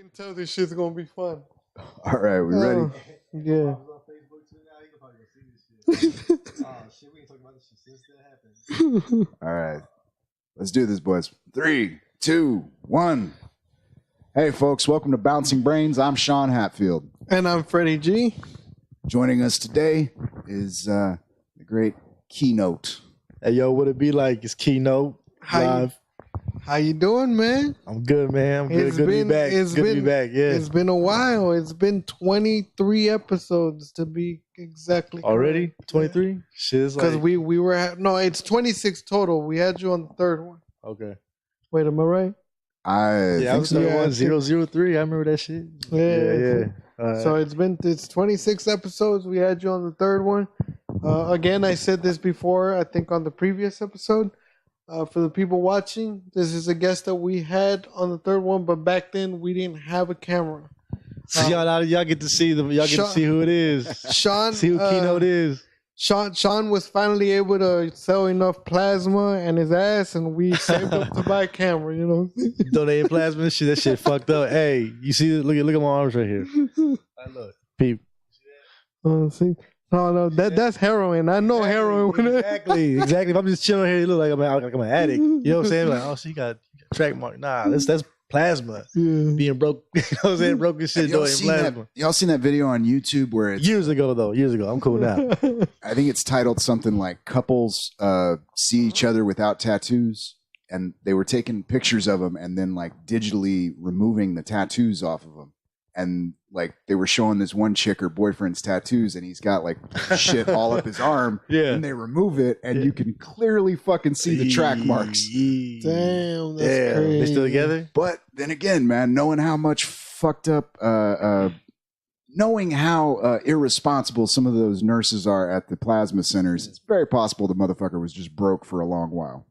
can tell this shit's gonna be fun. All right, we ready? Yeah. All right, let's do this, boys. 3, 2, 1. Hey, folks, welcome to Bouncing Brains. I'm Sean Hatfield. And I'm Freddy G. Joining us today is the great Keynote. Hey, yo, what it be like? It's Keynote live. How you doing, man? I'm good, man. I'm good. It's Good to been- be back. it's Good to be been- back. Yeah. It's been a while. It's been 23 episodes to be exactly Already 23. Shit is because like we were no, it's 26 total. We had you on the third one. okay. Wait, am I right? I Yeah, I think was so. the Yeah, I one think- 003. I remember that shit. Yeah. Yeah. So it's 26 episodes. We had you on the third one. Again, I said this before. I think on the previous episode. For the people watching, this is a guest that we had on the third one, but back then we didn't have a camera. So y'all get to see them. Y'all get to see who it is. Sean, See who Keynote is. Sean was finally able to sell enough plasma and his ass, and we saved up to buy a camera. You know. Donating plasma and shit. That shit fucked up. Hey, you see? Look at my arms right here. I look. Peep. See. No, that's heroin. I know heroin. Exactly. If I'm just chilling here, you look like I'm an addict. You know what I'm saying? Like, oh, she got track mark. Nah, that's plasma. Yeah. Being broke. You know what I'm saying? Broken shit Y'all doing seen plasma. y'all seen that video on YouTube where it's, Years ago. I'm cool now. I think it's titled something like couples see each other without tattoos, and they were taking pictures of them and then like digitally removing the tattoos off of them. And like they were showing this one chick her boyfriend's tattoos, and he's got like shit all up his arm. Yeah. And they remove it, and you can clearly fucking see the track marks. Damn, that's Damn. crazy. They still together? But then again, man, knowing how much fucked up, knowing how irresponsible some of those nurses are at the plasma centers, it's very possible the motherfucker was just broke for a long while.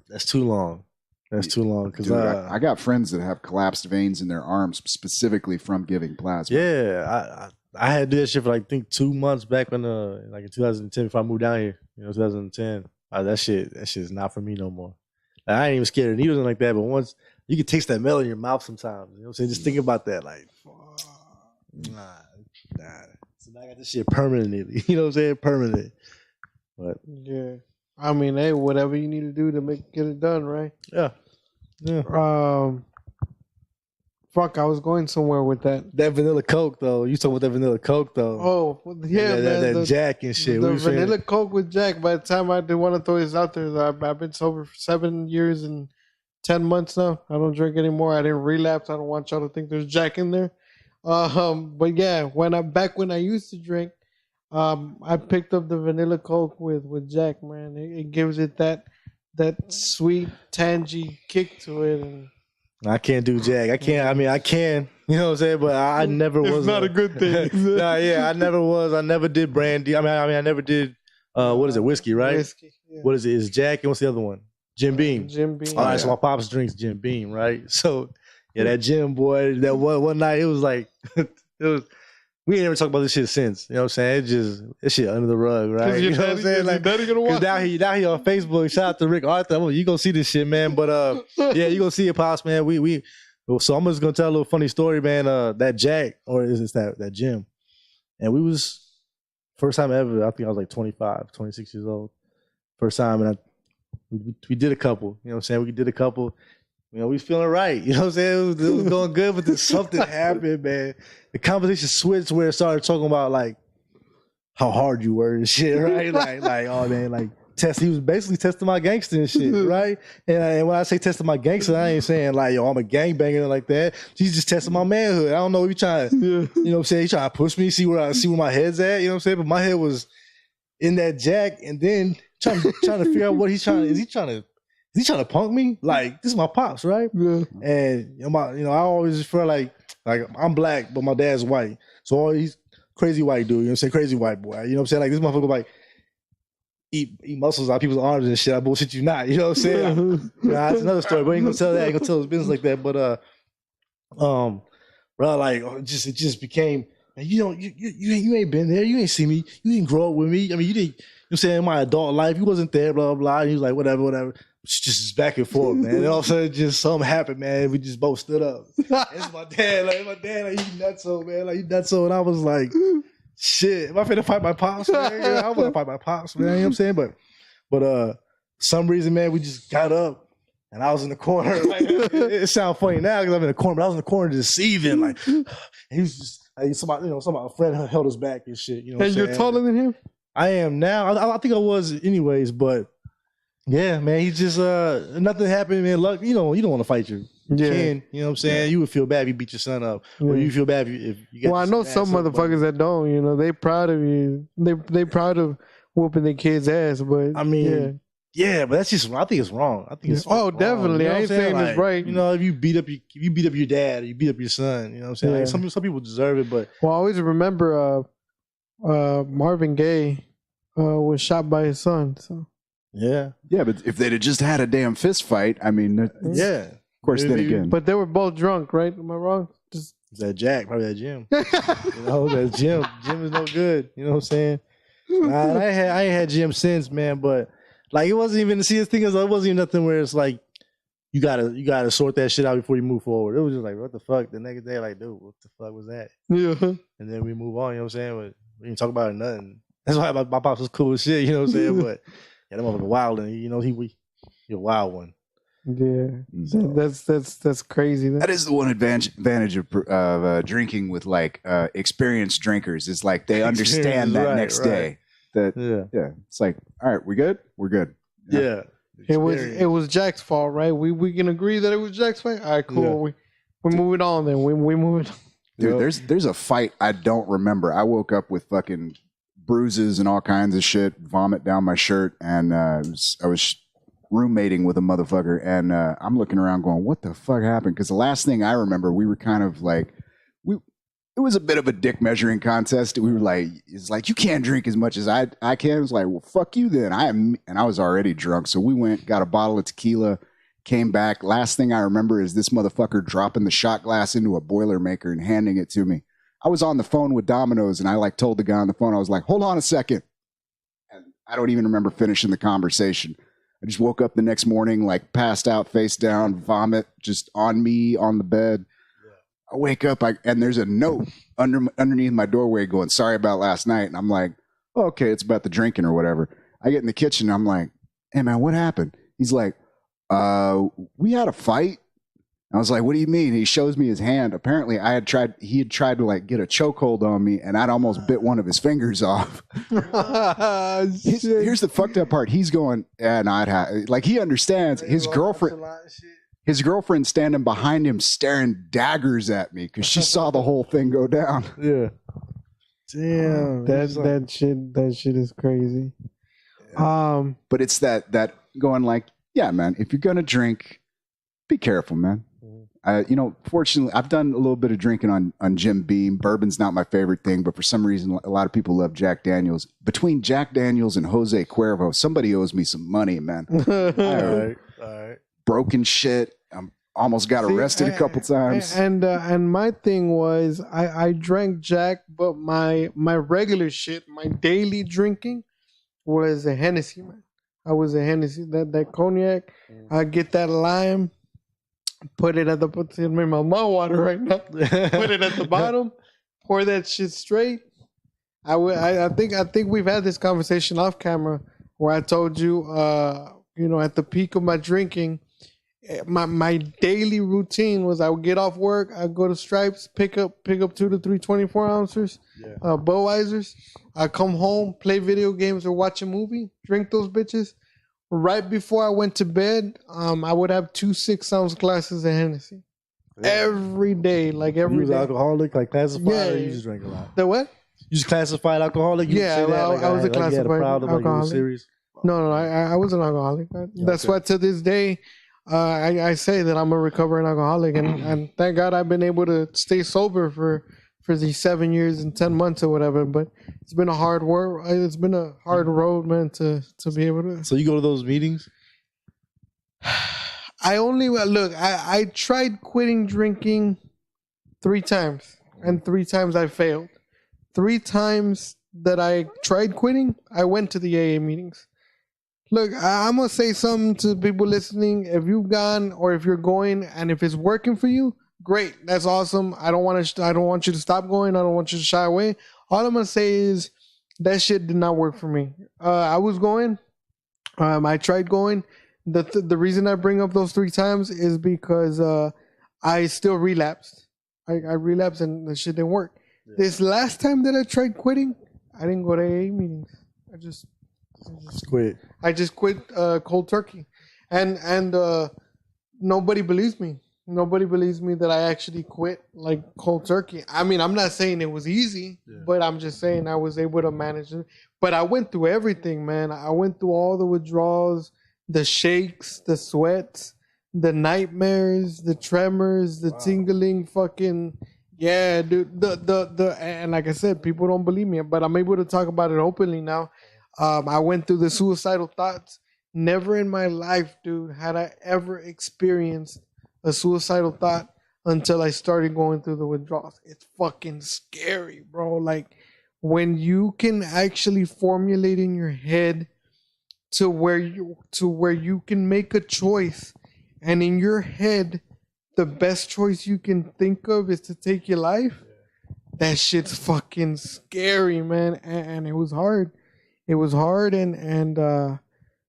That's too long. That's too long. Because Dude, I got friends that have collapsed veins in their arms specifically from giving plasma. yeah, I had to do that shit for like I think 2 months back when like in 2010 before I moved down here. 2010. That shit's not for me no more. Like, I ain't even scared of needles and like that, but once you can taste that metal in your mouth sometimes. You know what I'm saying? Just think about that. Like, nah. So now I got this shit permanently. You know what I'm saying? Permanent. But Yeah. I mean, hey, whatever you need to do to get it done, right? yeah. Fuck, I was going somewhere with that. That vanilla Coke though. You talking about that vanilla Coke though? Oh, yeah, that, man. that Jack and shit. The What you saying? vanilla Coke with Jack. By the time I did want to throw this out there, I've been sober for 7 years and 10 months now. I don't drink anymore. I didn't relapse. I don't want y'all to think there's Jack in there. But yeah, when I used to drink, I picked up the vanilla Coke with Jack. Man, it gives it that sweet tangy kick to it. And I can't do Jack. I can't. I mean, I can. You know what I'm saying? But I never was. It's not a good thing. Nah, yeah, I never was. I never did brandy. I mean, I never did. What is it? Whiskey, right? Whiskey. Yeah. What is it? Is Jack and what's the other one? Jim Beam. Jim Beam. All right, yeah. so my pops drinks Jim Beam, right? So yeah, that Jim boy. That one night, it was like it was. We ain't never talked about this shit since. You know what I'm saying? It just this shit under the rug, right? You know what I'm saying? Like, daddy gonna watch. down here on Facebook. Shout out to Rick Arthur. You gonna see this shit, man. But yeah, you gonna see it, pops, man. So I'm just gonna tell a little funny story, man. That Jack, or is it that Jim? And we was first time ever. I think I was like 25, 26 years old. First time, and we did a couple. You know what I'm saying? We did a couple. You know, we was feeling right. You know what I'm saying? It was going good, but then something happened, man. The conversation switched where it started talking about like how hard you were and shit, right? like oh man, like he was basically testing my gangster and shit, right? And when I say testing my gangster, I ain't saying like, yo, I'm a gangbanger like that. He's just testing my manhood. I don't know if he trying to, you know what I'm saying? He trying to push me, see where my head's at, you know what I'm saying? But my head was in that Jack, and then trying to figure out what he's trying to, is he trying to punk me? Like, this is my pops, right? Yeah. And I always feel like I'm black, but my dad's white. So all these crazy white dude, you know what I'm saying? Crazy white boy. You know what I'm saying? Like this motherfucker like eat muscles out of people's arms and shit. I bullshit you not. You know what I'm saying? That's another story. But I ain't gonna tell that. I ain't gonna tell his business like that. But bro, like it just became, you ain't been there. You ain't see me. You didn't grow up with me. I mean, you didn't. You know what I'm saying? In my adult life, he wasn't there. Blah blah. And he was like, whatever. just back and forth, man. And all of a sudden, just something happened, man. We just both stood up. It's my dad, like he nutso, man, like he nutso, and I was like, shit, am I finna fight my pops, man? Yeah, I want to fight my pops, man. You know what I'm saying? But for some reason, man, we just got up, and I was in the corner. Like, it sounds funny now because I'm in the corner, but I was in the corner just seething, like, and he was just like, somebody, a friend held us back and shit. You know, and you're taller than him. I am now. I think I was anyways, but. Yeah, man, he just nothing happened, man. Luck, you don't want to fight your kid. You know what I'm saying? Yeah. You would feel bad if you beat your son up, or you feel bad if you got. Well, I know some motherfuckers that don't. You know, they proud of you. They proud of whooping their kid's ass. But I mean, yeah, but that's just. I think it's wrong. I think it's wrong. Definitely. You know I ain't saying like, it's right. You know, if you beat up your dad, or you beat up your son. You know what I'm saying? Like, some people deserve it, but I always remember Marvin Gaye was shot by his son. So. Yeah, but if they'd have just had a damn fist fight, I mean, of course. Then again, but they were both drunk, right? Am I wrong? Just that Jack, probably that Jim. That Jim. Jim is no good. You know what I'm saying? I ain't had Jim since, man. But like, it wasn't even. See, the thing is, it wasn't even nothing where it's like you gotta sort that shit out before you move forward. It was just like, what the fuck? The next day, like, dude, what the fuck was that? Yeah. And then we move on. You know what I'm saying? But we didn't talk about it nothing. That's why my pops was cool as shit. You know what I'm saying? But. Yeah, that motherfucker wild, and he a wild one. Yeah, that's crazy. That is the one advantage of drinking with like experienced drinkers. Is like they understand that next day. That it's like, all right, we're good. Yeah. It was Jack's fault, right? We can agree that it was Jack's fault. All right, cool. Yeah. We're moving on then. We moving on. Dude, there's a fight I don't remember. I woke up with fucking bruises and all kinds of shit, vomit down my shirt, and I was roommating with a motherfucker, and I'm looking around going, what the fuck happened? Because the last thing I remember, we were kind of like, it was a bit of a dick measuring contest. We were like, it's like, you can't drink as much as I can. It was like, well, fuck you then. And I was already drunk, so we went, got a bottle of tequila, came back. Last thing I remember is this motherfucker dropping the shot glass into a Boilermaker and handing it to me. I was on the phone with Domino's, and I like told the guy on the phone, I was like, hold on a second. And I don't even remember finishing the conversation. I just woke up the next morning, like passed out, face down, vomit just on me on the bed. Yeah. I wake up, and there's a note underneath my doorway going, sorry about last night. And I'm like, oh, okay, it's about the drinking or whatever. I get in the kitchen, and I'm like, hey, man, what happened? He's like, we had a fight. I was like, what do you mean? He shows me his hand. Apparently he had tried to like get a chokehold on me, and I'd almost bit one of his fingers off. Here's the fucked up part. He's going, like he understands his girlfriend standing behind him staring daggers at me because she saw the whole thing go down. Yeah. Damn. That shit is crazy. Yeah. But it's that going like, yeah, man, if you're gonna drink, be careful, man. Fortunately, I've done a little bit of drinking on Jim Beam. Bourbon's not my favorite thing, but for some reason, a lot of people love Jack Daniels. Between Jack Daniels and Jose Cuervo, somebody owes me some money, man. All right. Broken shit. I'm almost got arrested a couple times. And my thing was, I drank Jack, but my regular shit, my daily drinking was a Hennessy, man. I was a Hennessy. That cognac, I get that lime. Put it in my mouth water right now. Put it at the bottom. Pour that shit straight. I think we've had this conversation off camera where I told you, at the peak of my drinking, my daily routine was I would get off work, I'd go to Stripes, pick up 2 to 3 24 ounces, Budweisers. I'd come home, play video games or watch a movie, drink those bitches. Right before I went to bed, I would have 2 6-ounce glasses of Hennessy every day, like every day. You was alcoholic, like classified, or you just drank a lot? The what? You just classified alcoholic? You I was a classified alcoholic. No, I was an alcoholic. That's why to this day, I say that I'm a recovering alcoholic, and thank God I've been able to stay sober for these 7 years and 10 months or whatever. But it's been a hard work. It's been a hard road, man, to be able to. So you go to those meetings? I tried quitting drinking 3 times, and 3 times I failed. 3 times that I tried quitting, I went to the AA meetings. Look, I'm gonna say something to people listening. If you've gone or if you're going, and if it's working for you, great. That's awesome. I don't want to. I don't want you to stop going. I don't want you to shy away. All I'm gonna say is that shit did not work for me. I was going. I tried going. The reason I bring up those 3 times is because I still relapsed. I relapsed and the shit didn't work. Yeah. This last time that I tried quitting, I didn't go to AA meetings. I just quit. I just quit cold turkey, and nobody believes me. Nobody believes me that I actually quit like cold turkey. I mean, I'm not saying it was easy, but I'm just saying I was able to manage it. But I went through everything, man. I went through all the withdrawals, the shakes, the sweats, the nightmares, the tremors, the tingling, fucking yeah, dude. The and like I said, people don't believe me, but I'm able to talk about it openly now. I went through the suicidal thoughts. Never in my life, dude, had I ever experienced a suicidal thought until I started going through the withdrawals. It's fucking scary, bro. Like when you can actually formulate in your head to where you can make a choice, and in your head, the best choice you can think of is to take your life. That shit's fucking scary, man. And it was hard. It was hard, and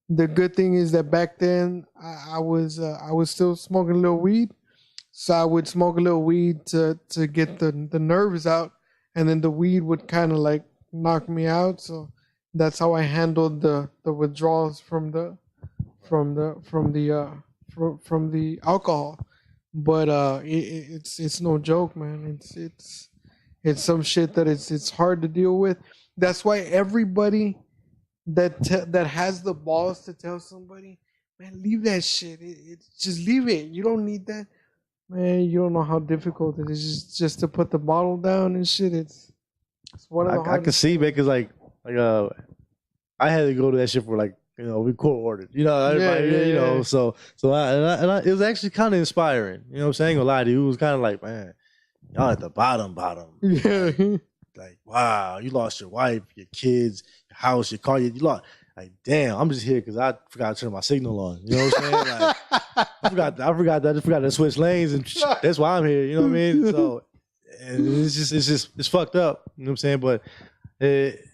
the good thing is that back then I was still smoking a little weed, so I would smoke a little weed to get the nerves out, and then the weed would kind of like knock me out. So that's how I handled the withdrawals from the alcohol. But it's no joke, man. It's some shit that it's hard to deal with. That's why everybody that has the balls to tell somebody, man, leave that shit. It's just leave it. You don't need that, man. You don't know how difficult it is just to put the bottle down and shit. It's one of the hardest. I can see, man, because like I had to go to that shit for like, you know, we court ordered, you know, everybody, you know, so it was actually kind of inspiring, you know what I'm saying? I ain't gonna lie to you, it was kind of like, man, y'all at the bottom. Yeah. Like, wow, you lost your wife, your kids, your house, your car, you lost. Like, damn, I'm just here because I forgot to turn my signal on. You know what I'm saying? Like, I forgot to switch lanes, and that's why I'm here. You know what I mean? So it's fucked up. You know what I'm saying? But it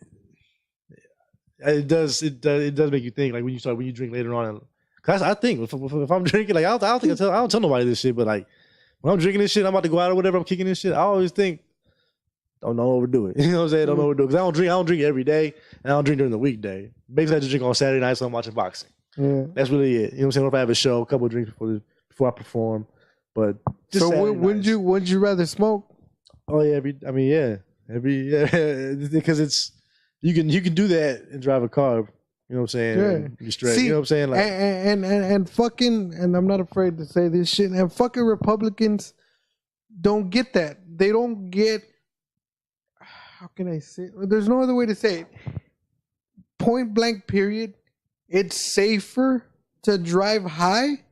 does make you think. Like when you drink later on. Cause I think if I'm drinking, like I don't tell nobody this shit. But like when I'm drinking this shit, I'm about to go out or whatever. I'm kicking this shit. I always think, don't overdo it. You know what I'm saying? Don't overdo it. Because I don't drink every day, and I don't drink during the weekday. Basically, I just drink on Saturday nights when I'm watching boxing. Yeah. That's really it. You know what I'm saying? Or if I have a show, a couple of drinks before I perform. But just so would you rather smoke? Oh yeah, because it's you can do that and drive a car. You know what I'm saying? Yeah. You're straight. See, you know what I'm saying? Like, and fucking, and I'm not afraid to say this shit. And fucking Republicans don't get that. They don't get. How can I say it? There's no other way to say it. Point blank period. It's safer to drive high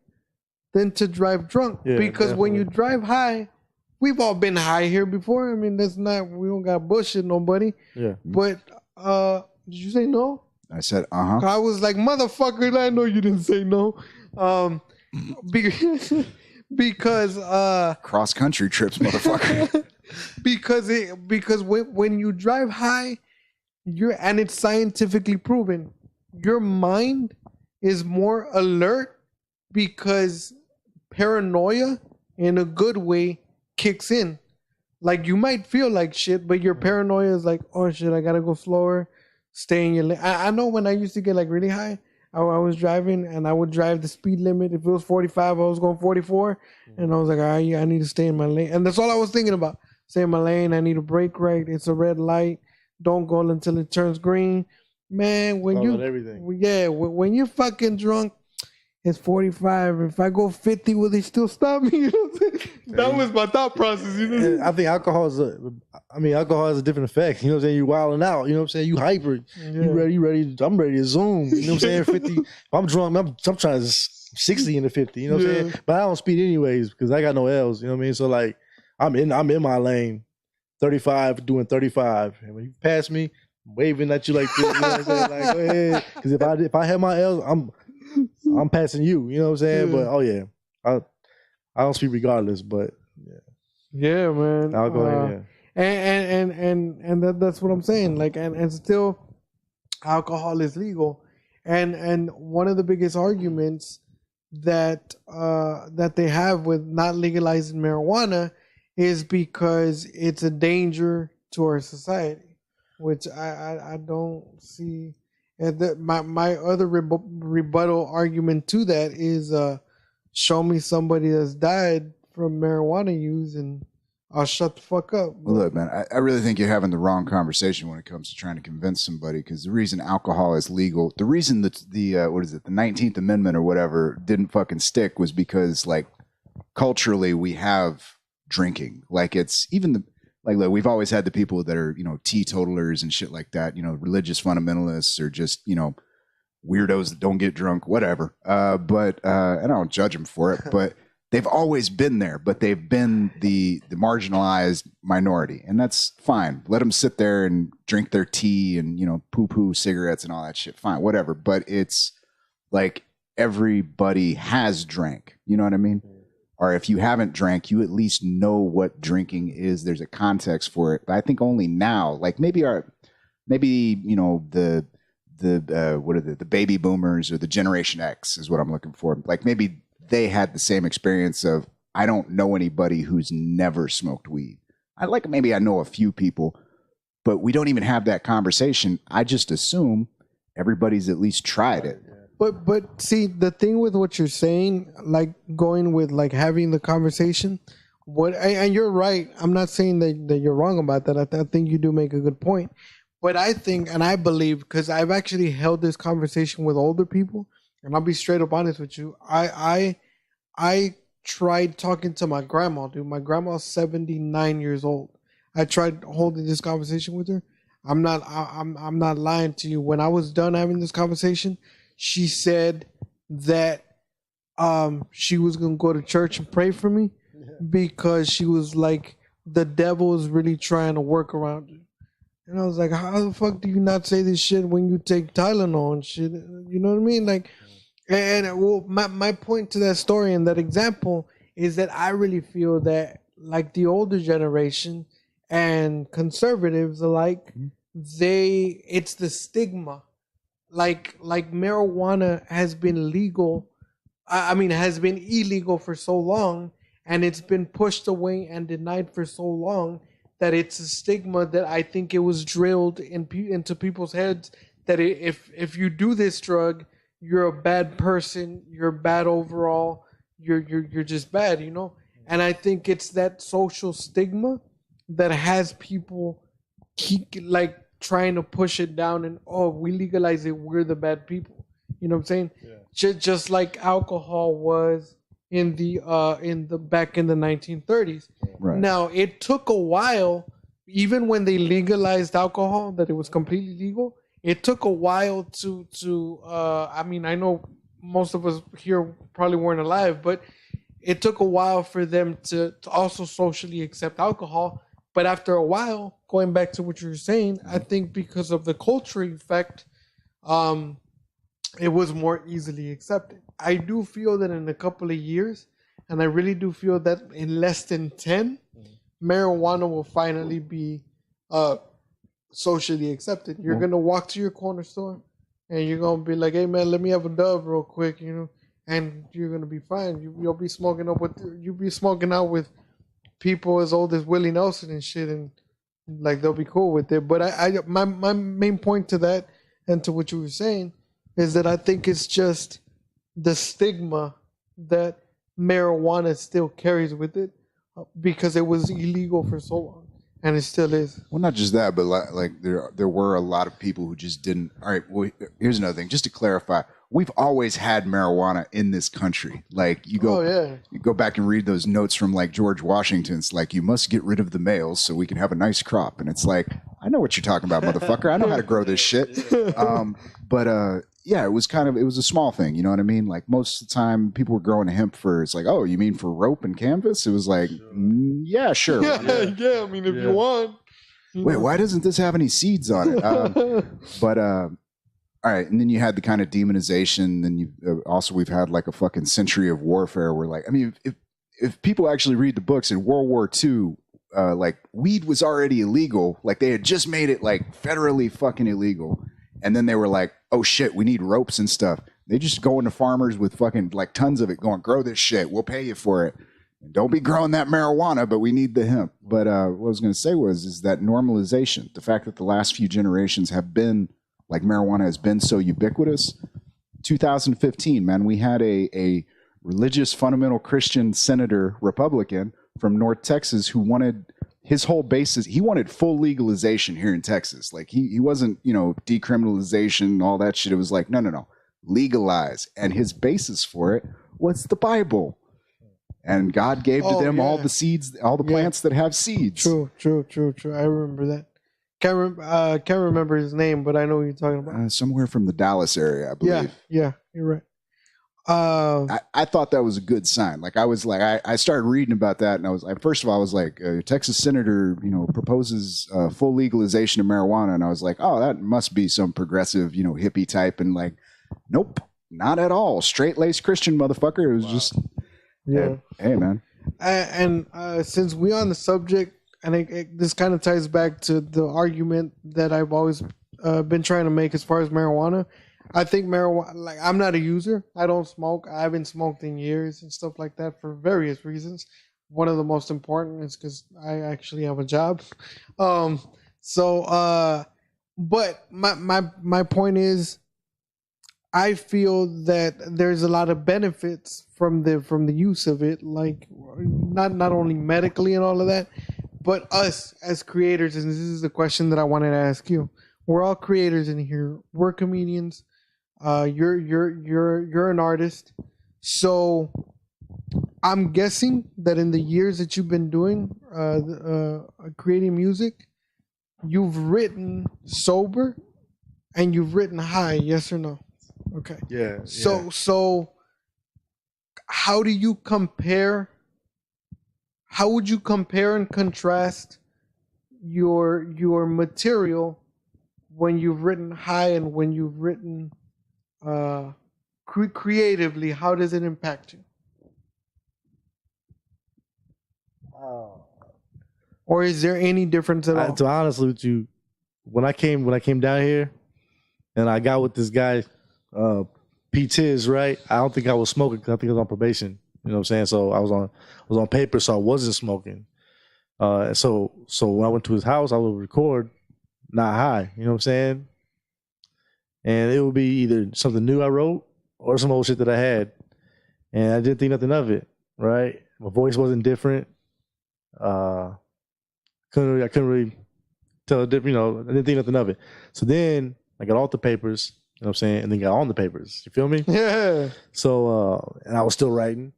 than to drive drunk. Yeah, because definitely. When you drive high, we've all been high here before. I mean, we don't got bullshit nobody. Yeah. But did you say no? I said uh-huh. I was like, motherfucker, I know you didn't say no. Because cross country trips, motherfucker. because when you drive high, and it's scientifically proven, your mind is more alert because paranoia in a good way kicks in. Like you might feel like shit, but your paranoia is like, oh shit, I gotta go slower, stay in your lane. I know when I used to get like really high, I was driving and I would drive the speed limit. If it was 45, I was going 44, and I was like, all right, yeah, I need to stay in my lane. And that's all I was thinking about. Stay in my lane. I need a brake right. It's a red light. Don't go until it turns green. Man, when you're fucking drunk, it's 45. If I go 50, will they still stop me? You know what I'm saying? That was my thought process. You know? I think alcohol has a different effect. You know what I'm saying? You wilding out. You know what I'm saying? You hyper. Yeah. You ready? I'm ready to zoom. You know what I'm saying? 50. If I'm drunk, I'm trying to 60 into 50. You know what I'm saying? But I don't speed anyways because I got no L's. You know what I mean? So like, I'm in my lane, 35, doing 35. And when you pass me, waving at you like this. You know what I'm saying? Like, go ahead. Because if I have my L's, I'm passing you. You know what I'm saying? But oh yeah, I don't speak regardless. But yeah, man. I'll go ahead. And that's what I'm saying. Like, and still, alcohol is legal, and one of the biggest arguments that they have with not legalizing marijuana is because it's a danger to our society, which I don't see. And my other rebuttal argument to that is, show me somebody that's died from marijuana use and I'll shut the fuck up. Well, look, man, I really think you're having the wrong conversation when it comes to trying to convince somebody, because the reason alcohol is legal, the reason that the 19th Amendment or whatever didn't fucking stick was because, like, culturally we have drinking. Like, it's even look, we've always had the people that are, teetotalers and shit like that, religious fundamentalists or just, weirdos that don't get drunk, whatever. But and I don't judge them for it, but they've always been there, but they've been the marginalized minority, and that's fine. Let them sit there and drink their tea and, poo-poo cigarettes and all that shit. Fine, whatever. But it's like everybody has drank. You know what I mean? Or if you haven't drank, you at least know what drinking is. There's a context for it. But I think only now, like maybe the baby boomers or the Generation X is what I'm looking for. Like maybe they had the same experience of, I don't know anybody who's never smoked weed. Maybe I know a few people, but we don't even have that conversation. I just assume everybody's at least tried it. But see, the thing with what you're saying, like going with like having the conversation, and you're right. I'm not saying that you're wrong about that. I think you do make a good point. But I think, and I believe, because I've actually held this conversation with older people, and I'll be straight up honest with you. I tried talking to my grandma, dude. My grandma's 79 years old. I tried holding this conversation with her. I'm not lying to you. When I was done having this conversation, she said that she was gonna go to church and pray for me because she was like, the devil is really trying to work around you. And I was like, how the fuck do you not say this shit when you take Tylenol and shit? You know what I mean? Like, and well, my point to that story and that example is that I really feel that, like, the older generation and conservatives alike, it's the stigma. Like marijuana has been legal. Has been illegal for so long, and it's been pushed away and denied for so long that it's a stigma that I think it was drilled into people's heads that if you do this drug, you're a bad person, you're bad overall, you're just bad, And I think it's that social stigma that has people keep like trying to push it down and, oh, we legalize it, we're the bad people. You know what I'm saying? Yeah. Just like alcohol was in the back in the 1930s. Right. Now, it took a while, even when they legalized alcohol, that it was completely legal. It took a while to I know most of us here probably weren't alive, but it took a while for them to also socially accept alcohol. But after a while, going back to what you were saying, I think because of the cultural effect, it was more easily accepted. I do feel that in a couple of years, and I really do feel that in less than 10, marijuana will finally be socially accepted. You're going to walk to your corner store and you're going to be like, hey, man, let me have a dub real quick, and you're going to be fine. You'll be smoking out with people as old as Willie Nelson and shit, and like they'll be cool with it. But my main point to that and to what you were saying is that I think it's just the stigma that marijuana still carries with it because it was illegal for so long, and it still is. Well, not just that, but like there were a lot of people who just didn't. All right, well, here's another thing. Just to clarify, we've always had marijuana in this country. Like you go back and read those notes from like George Washington's, like, you must get rid of the males so we can have a nice crop. And it's like, I know what you're talking about, motherfucker. I know how to grow this shit. Yeah, it was a small thing. You know what I mean? Like most of the time people were growing hemp for, it's like, oh, you mean for rope and canvas? It was like, yeah, sure. Yeah. I mean, if you want. wait, why doesn't this have any seeds on it? But all right, and then you had the kind of demonization. Then you also we've had like a fucking century of warfare. Where like, I mean, if people actually read the books in World War II, like weed was already illegal. Like they had just made it like federally fucking illegal, and then they were like, oh shit, we need ropes and stuff. They just go into farmers with fucking like tons of it, going grow this shit. We'll pay you for it. And don't be growing that marijuana, but we need the hemp. But what I was going to say is that normalization, the fact that the last few generations have been like marijuana has been so ubiquitous. 2015, man, we had a religious fundamental Christian senator, Republican from North Texas, who wanted his whole basis. He wanted full legalization here in Texas. Like he wasn't, decriminalization, all that shit. It was like, no, legalize. And his basis for it was the Bible. And God gave to them all the seeds, all the plants that have seeds. True. I remember that. Can't remember his name, but I know what you're talking about. Somewhere from the Dallas area, I believe. Yeah, you're right. I thought that was a good sign. Like I started reading about that, and I was like, first of all, I was like, Texas senator, proposes full legalization of marijuana, and I was like, oh, that must be some progressive, hippie type, and like, nope, not at all. Straight laced Christian motherfucker. It was just, hey man. And since we're on the subject. And this kind of ties back to the argument that I've always been trying to make as far as marijuana. I think marijuana, like I'm not a user. I don't smoke. I haven't smoked in years and stuff like that for various reasons. One of the most important is because I actually have a job. But my point is, I feel that there's a lot of benefits from the use of it, like not only medically and all of that. But us as creators, and this is the question that I wanted to ask you. We're all creators in here. We're comedians. You're an artist. So I'm guessing that in the years that you've been doing creating music, you've written sober and you've written high. Yes or no? Okay. Yeah. So how do you compare? How would you compare and contrast your material when you've written high and when you've written creatively? How does it impact you? Or is there any difference at all? To be honest with you, when I came down here and I got with this guy, P. Tiz, right? I don't think I was smoking because I think I was on probation. You know what I'm saying? So I was on paper, so I wasn't smoking. So when I went to his house, I would record not high. You know what I'm saying? And it would be either something new I wrote or some old shit that I had, and I didn't think nothing of it. Right? My voice wasn't different. I couldn't really tell a difference. I didn't think nothing of it. So then I got off the papers. You know what I'm saying? And then got on the papers. You feel me? Yeah. So and I was still writing.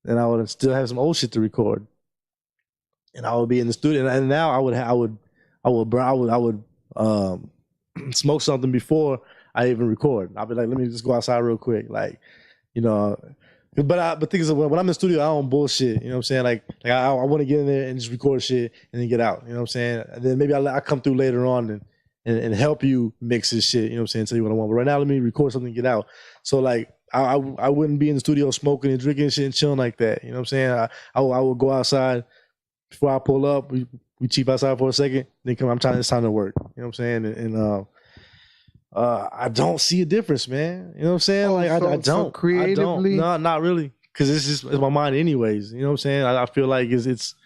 And I would still have some old shit to record, and I would be in the studio. And now I would smoke something before I even record. I'd be like, let me just go outside real quick, like, But things when I'm in the studio, I don't bullshit. You know what I'm saying? Like I want to get in there and just record shit and then get out. You know what I'm saying? And then maybe I come through later on and help you mix this shit. You know what I'm saying? Tell you what I want. But right now, let me record something and get out. So like. I wouldn't be in the studio smoking and drinking shit and chilling like that. You know what I'm saying? I would go outside before I pull up. We cheap outside for a second. Then come. It's time to work. You know what I'm saying? And I don't see a difference, man. You know what I'm saying? Like I don't. So creatively, no, not really. Because it's my mind, anyways. You know what I'm saying? I feel like it's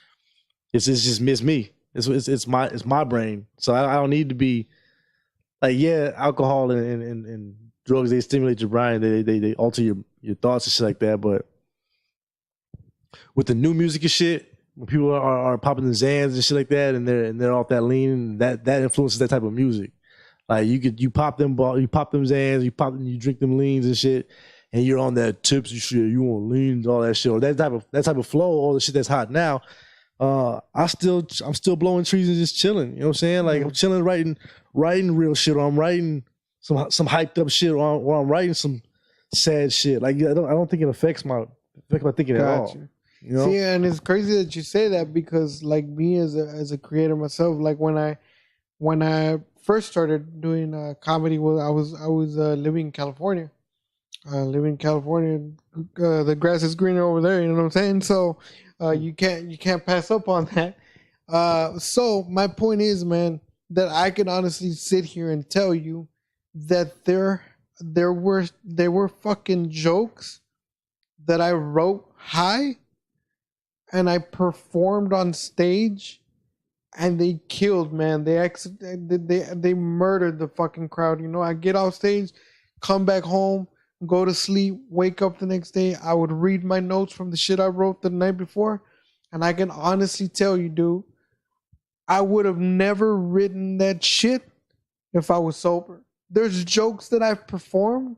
just me. It's my brain. So I don't need to be like alcohol and drugs, they stimulate your brain, they alter your thoughts and shit like that. But with the new music and shit, when people are popping the Xans and shit like that, and they're off that lean, that influences that type of music. Like you pop them Xans, you drink them leans and shit, and you're on that tipsy shit. You want leans, all that shit, or that type of flow, all the shit that's hot now. I'm still blowing trees and just chilling. You know what I'm saying? Like I'm chilling, writing real shit, or I'm writing some hyped up shit, or I'm writing some sad shit. Like I don't think it affects my thinking at all. You know? See, and it's crazy that you say that because, like me as a creator myself, like when I first started doing comedy, well, I was living in California. Living in California, the grass is greener over there. You know what I'm saying? So you can't pass up on that. So my point is, man, that I can honestly sit here and tell you that there were fucking jokes that I wrote high and I performed on stage and they killed, man. They murdered the fucking crowd. You know, I get off stage, come back home, go to sleep, wake up the next day. I would read my notes from the shit I wrote the night before, and I can honestly tell you, dude, I would have never written that shit if I was sober. There's jokes that I've performed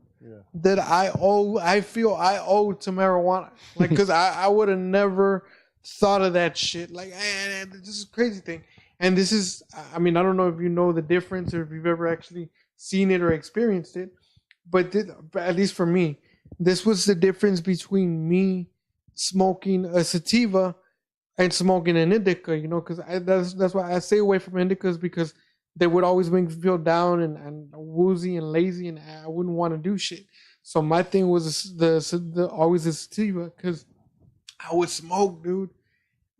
that I feel I owe to marijuana. Like, because I would have never thought of that shit. Like, this is a crazy thing. And this is, I mean, I don't know if you know the difference or if you've ever actually seen it or experienced it, but at least for me, this was the difference between me smoking a sativa and smoking an indica, you know, because that's why I stay away from indicas, because they would always make me feel down and woozy and lazy, and I wouldn't want to do shit. So my thing was always the sativa, because I would smoke, dude,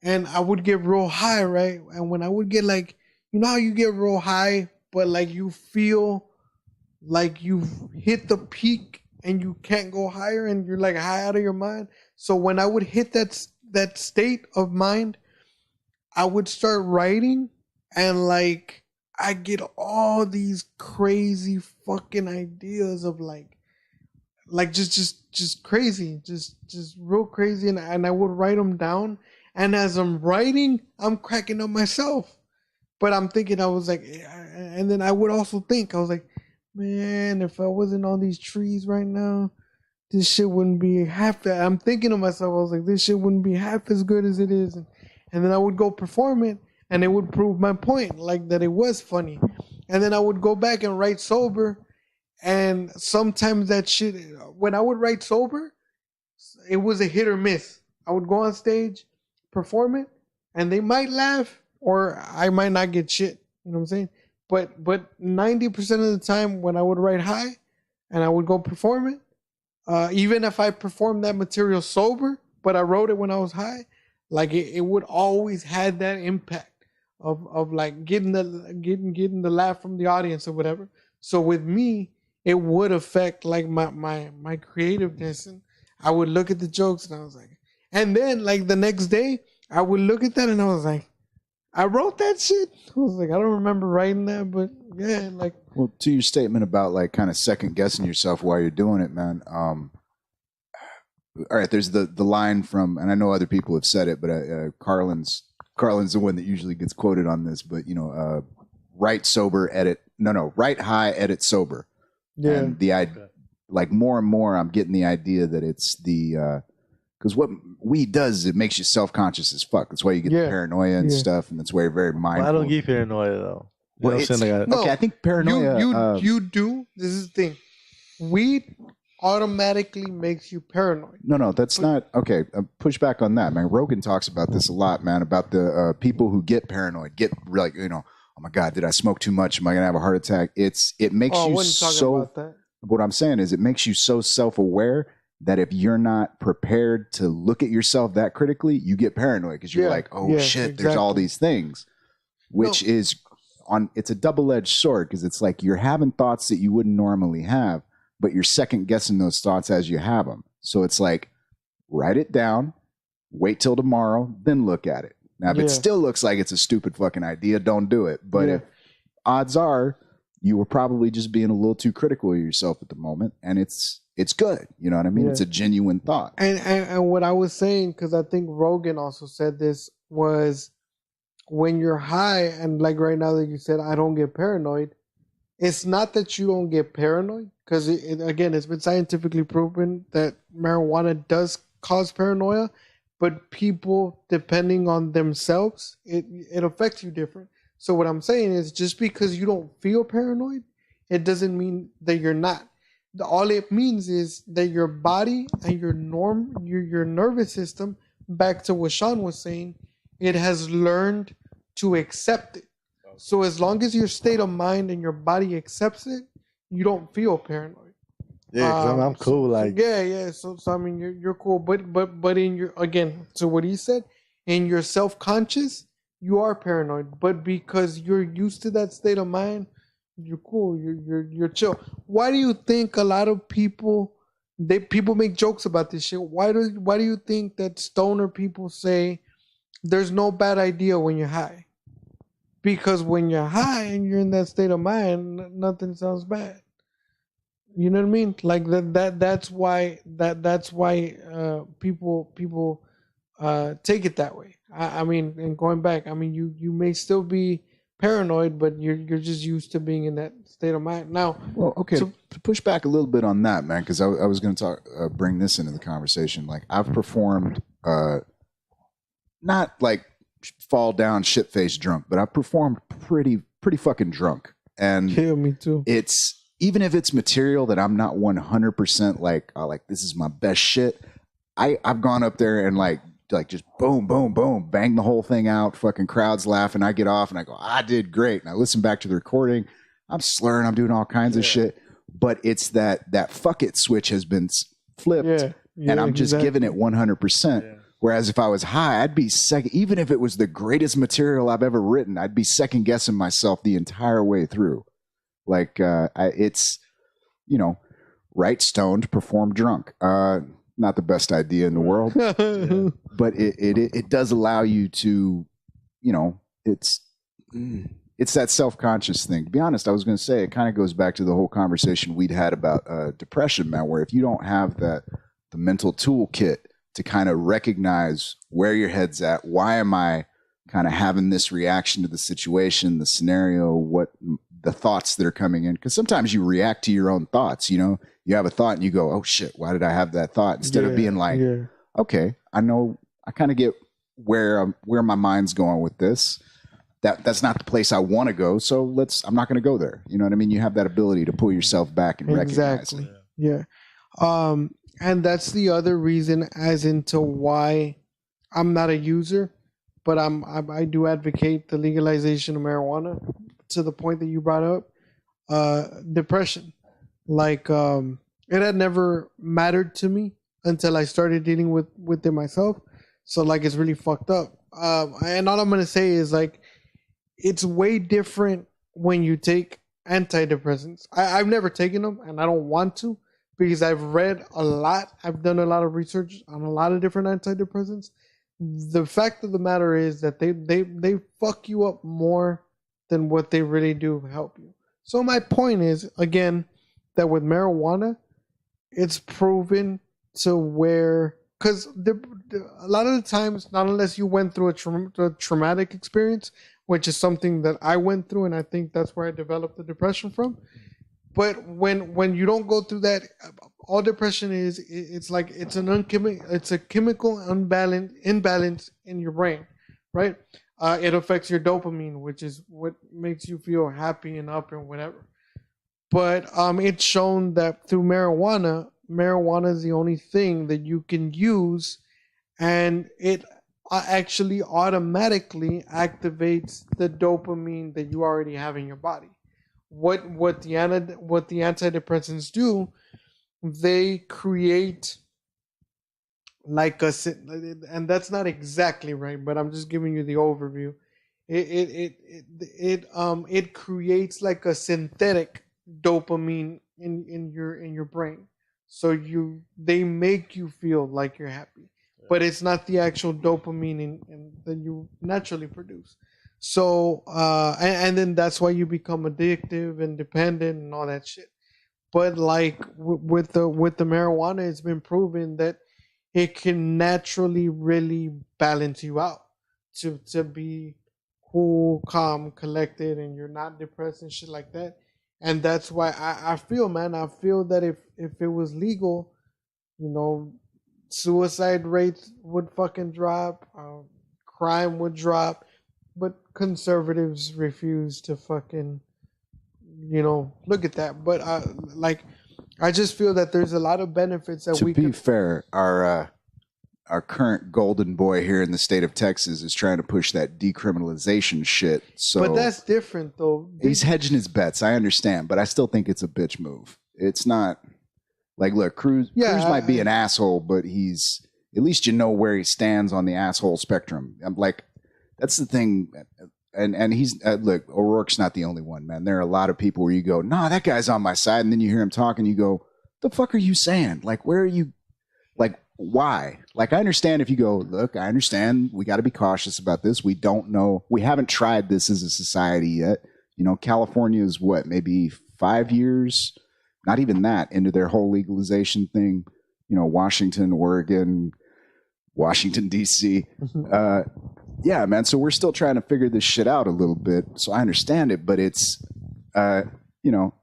and I would get real high, right? And when I would get like, you know how you get real high, but like you feel like you've hit the peak and you can't go higher and you're like high out of your mind. So when I would hit that state of mind, I would start writing, and like I get all these crazy fucking ideas of like just crazy, just real crazy, and I would write them down, and as I'm writing, I'm cracking up myself. But I'm thinking, I was like, and then I would also think, I was like, man, if I wasn't on these trees right now, this shit wouldn't be half that. I'm thinking to myself, I was like, this shit wouldn't be half as good as it is. And then I would go perform it, and it would prove my point, like that it was funny. And then I would go back and write sober, and sometimes that shit, when I would write sober, it was a hit or miss. I would go on stage, perform it, and they might laugh, or I might not get shit. You know what I'm saying? But 90% of the time when I would write high and I would go perform it, even if I performed that material sober, but I wrote it when I was high, like it would always had that impact of like getting the laugh from the audience or whatever. So with me, it would affect like my creativeness, and I would look at the jokes and I was like, and then like the next day I would look at that and I was like, I wrote that shit. I was like, I don't remember writing that, but yeah, like. Well, to your statement about like kind of second guessing yourself while you're doing it, man. All right, there's the line from, and I know other people have said it, but Carlin's the one that usually gets quoted on this. But you know, write sober, edit. No, write high, edit sober. Yeah. And the idea, like more and more, I'm getting the idea that it's the. Because what weed does is it makes you self-conscious as fuck. That's why you get the paranoia and stuff, and that's why you're very mindful. Well, I don't get paranoia, though. Well, I think paranoia... You do. This is the thing. Weed automatically makes you paranoid. No, that's not... Okay, push back on that, man. Rogan talks about this a lot, man, about the people who get paranoid, get like, you know, oh my God, did I smoke too much? Am I going to have a heart attack? It makes you so... About that. What I'm saying is it makes you so self-aware that if you're not prepared to look at yourself that critically, you get paranoid because you're like, oh shit, exactly. There's all these things, which is it's a double-edged sword, because it's like you're having thoughts that you wouldn't normally have, but you're second guessing those thoughts as you have them. So it's like, write it down, wait till tomorrow, then look at it. Now, if it still looks like it's a stupid fucking idea, don't do it. But if odds are you were probably just being a little too critical of yourself at the moment, and it's good. You know what I mean? Yeah. It's a genuine thought. And what I was saying, because I think Rogan also said this, was when you're high, and like right now that you said, I don't get paranoid. It's not that you don't get paranoid, because again, it's been scientifically proven that marijuana does cause paranoia, but people, depending on themselves, it affects you different. So what I'm saying is, just because you don't feel paranoid, it doesn't mean that you're not. All it means is that your body and your nervous system back to what Sean was saying, it has learned to accept it. So as long as your state of mind and your body accepts it, you don't feel paranoid. Yeah, because I'm cool. Yeah. So I mean, you're cool, but in your, again, to what he said, in your self-conscious, you are paranoid. But because you're used to that state of mind, you're cool. You're chill. Why do you think a lot of people make jokes about this shit? Why do you think that stoner people say there's no bad idea when you're high? Because when you're high and you're in that state of mind, nothing sounds bad. You know what I mean? Like that's why people take it that way. I mean, and going back, I mean, you may still be paranoid, but you're just used to being in that state of mind. Now, well, okay, so, to push back a little bit on that, man, because I was going to bring this into the conversation. Like, I've performed, not like fall down shit faced drunk, but I've performed pretty fucking drunk, and yeah, me too. It's even if it's material that I'm not 100% like, oh, like this is my best shit. I've gone up there and like just boom, boom, boom, bang the whole thing out. Fucking crowds laughing. I get off and I go, I did great. And I listen back to the recording. I'm slurring. I'm doing all kinds of shit. But it's that fuck it switch has been flipped, and I'm just giving it 100%. Yeah. Whereas if I was high, I'd be second. Even if it was the greatest material I've ever written, I'd be second guessing myself the entire way through. Like it's, you know, write stoned, perform drunk. Not the best idea in the world, but it does allow you to, you know, it's that self-conscious thing. To be honest, I was going to say, it kind of goes back to the whole conversation we'd had about depression, man, where if you don't have the mental toolkit to kind of recognize where your head's at, why am I kind of having this reaction to the situation, the scenario, what the thoughts that are coming in, because sometimes you react to your own thoughts. You know, you have a thought and you go, oh shit, why did I have that thought? Instead of being like, okay, I know, I kind of get where my mind's going with this. That's not the place I want to go, so I'm not going to go there. You know what I mean? You have that ability to pull yourself back and recognize it. Yeah. And that's the other reason as into why I'm not a user, but I do advocate the legalization of marijuana. To the point that you brought up, depression. Like, it had never mattered to me until I started dealing with it myself. So like, it's really fucked up. And all I'm going to say is like, it's way different when you take antidepressants. I've never taken them and I don't want to, because I've read a lot. I've done a lot of research on a lot of different antidepressants. The fact of the matter is that they fuck you up more than what they really do help you. So my point is, again, that with marijuana, it's proven to where, because a lot of the times, not unless you went through a traumatic experience, which is something that I went through, and I think that's where I developed the depression from. But when you don't go through that, all depression is, it's like it's a chemical imbalance in your brain, right? It affects your dopamine, which is what makes you feel happy and up and whatever. But it's shown that through marijuana is the only thing that you can use, and it actually automatically activates the dopamine that you already have in your body. What the antidepressants do, they create like and that's not exactly right, but I'm just giving you the overview. It creates like a synthetic dopamine in your brain, so they make you feel like you're happy, but it's not the actual dopamine that you naturally produce. So and then that's why you become addictive and dependent and all that shit. But like with the marijuana, it's been proven that it can naturally really balance you out to be cool, calm, collected, and you're not depressed and shit like that. And that's why I feel that if it was legal, you know, suicide rates would fucking drop, crime would drop, but conservatives refuse to fucking, you know, look at that. But like, I just feel that there's a lot of benefits that to be fair, our our current golden boy here in the state of Texas is trying to push that decriminalization shit. So, but that's different though. He's hedging his bets. I understand, but I still think it's a bitch move. It's not like, look, Cruz might be an asshole, but he's at least where he stands on the asshole spectrum. I'm like, that's the thing. And he's look, O'Rourke's not the only one, man. There are a lot of people where you go, nah, that guy's on my side, and then you hear him talking, you go, the fuck are you saying? Like, where are you? Like, why? Like, I understand if you go, look, I understand we got to be cautious about this. We don't know. We haven't tried this as a society yet. You know, California is what, maybe 5 years, not even that, into their whole legalization thing. You know, Washington, Oregon, Washington, D.C. Yeah, man. So we're still trying to figure this shit out a little bit. So I understand it, but it's, you know,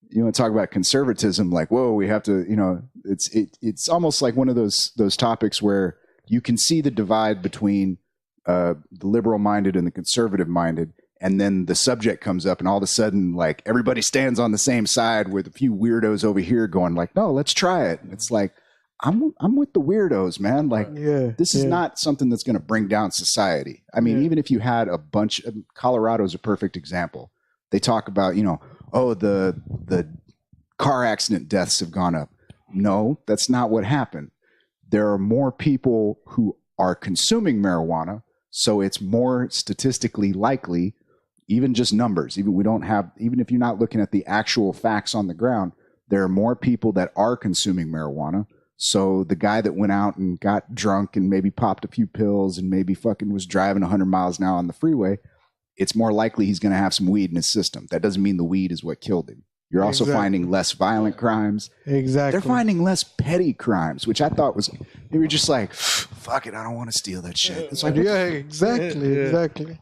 you want to talk about conservatism, like, whoa, we have to, you know, it's almost like one of those topics where you can see the divide between the liberal minded and the conservative minded. And then the subject comes up and all of a sudden, like, everybody stands on the same side with a few weirdos over here going like, no, let's try it. And it's like, I'm with the weirdos, man. Like, this is not something that's going to bring down society. I mean, even if you had a bunch of, Colorado's a perfect example. They talk about, you know, oh, the car accident deaths have gone up. No, that's not what happened. There are more people who are consuming marijuana, so it's more statistically likely, even just numbers, even if you're not looking at the actual facts on the ground, there are more people that are consuming marijuana. So the guy that went out and got drunk and maybe popped a few pills and maybe fucking was driving 100 miles an hour on the freeway, it's more likely he's going to have some weed in his system. That doesn't mean the weed is what killed him. You're also finding less violent crimes. Exactly. They're finding less petty crimes, which I thought was, they were just like, fuck it, I don't want to steal that shit. It's like, exactly.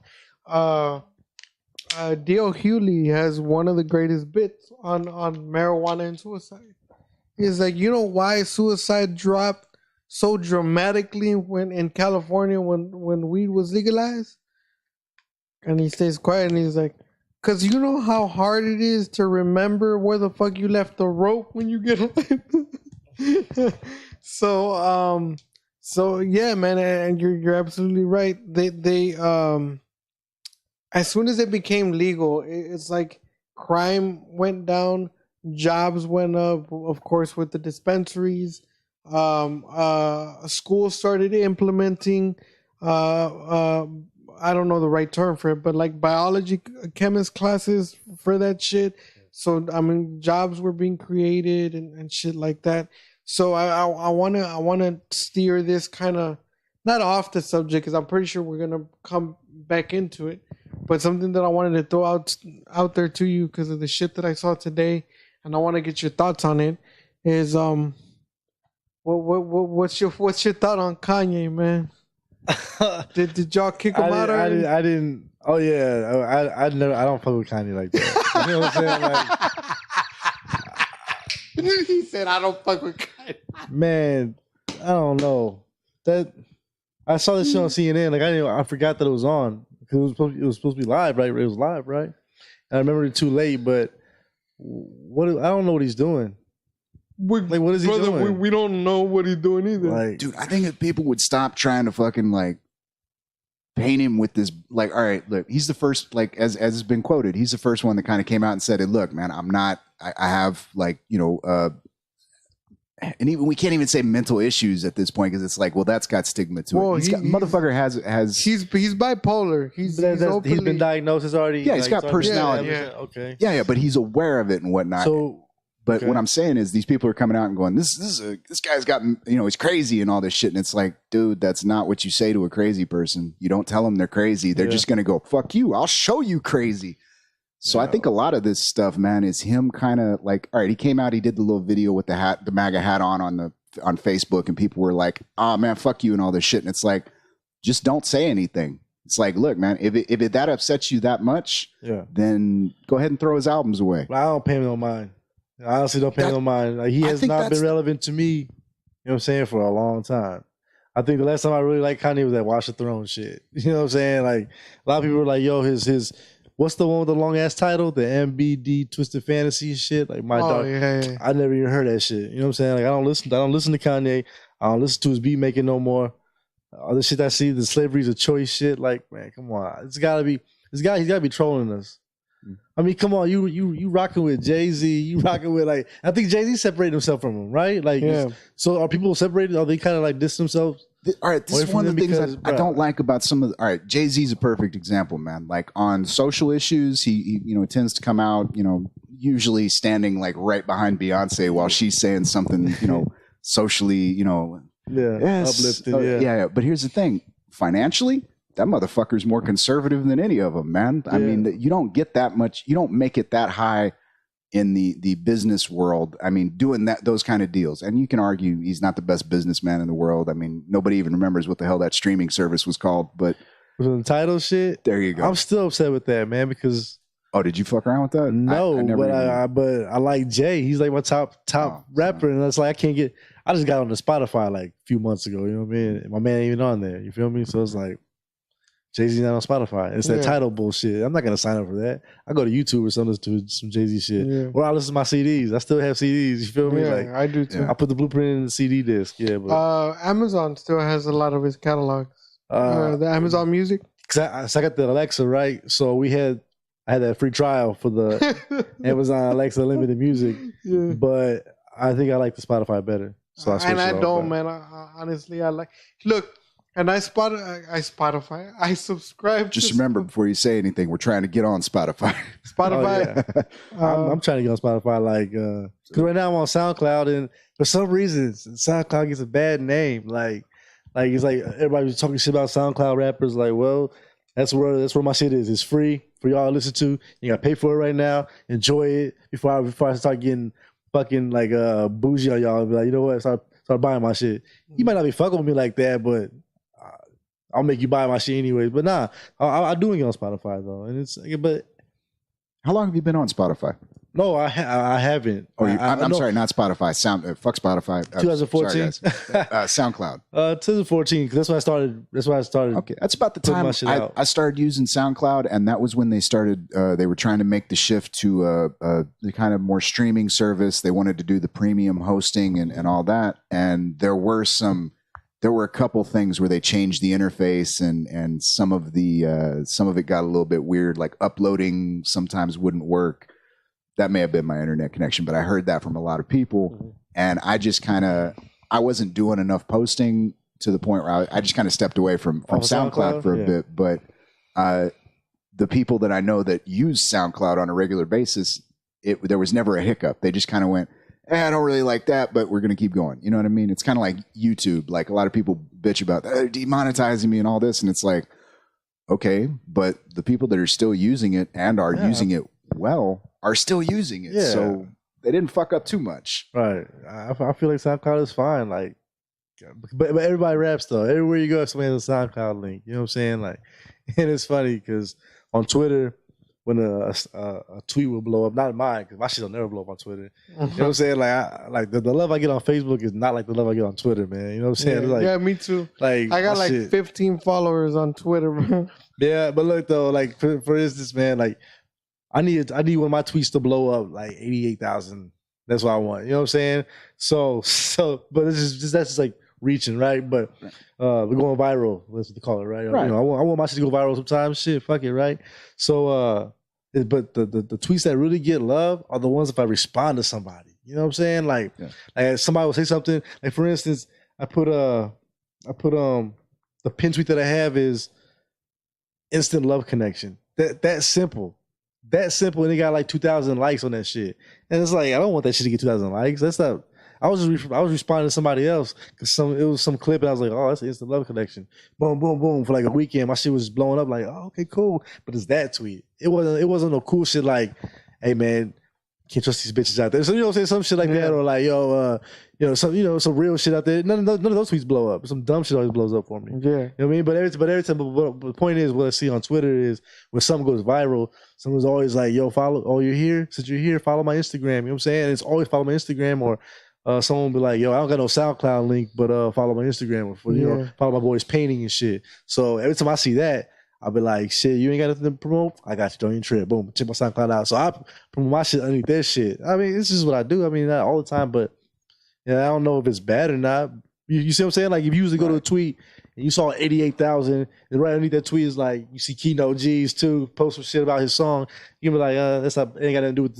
D.L. Hewley has one of the greatest bits on marijuana and suicide. He's like, you know why suicide dropped so dramatically when in California when weed was legalized? And he stays quiet and he's like, because you know how hard it is to remember where the fuck you left the rope when you get home. So yeah, man, and you're absolutely right. They as soon as it became legal, it's like crime went down, jobs went up, of course, with the dispensaries. Schools started implementing I don't know the right term for it, but like biology chemist classes for that shit. So I mean, jobs were being created and shit like that. So I wanna steer this kind of not off the subject because I'm pretty sure we're gonna come back into it. But something that I wanted to throw out there to you because of the shit that I saw today, and I want to get your thoughts on it. Is what's your thought on Kanye, man? Did y'all kick him out? I didn't. Oh yeah, I don't fuck with Kanye like that. You know what I'm saying? Like, he said, "I don't fuck with Kanye." Man, I don't know that. I saw this shit on CNN. Like I forgot that it was on because it was supposed to be live, right? It was live, right? And I remember it too late, but I don't know what he's doing. What is he doing? We don't know what he's doing either. Like, dude, I think if people would stop trying to fucking like paint him with this, like, all right, look, he's the first, like, as has been quoted, he's the first one that kind of came out and said, look, man, I have like, you know, and even we can't even say mental issues at this point because it's like, well, that's got stigma to it. Motherfucker has he's bipolar. He's been diagnosed as already. Yeah, he's got personality. Okay. Yeah, but he's aware of it and whatnot. So. But what I'm saying is these people are coming out and going, this guy's got, you know, he's crazy and all this shit. And it's like, dude, that's not what you say to a crazy person. You don't tell them they're crazy. They're just going to go, fuck you. I'll show you crazy. So I think a lot of this stuff, man, is him kind of like, all right, he came out, he did the little video with the MAGA hat on Facebook, and people were like, oh man, fuck you and all this shit. And it's like, just don't say anything. It's like, look, man, if it that upsets you that much, then go ahead and throw his albums away. I don't pay him no mind. I honestly don't pay no mind. Like, he has not been relevant to me, you know what I'm saying, for a long time. I think the last time I really liked Kanye was that Watch the Throne shit. You know what I'm saying? Like, a lot of people were like, yo, his what's the one with the long ass title? The MBD Twisted Fantasy shit. Like, my dog. Yeah. I never even heard that shit. You know what I'm saying? Like, I don't listen to Kanye. I don't listen to his beat making no more. All the shit I see, the slavery's a choice shit. Like, man, come on. He's gotta be trolling us. I mean, come on, you rocking with Jay-Z, you rocking with like I think Jay-Z separated himself from him, right? Like so are people separated? Are they kind of like diss themselves? All right, this is one of the things I don't like about some of the. All right, Jay-Z's a perfect example, man. Like on social issues, he tends to come out, usually standing like right behind Beyonce while she's saying something, socially, uplifted. Yeah. But here's the thing: financially, that motherfucker's more conservative than any of them, man. I mean, you don't get that much. You don't make it that high in the business world. I mean, doing those kind of deals. And you can argue he's not the best businessman in the world. I mean, nobody even remembers what the hell that streaming service was called. But with the title shit, there you go. I'm still upset with that, man, because did you fuck around with that? No, but I like Jay. He's like my top rapper, and it's like I just got on the Spotify like a few months ago. You know what I mean? My man ain't even on there. You feel me? So it's like Jay-Z not on Spotify. It's that title bullshit. I'm not gonna sign up for that. I go to YouTube or something to some Jay-Z shit. Or I listen to my CDs. I still have CDs. You feel me? Like I do too. I put the blueprint in the CD disc. Yeah, but Amazon still has a lot of his catalogs. The Amazon Music. Cause I got the Alexa, right? So I had that free trial for the Amazon Alexa Limited Music, but I think I like the Spotify better. So I don't, man. Honestly, I like. Look, and I Spotify. I subscribe. Just remember before you say anything, we're trying to get on Spotify. Spotify. I'm trying to get on Spotify, like, because right now I'm on SoundCloud, and for some reason, SoundCloud gets a bad name. Like it's like everybody's talking shit about SoundCloud rappers. Like, well, that's where my shit is. It's free for y'all to listen to. You gotta pay for it right now. Enjoy it before I start getting fucking like bougie on y'all and be like, you know what? Start buying my shit. You might not be fucking with me like that, but I'll make you buy my shit anyways. But nah, I do get on Spotify though, and but how long have you been on Spotify? No, I haven't. I'm sorry, not Spotify. Fuck Spotify. 2014. SoundCloud. 2014, because that's why I started. Okay, that's about the time I started using SoundCloud, and that was when they started. They were trying to make the shift to the kind of more streaming service. They wanted to do the premium hosting and all that. And there were a couple things where they changed the interface, and some of it got a little bit weird. Like uploading sometimes wouldn't work. That may have been my internet connection, but I heard that from a lot of people, and I just I wasn't doing enough posting to the point where I just kind of stepped away from SoundCloud for a bit. But the people that I know that use SoundCloud on a regular basis, there was never a hiccup. They just kind of went, I don't really like that, but we're going to keep going. You know what I mean? It's kind of like YouTube. Like a lot of people bitch about they're demonetizing me and all this, and it's like, okay, but the people that are still using it and are using it well are still using it, so they didn't fuck up too much. Right. I feel like SoundCloud is fine. Like, but everybody raps though. Everywhere you go, somebody has a SoundCloud link. You know what I'm saying? Like, and it's funny because on Twitter, when a tweet will blow up, not mine, because my shit will never blow up on Twitter. You know what I'm saying? Like, the love I get on Facebook is not like the love I get on Twitter, man. You know what I'm saying? Yeah, me too. Like, I got like 15 followers on Twitter, bro. Yeah, but look though, like for instance, man, like. I need one of my tweets to blow up like 88,000. That's what I want. You know what I'm saying? So, but that's just like reaching, right? But we're going viral. That's what they call it, right? Right. You know, I want my shit to go viral sometimes. Shit, fuck it, right? So, but the tweets that really get love are the ones if I respond to somebody. You know what I'm saying? Like somebody will say something. Like for instance, I put the pin tweet that I have is instant love connection. That's simple. That simple, and it got like 2,000 likes on that shit. And it's like I don't want that shit to get 2,000 likes. That's not. I was responding to somebody else because it was some clip, and I was like, oh, that's an instant love connection. Boom, boom, boom. For like a weekend, my shit was blowing up. Like, oh, okay, cool. But it's that tweet. It wasn't no cool shit like, hey man, can't trust these bitches out there. So you know what I'm saying, some shit like that, or like some real shit out there. None of those tweets blow up. Some dumb shit always blows up for me. Yeah, you know what I mean. But every time. But the point is, what I see on Twitter is when something goes viral, someone's always like, "Yo, follow. Oh, you're here. Since you're here, follow my Instagram." You know what I'm saying? And it's always follow my Instagram, or someone will be like, "Yo, I don't got no SoundCloud link, but follow my Instagram, or follow my boys painting and shit." So every time I see that, I'll be like, shit, you ain't got nothing to promote? I got you. Don't even trip. Boom. Check my SoundCloud out. So I promote my shit underneath that shit. I mean, this is what I do. I mean, not all the time, but I don't know if it's bad or not. You see what I'm saying? Like if you usually go to a tweet and you saw 88,000, and right underneath that tweet is like you see Keynote G's too post some shit about his song. You be like, that's not, it ain't got nothing to do with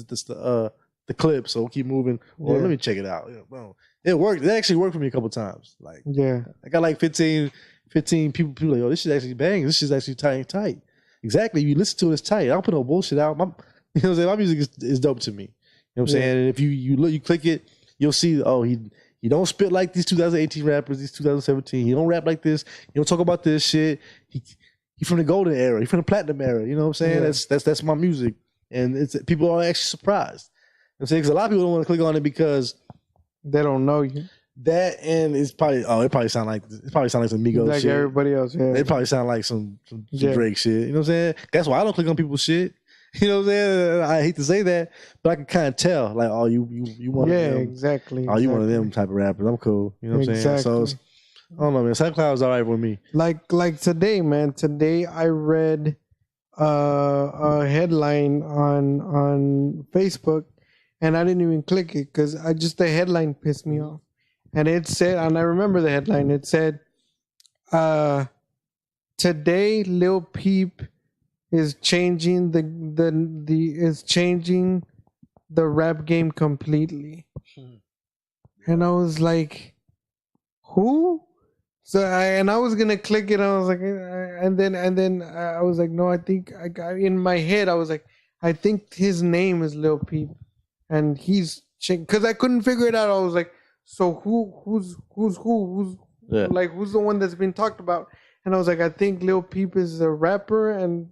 the clip. So we'll keep moving. Well, let me check it out. Well, it worked. It actually worked for me a couple times. Like I got like 15 people like, oh, this shit actually bang. This shit's actually tight. Exactly. If you listen to it, it's tight. I don't put no bullshit out. You know what I'm saying? My music is dope to me. You know what I'm saying? And if you look, you click it, you'll see, he don't spit like these 2018 rappers, these 2017. He don't rap like this. He don't talk about this shit. He from the golden era. He from the platinum era. You know what I'm saying? That's my music. And people are actually surprised. I'm saying because a lot of people don't want to click on it because they don't know you. That and it's probably it probably sound like some Migos like shit. Everybody else. Yeah, it probably sound like some Drake shit. You know what I'm saying? That's why I don't click on people's shit. You know what I'm saying? I hate to say that, but I can kind of tell. Like, oh, you one of them. Exactly. Oh, you one of them type of rappers. I'm cool. You know what I'm saying? So I don't know, man. SoundCloud's all right with me. Like today, man. Today I read a headline on Facebook, and I didn't even click it because the headline pissed me off. And it said, and I remember the headline. It said, "Today, Lil Peep is changing the rap game completely." And I was like, "Who?" So I was gonna click it. And I was like, and then I was like, no, I think in my head I was like, I think his name is Lil Peep, and he's because I couldn't figure it out. I was like, so who's like who's the one that's been talked about? And I was like, I think Lil Peep is a rapper, and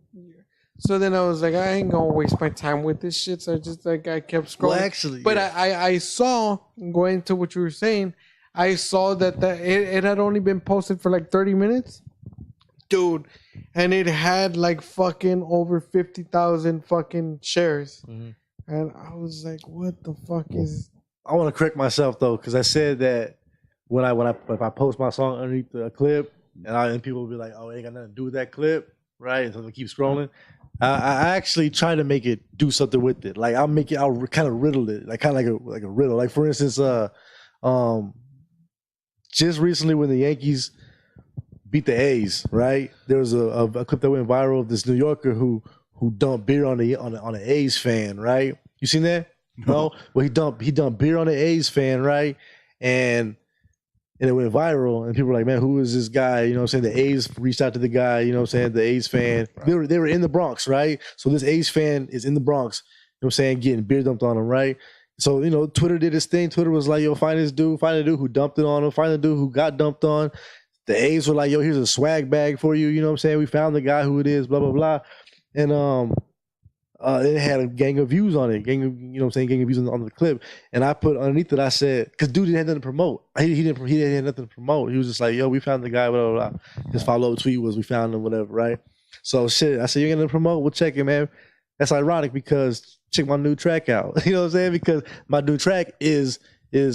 so then I was like, I ain't gonna waste my time with this shit. So I just I kept scrolling. Well, actually, but I saw, going to what you were saying, I saw that it had only been posted for like 30 minutes, dude, and it had like fucking over 50,000 fucking shares, and I was like, what the fuck is? I want to correct myself though, because I said that if I post my song underneath the clip, and people will be like, "Oh, it ain't got nothing to do with that clip," right? And so they keep scrolling. I actually try to make it do something with it. Like I'll kind of riddle it, like kind of like a riddle. Like for instance, just recently when the Yankees beat the A's, right? There was a clip that went viral of this New Yorker who dumped beer on an A's fan, right? You seen that? No. Well, he dumped beer on the A's fan, right? And it went viral, and people were like, man, who is this guy? You know what I'm saying? The A's reached out to the guy, you know what I'm saying? The A's fan. Right. They were in the Bronx, right? So this A's fan is in the Bronx, you know what I'm saying, getting beer dumped on him, right? So, you know, Twitter did his thing. Twitter was like, yo, find the dude who dumped it on him, find the dude who got dumped on. The A's were like, yo, here's a swag bag for you, you know what I'm saying? We found the guy who it is, blah, blah, blah. And it had a gang of views on it, gang of views on the clip. And I put underneath it, I said, because dude didn't have nothing to promote. He didn't have nothing to promote. He was just like, yo, we found the guy, blah, blah, blah. His follow-up tweet was, we found him, whatever, right? So shit, I said, you're going to promote? We'll check it, man. That's ironic because check my new track out. You know what I'm saying? Because my new track is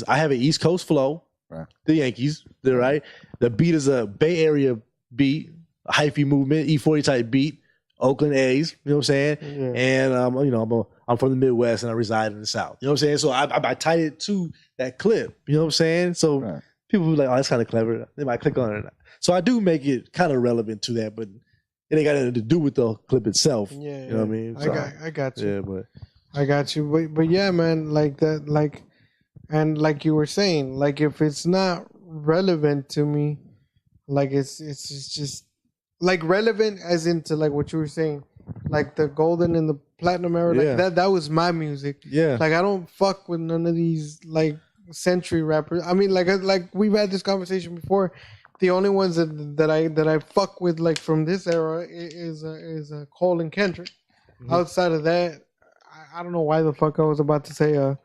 I have an East Coast flow, right? The Yankees, right? The beat is a Bay Area beat, a hyphy movement, E40 type beat. Oakland A's, you know what I'm saying? Yeah. And I'm from the Midwest and I reside in the South. You know what I'm saying? So I tied it to that clip. You know what I'm saying? So people be like, oh, that's kind of clever. They might click on it. So I do make it kind of relevant to that, but it ain't got anything to do with the clip itself. Yeah, you know what I mean? So, I got you. Yeah, but I got you. But yeah, man, like that, like, and like you were saying, like if it's not relevant to me, like it's just. Like relevant as into like what you were saying, like the golden and the platinum era, like that was my music. Yeah. Like I don't fuck with none of these like century rappers. I mean, like we've had this conversation before. The only ones that I fuck with like from this era is Cole and Kendrick. Mm-hmm. Outside of that, I don't know why the fuck I was about to say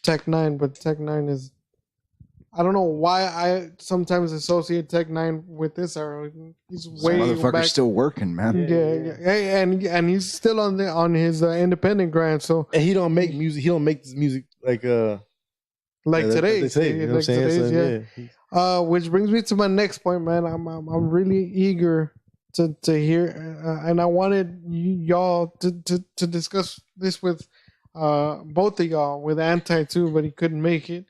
Tech Nine, but Tech Nine is. I don't know why I sometimes associate Tech Nine with this era. He's way motherfucker's back. Still working, man. Yeah. And he's still on his independent grind. So and he don't make music. He don't make this music like today's. You know what I'm saying? So, which brings me to my next point, man. I'm really eager to hear, and I wanted y'all to discuss this with both of y'all, with Anti too, but he couldn't make it.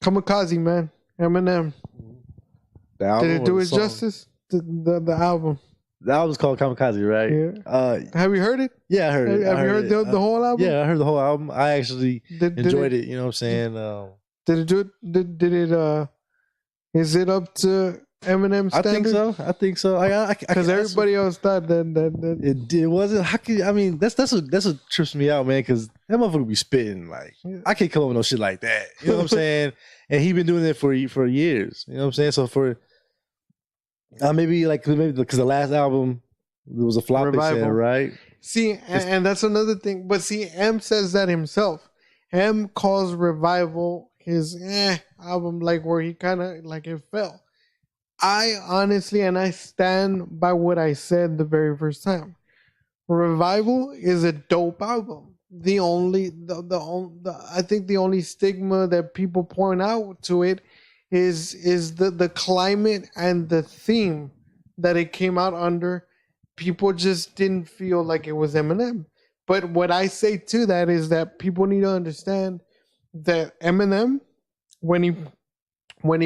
Kamikaze, man. Eminem. The album Did it or do the it song? justice? The album. The album's called Kamikaze, right? Yeah. Have you heard it? Yeah, I heard it. Have you heard the whole album? Yeah, I heard the whole album. I actually enjoyed it. You know what I'm saying? Did it do it? Did it? Is it up to Eminem standard? I think so. Because everybody else thought that it wasn't. How can I mean? That's what trips me out, man. Because that motherfucker be spitting like I can't come up with no shit like that. You know what I'm saying? And he been doing it for years. You know what I'm saying? So for maybe because the last album there was a flop, Revival. they said, right? See, and that's another thing. But see, M says that himself. M calls Revival his album, like where he kind of like it fell. I honestly, and I stand by what I said the very first time. Revival is a dope album. I think the only stigma that people point out to it is the climate and the theme that it came out under. People just didn't feel like it was Eminem. But what I say to that is that people need to understand that Eminem, when he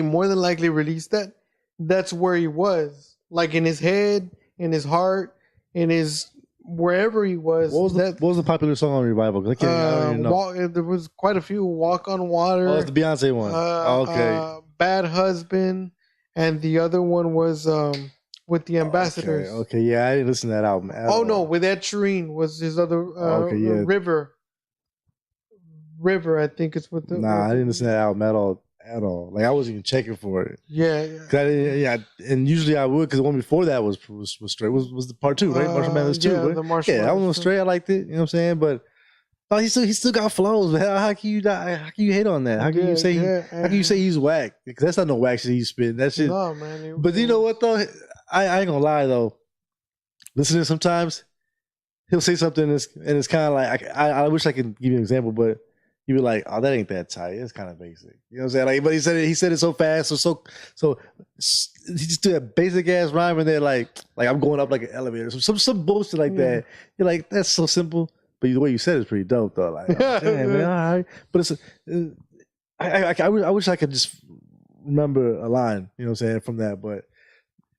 more than likely released that, that's where he was. Like in his head, in his heart, in his wherever he was. What was the popular song on Revival? 'Cause I don't even know. There was quite a few. Walk on Water. Oh, it's the Beyonce one. Okay. Bad Husband, and the other one was with the Ambassadors. Okay, yeah, I didn't listen to that album at all. No, with Ed Sheeran was his other River. I think it's with the. Nah, I didn't listen to that album at all. Like I wasn't even checking for it. Yeah. And usually I would because the one before that was straight. Was the part 2, right? Marshall Mathers 2. Yeah, right? the Marshall that one was Mathers straight. I liked it. You know what I'm saying? But he still got flows, man. How can you hate on that? How can you say he's whack? Because that's not no whack shit he's spitting. That shit. No, man. But you know what though? I ain't gonna lie though. Listening sometimes, he'll say something and it's kind of like I wish I could give you an example, but you'd be like, oh, that ain't that tight. It's kind of basic. You know what I'm saying? Like, but he said it so fast, so he just do that basic ass rhyme and they're like I'm going up like an elevator. Some bullshit like that. You're like, that's so simple. But the way you said it's pretty dope though. Like, oh, damn, man, all right. But I wish I could just remember a line, you know what I'm saying, from that. But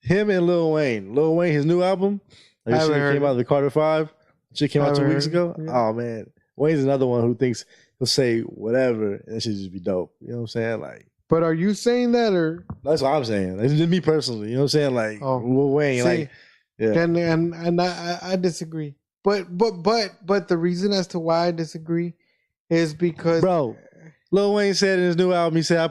him and Lil Wayne, his new album, like shit came out, the Carter 5. Shit came out 2 weeks ago. Yeah. Oh man, Wayne's another one who thinks he'll say whatever and that should just be dope. You know what I'm saying? Like, but are you saying that or? That's what I'm saying. It's just me personally. You know what I'm saying? Like, Lil Wayne, like, yeah. And I disagree. But the reason as to why I disagree is because, bro, Lil Wayne said in his new album, he said, I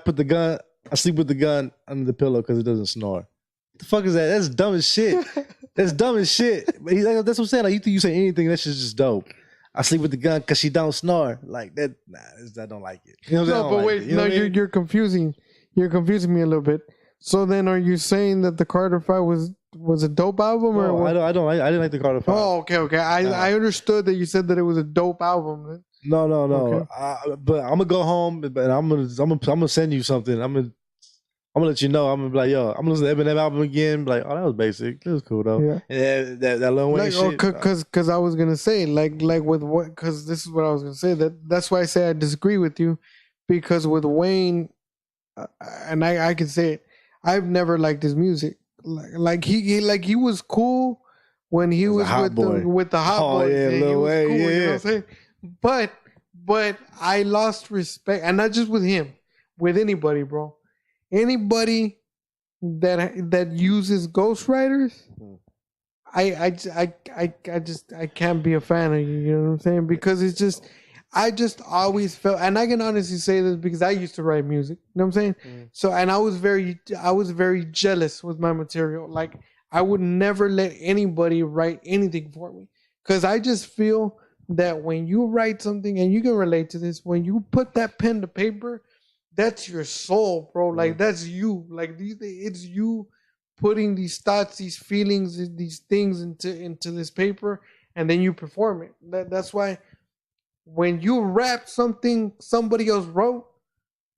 sleep with the gun under the pillow because it doesn't snore. What the fuck is that? That's dumb as shit. That's dumb as shit. But that's what I'm saying. Like, you think you say anything, that shit's just dope. I sleep with the gun because she don't snore. Like that. Nah, I don't like it. You know what I'm saying? No, but wait, you know you're confusing. You're confusing me a little bit. So then, are you saying that the Carter 5 was a dope album or what? I didn't like the Carter 5. Oh, okay. I understood that you said that it was a dope album. No. Okay. But I'm gonna go home and I'm gonna send you something. I'm gonna let you know. I'm gonna be like, yo, I'm gonna listen to Eminem album again. Be like, oh, that was basic. It was cool though. Yeah. And that Lil Wayne shit. Because I was gonna say like with what? Because this is what I was gonna say. That's why I say I disagree with you. Because with Wayne, and I can say it, I've never liked his music. Like he was cool when he was with the Hot Boys. Yeah, Lil Wayne, cool, yeah. You know what I'm saying? But I lost respect, and not just with him, with anybody, bro. Anybody that uses ghostwriters, I can't be a fan of you. You know what I'm saying? Because it's just. I just always felt, and I can honestly say this because I used to write music. You know what I'm saying? So, and I was very jealous with my material. Like, I would never let anybody write anything for me because I just feel that when you write something, and you can relate to this, when you put that pen to paper, that's your soul, bro. Like, that's you. Like, it's you putting these thoughts, these feelings, these things into this paper, and then you perform it. That's why. When you rap something somebody else wrote,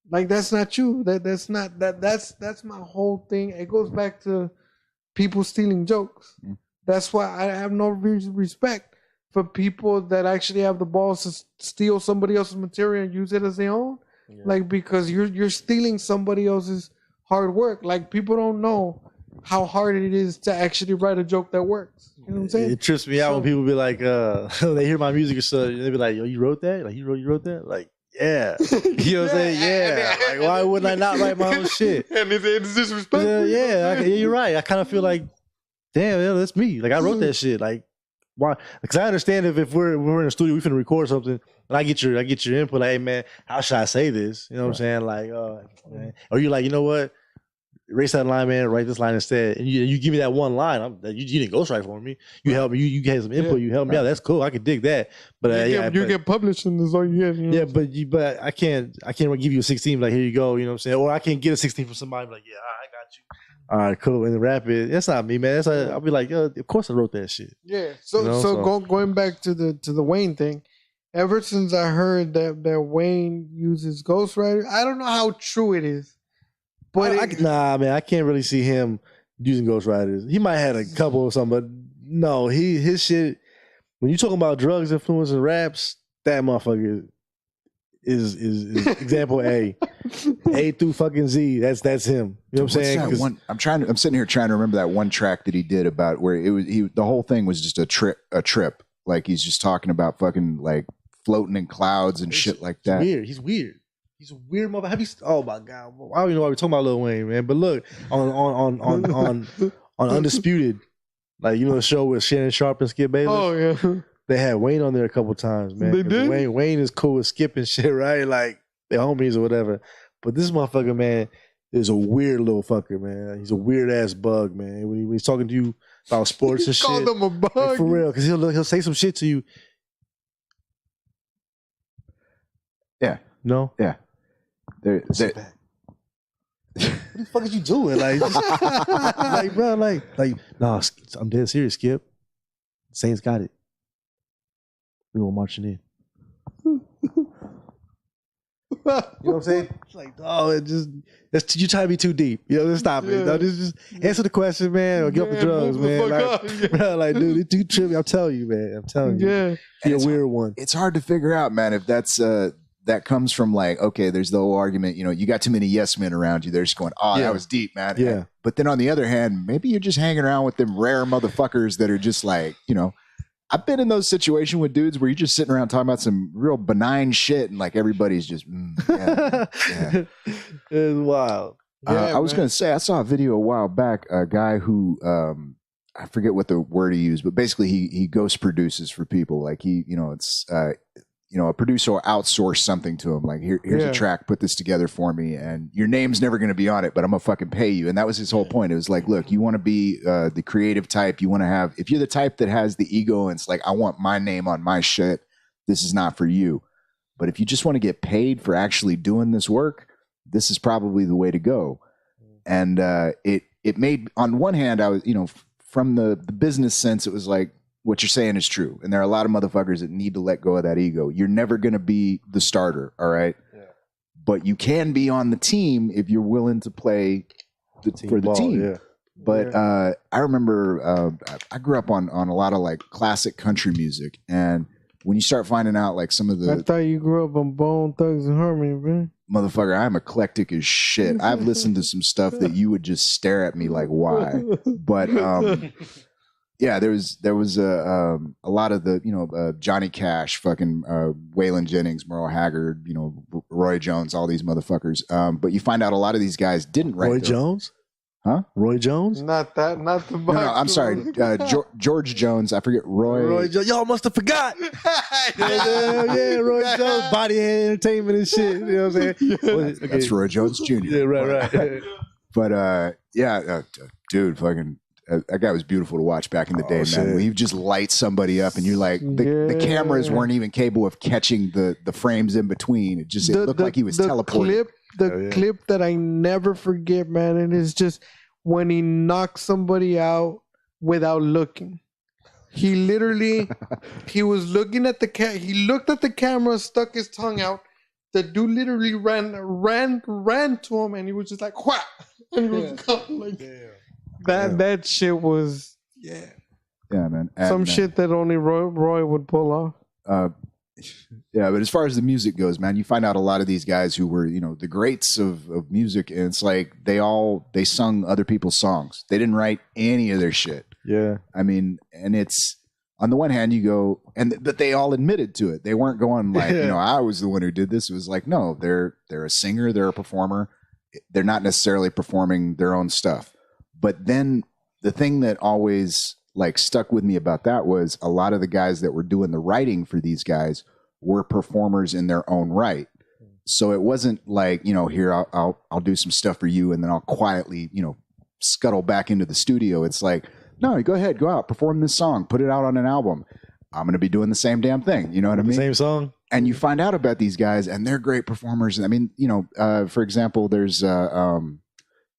like that's not you. That's my whole thing. It goes back to people stealing jokes. That's why I have no respect for people that actually have the balls to steal somebody else's material and use it as their own. Yeah. Like, because you're stealing somebody else's hard work. Like people don't know how hard it is to actually write a joke that works. You know what I'm saying? It trips me out when people be like, they hear my music or something, they be like, "Yo, you wrote that? Like you wrote that? Like, yeah." You know what I'm saying? Yeah. Like, why wouldn't I not write my own shit? And it's disrespectful. Yeah, you're right. I kind of feel like, damn, yeah, that's me. Like I wrote that shit. Like, why? Because I understand if we're in a studio, we finna record something, and I get your input. Like, hey man, how should I say this? You know what I'm saying? Like, man. Or you're like, you know what? Erase that line, man. Write this line instead, and you give me that one line. You didn't ghostwrite for me. You helped me. You gave some input. You helped me out. That's cool. I can dig that. But you get published, and that's all you get. You know? Yeah, but I can't give you a 16. Like here you go. You know what I'm saying? Or I can't get a 16 from somebody. Like yeah, I got you. All right, cool. And then rap it. That's not me, man. I'll be like, yo, of course I wrote that shit. Yeah. Going back to the Wayne thing. Ever since I heard that Wayne uses ghostwriter, I don't know how true it is. But nah, man, I can't really see him using ghostwriters. He might have had a couple or something, but no, his shit. When you talking about drugs influencing raps, that motherfucker is example A through fucking Z. That's him. You know what I'm saying? I'm sitting here trying to remember that one track that he did about where the whole thing was just a trip. Like he's just talking about fucking like floating in clouds and shit like that. He's weird. He's a weird motherfucker. Oh my god! I don't even know why we're talking about Lil Wayne, man. But look on Undisputed, like you know the show with Shannon Sharp and Skip Bayless. Oh yeah, they had Wayne on there a couple times, man. They did. Wayne is cool with Skip and shit, right? Like they're homies or whatever. But this motherfucker, man, is a weird little fucker, man. He's a weird ass bug, man. When he's talking to you about sports and shit, called him a bug like, for real, because he'll say some shit to you. Yeah. No. Yeah. What the fuck is you doing? Like, like, bro, like, nah, I'm dead serious, Skip. Saints got it. We were marching in. You know what I'm saying? It's like, oh, you trying to be too deep. You know, just stop it. No, just answer the question, man, or get off the drugs, man. Like, bro, like, dude, it's too trippy. I'm telling you, man. I'm telling you. Yeah. You're a weird one. It's hard to figure out, man, if that's that comes from like, okay, there's the whole argument, you know, you got too many yes men around you. They're just going, oh, that was deep, man. Yeah. But then on the other hand, maybe you're just hanging around with them rare motherfuckers that are just like, you know, I've been in those situations with dudes where you're just sitting around talking about some real benign shit and like everybody's just, yeah. It's wild. I was going to say, I saw a video a while back, a guy who, I forget what the word he used, but basically he ghost produces for people. Like he, you know, it's, you know, a producer will outsource something to him. Like, here's a track, put this together for me, and your name's never going to be on it, but I'm going to fucking pay you. And that was his whole point. It was like, look, you want to be the creative type. You want to have, if you're the type that has the ego and it's like, I want my name on my shit, this is not for you. But if you just want to get paid for actually doing this work, this is probably the way to go. And it made, on one hand, I was, you know, from the business sense, it was like, what you're saying is true. And there are a lot of motherfuckers that need to let go of that ego. You're never going to be the starter, all right? Yeah. But you can be on the team if you're willing to play for the team. Yeah. But I remember I grew up on a lot of like classic country music. And when you start finding out like some of the... I thought you grew up on Bone Thugs and Harmony, man. Motherfucker, I'm eclectic as shit. I've listened to some stuff that you would just stare at me like, why? But... yeah, there was a lot of the, you know, Johnny Cash, fucking Waylon Jennings, Merle Haggard, you know, Roy Jones, all these motherfuckers. But you find out a lot of these guys didn't write. Roy Jones? Huh? Roy Jones? Not the No, I'm sorry. George Jones. I forget. Roy Jones. Y'all must have forgot. yeah, Roy Jones. Body Hand Entertainment and shit. You know what I'm saying? Okay. That's Roy Jones Jr. Yeah, right. But dude, fucking... that guy was beautiful to watch back in the day, man. When you just light somebody up and you're like, the cameras weren't even capable of catching the frames in between. It just looked like he was teleporting. Clip that I never forget, man, and it's just when he knocked somebody out without looking. He literally, he was looking at he looked at the camera, stuck his tongue out. The dude literally ran to him, and he was just like, whap! And he was gone, like... That shit was yeah, man. Some shit that only Roy would pull off. Yeah, but as far as the music goes, man, you find out a lot of these guys who were, the greats of music, and it's like they sung other people's songs. They didn't write any of their shit. Yeah. I mean, and it's on the one hand you go, but they all admitted to it. They weren't going like, I was the one who did this. It was like, no, they're a singer, they're a performer. They're not necessarily performing their own stuff. But then the thing that always like stuck with me about that was a lot of the guys that were doing the writing for these guys were performers in their own right. So it wasn't like, here, I'll do some stuff for you and then I'll quietly, scuttle back into the studio. It's like, no, go ahead, go out, perform this song, put it out on an album. I'm going to be doing the same damn thing. You know what I mean? Same song. And you find out about these guys and they're great performers. I mean, for example, there's some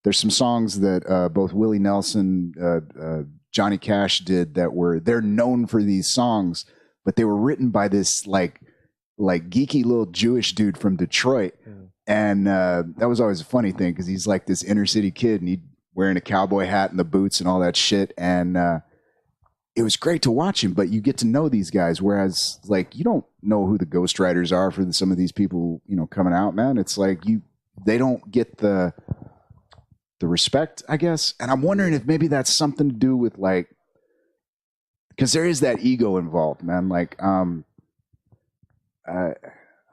songs that both Willie Nelson, Johnny Cash did they're known for these songs, but they were written by this like geeky little Jewish dude from Detroit. And that was always a funny thing because he's like this inner city kid and he'd wearing a cowboy hat and the boots and all that shit. And it was great to watch him, but you get to know these guys. Whereas like, you don't know who the ghostwriters are for some of these people, coming out, man. It's like they don't get the respect, I guess. And I'm wondering if maybe that's something to do with like, because there is that ego involved, man. Like,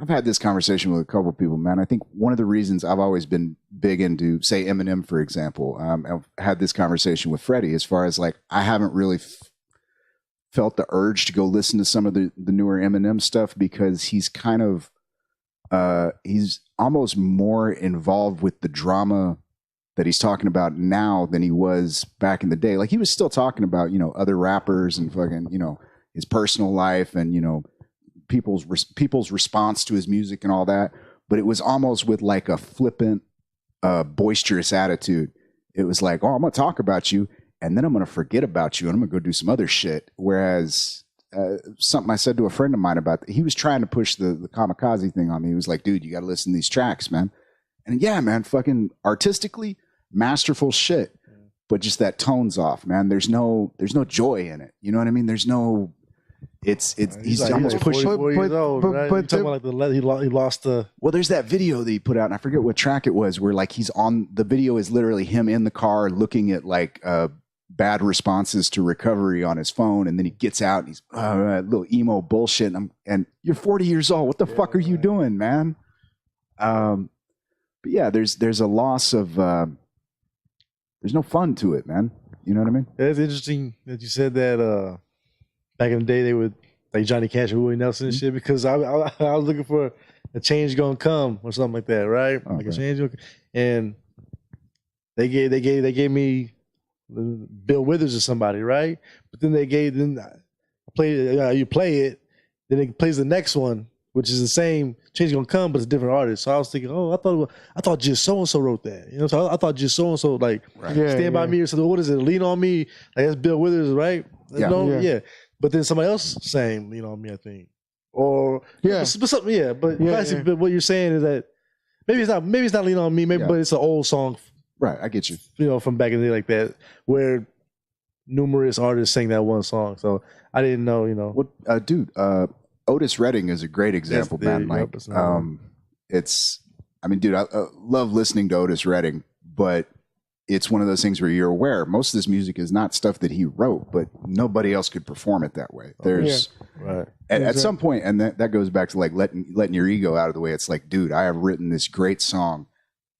I've had this conversation with a couple of people, man. I think one of the reasons I've always been big into, say, Eminem, for example, I've had this conversation with Freddy as far as like, I haven't really felt the urge to go listen to some of the newer Eminem stuff because he's kind of, he's almost more involved with the drama that he's talking about now than he was back in the day. Like he was still talking about, other rappers and fucking, his personal life and, people's response to his music and all that, but it was almost with like a flippant, boisterous attitude. It was like, oh, I'm gonna talk about you and then I'm gonna forget about you and I'm gonna go do some other shit. Whereas something I said to a friend of mine about he was trying to push the kamikaze thing on me. He was like, dude, you gotta listen to these tracks, man. And yeah, man, fucking artistically masterful shit, but just that tone's off, man. There's no joy in it. You know what I mean? There's no. He's like, almost pushing. 44 years old, right? You're talking about like he lost the. Well, there's that video that he put out, and I forget what track it was, where like he's on the video is literally him in the car looking at like bad responses to recovery on his phone, and then he gets out and he's little emo bullshit. And you're 40 years old. What the fuck are you doing, man? But yeah, there's a loss of. There's no fun to it, man. You know what I mean? It's interesting that you said that. Back in the day, they would like Johnny Cash or Willie Nelson and shit because I was looking for a change gonna come or something like that, right? Okay. Like a change, and they gave me Bill Withers or somebody, right? But then you play it, then it plays the next one, which is the same change gonna come, but it's a different artist. So I was thinking, I thought just so and so wrote that, so I thought just so and so like Stand By Me or something. What is it? Lean on Me? Like that's Bill Withers, right? Yeah. But then somebody else saying, Lean on Me, I think. Or but something, but what you're saying is that maybe it's not Lean on Me, but it's an old song. Right, I get you. From back in the day like that, where numerous artists sang that one song. So I didn't know, What dude, Otis Redding is a great example, man. Like dude, I love listening to Otis Redding, but it's one of those things where you're aware most of this music is not stuff that he wrote, but nobody else could perform it that way. There's at some point, and that goes back to like letting your ego out of the way. It's like, dude, I have written this great song.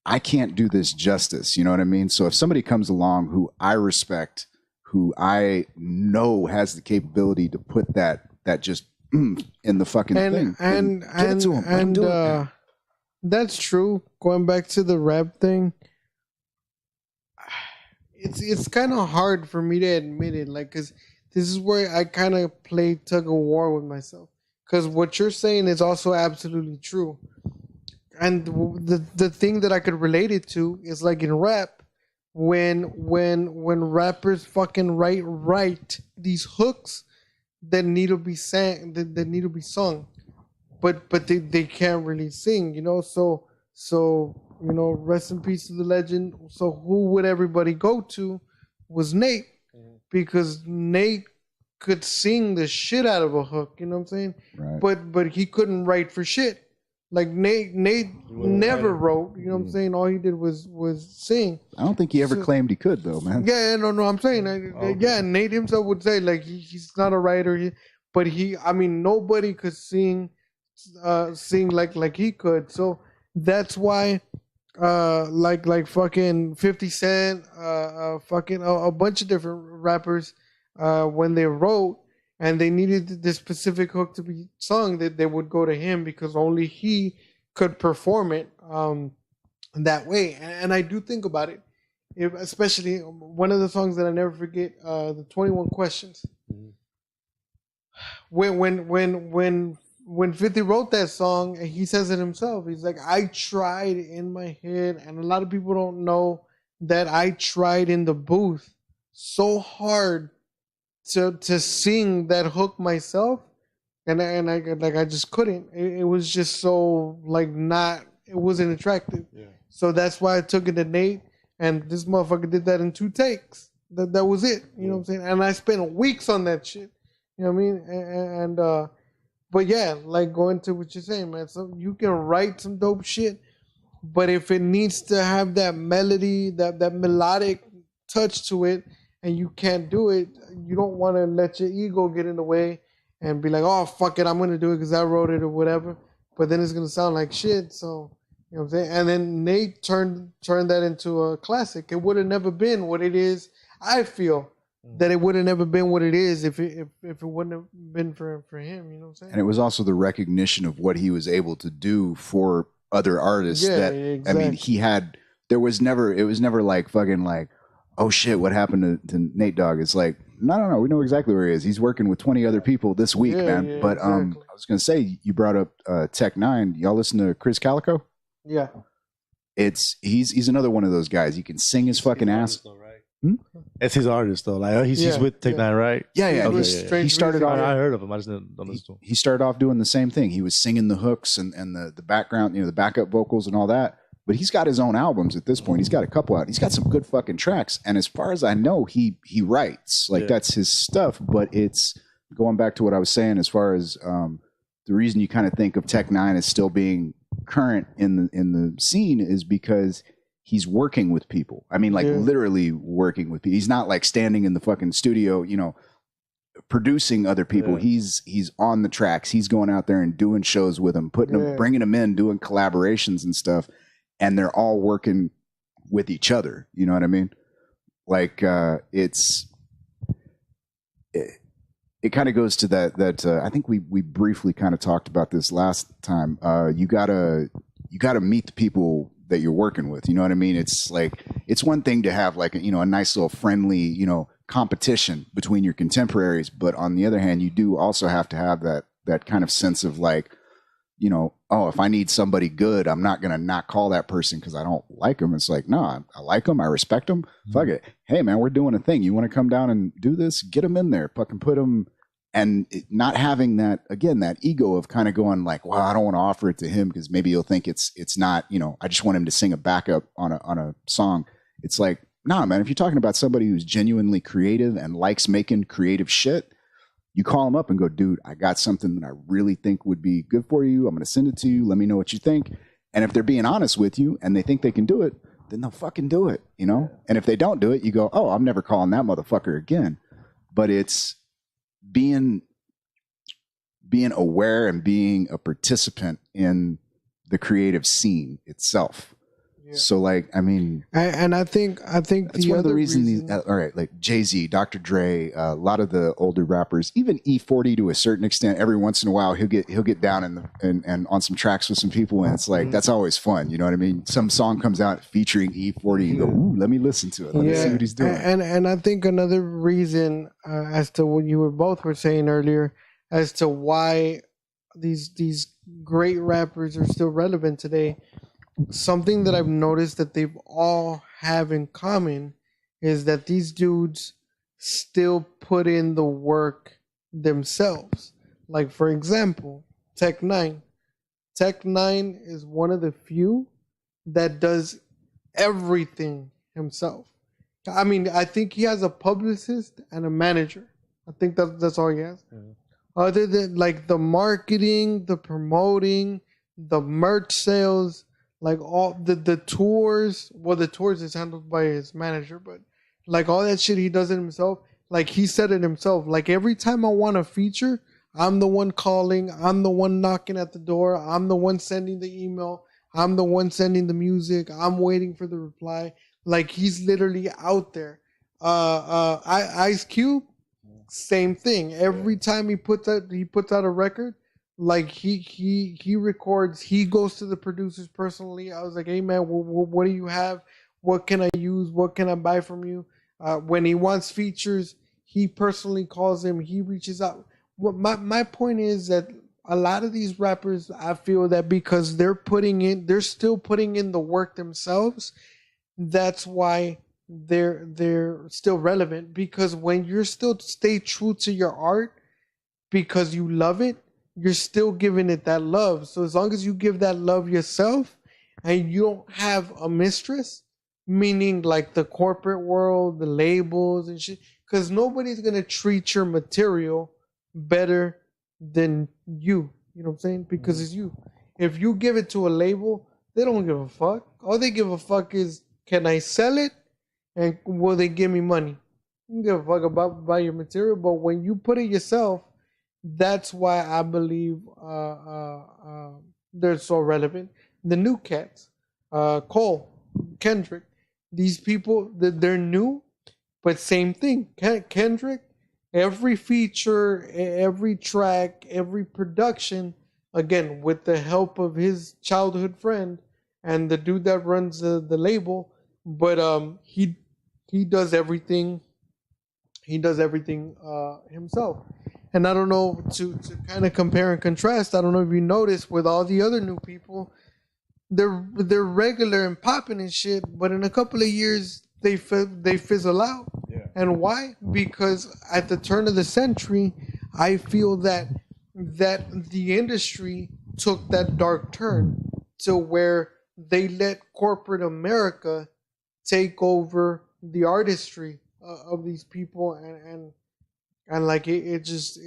I can't do this justice. You know what I mean? So if somebody comes along who I respect, who I know has the capability to put that just in the fucking thing, and give it to him. And that's true. Going back to the rap thing. It's kind of hard for me to admit it, like, because this is where I kind of play tug of war with myself. Because what you're saying is also absolutely true, and the thing that I could relate it to is like in rap, when rappers fucking write these hooks that need to be sang, that need to be sung, but they can't really sing, so. Rest in peace to the legend. So who would everybody go to was Nate, because Nate could sing the shit out of a hook. You know what I'm saying? Right. But he couldn't write for shit. Like Nate never wrote. You know what I'm saying? All he did was sing. I don't think he ever claimed he could, though, man. Yeah, no. I'm saying, yeah. Nate himself would say like he's not a writer, but I mean, nobody could sing like he could. So that's why, like fucking 50 Cent, fucking a bunch of different rappers, when they wrote and they needed this specific hook to be sung, that they would go to him because only he could perform it that way. And I do think about it, especially one of the songs that I never forget, the 21 Questions. When 50 wrote that song, he says it himself. He's like, I tried in my head, and a lot of people don't know that I tried in the booth so hard to sing that hook myself, and I just couldn't. It was just so it wasn't attractive. Yeah. So that's why I took it to Nate, and this motherfucker did that in 2 takes. That was it. You know what I'm saying? And I spent weeks on that shit. You know what I mean? And but yeah, like going to what you're saying, man. So you can write some dope shit, but if it needs to have that melody, that melodic touch to it, and you can't do it, you don't want to let your ego get in the way and be like, oh, fuck it, I'm going to do it because I wrote it or whatever. But then it's going to sound like shit. So, you know what I'm saying? And then Nate turned that into a classic. It would have never been what it is. I feel that it would have never been what it is if it wouldn't have been for him. You know what I'm saying? And it was also the recognition of what he was able to do for other artists. Yeah, that exactly. I mean, it was never like fucking like, oh shit, what happened to Nate Dogg? It's like, no, we know exactly where he is. He's working with 20 other people this week, man. Yeah, but exactly. I was gonna say, you brought up Tech Nine. Y'all listen to Chris Calico? Yeah. He's another one of those guys. He can sing his fucking ass. Though, right? That's his artist though. Like he's with Tech Nine, right? Yeah. Okay, He started off. I heard of him. I just don't listen to him. He started off doing the same thing. He was singing the hooks and the background, the backup vocals and all that. But he's got his own albums at this point. He's got a couple out. He's got some good fucking tracks. And as far as I know, he writes. That's his stuff. But it's going back to what I was saying as far as the reason you kind of think of Tech Nine as still being current in the scene is because he's working with people. I mean, literally working with people. He's not like standing in the fucking studio, producing other people. Yeah. He's on the tracks. He's going out there and doing shows with them, bringing them in, doing collaborations and stuff. And they're all working with each other. You know what I mean? Like it kind of goes to that I think we briefly kind of talked about this last time. You gotta meet the people that you're working with. You know what I mean? It's like, it's one thing to have like, a nice little friendly, competition between your contemporaries. But on the other hand, you do also have to have that kind of sense of like, oh, if I need somebody good, I'm not going to not call that person because I don't like them. It's like, no, I like them. I respect them. Fuck it. Hey, man, we're doing a thing. You want to come down and do this? Get them in there. Fucking put them. And not having that ego of kind of going like, well, I don't want to offer it to him because maybe he'll think it's not, I just want him to sing a backup on a song. It's like, nah, man, if you're talking about somebody who's genuinely creative and likes making creative shit, you call them up and go, dude, I got something that I really think would be good for you. I'm going to send it to you. Let me know what you think. And if they're being honest with you and they think they can do it, then they'll fucking do it, And if they don't do it, you go, oh, I'm never calling that motherfucker again. But it's being aware and being a participant in the creative scene itself. Yeah. So like, I mean, and I think that's one of the reasons. All right, like Jay-Z, Dr. Dre, a lot of the older rappers, even E40 to a certain extent. Every once in a while, he'll get down and on some tracks with some people, and it's like that's always fun. You know what I mean? Some song comes out featuring E40, you go, ooh, let me listen to it. Let me see what he's doing. And I think another reason, as to what you were saying earlier, as to why these great rappers are still relevant today. Something that I've noticed that they've all have in common is that these dudes still put in the work themselves. Like, for example, Tech Nine. Tech Nine is one of the few that does everything himself. I mean, I think he has a publicist and a manager. I think that's all he has. Yeah. Other than like the marketing, the promoting, the merch sales, like all the tours. Well, the tours is handled by his manager, but like all that shit he does it himself. Like he said it himself. Like every time I want a feature, I'm the one calling. I'm the one knocking at the door. I'm the one sending the email. I'm the one sending the music. I'm waiting for the reply. Like he's literally out there. Ice Cube, same thing. Every time he puts out a record, like he records. He goes to the producers personally. I was like, hey man, what do you have? What can I use? What can I buy from you? When he wants features, he personally calls him. He reaches out. What my point is that a lot of these rappers, I feel that because they're still putting in the work themselves. That's why they're still relevant, because when you're still stay true to your art because you love it, you're still giving it that love. So as long as you give that love yourself and you don't have a mistress, meaning like the corporate world, the labels and shit, because nobody's gonna treat your material better than you. You know what I'm saying? Because it's you. If you give it to a label, they don't give a fuck. All they give a fuck is, can I sell it? And will they give me money? You don't give a fuck about your material. But when you put it yourself, that's why I believe they're so relevant. The new cats, Cole, Kendrick, these people, they're new, but same thing. Kendrick, every feature, every track, every production, again, with the help of his childhood friend and the dude that runs the label, but he does everything. He does everything himself. And I don't know, to kind of compare and contrast, I don't know if you noticed with all the other new people, they're regular and popping and shit, but in a couple of years they fizzle out. Yeah. And why? Because at the turn of the century, I feel that the industry took that dark turn to where they let corporate America take over the artistry of these people, and like it just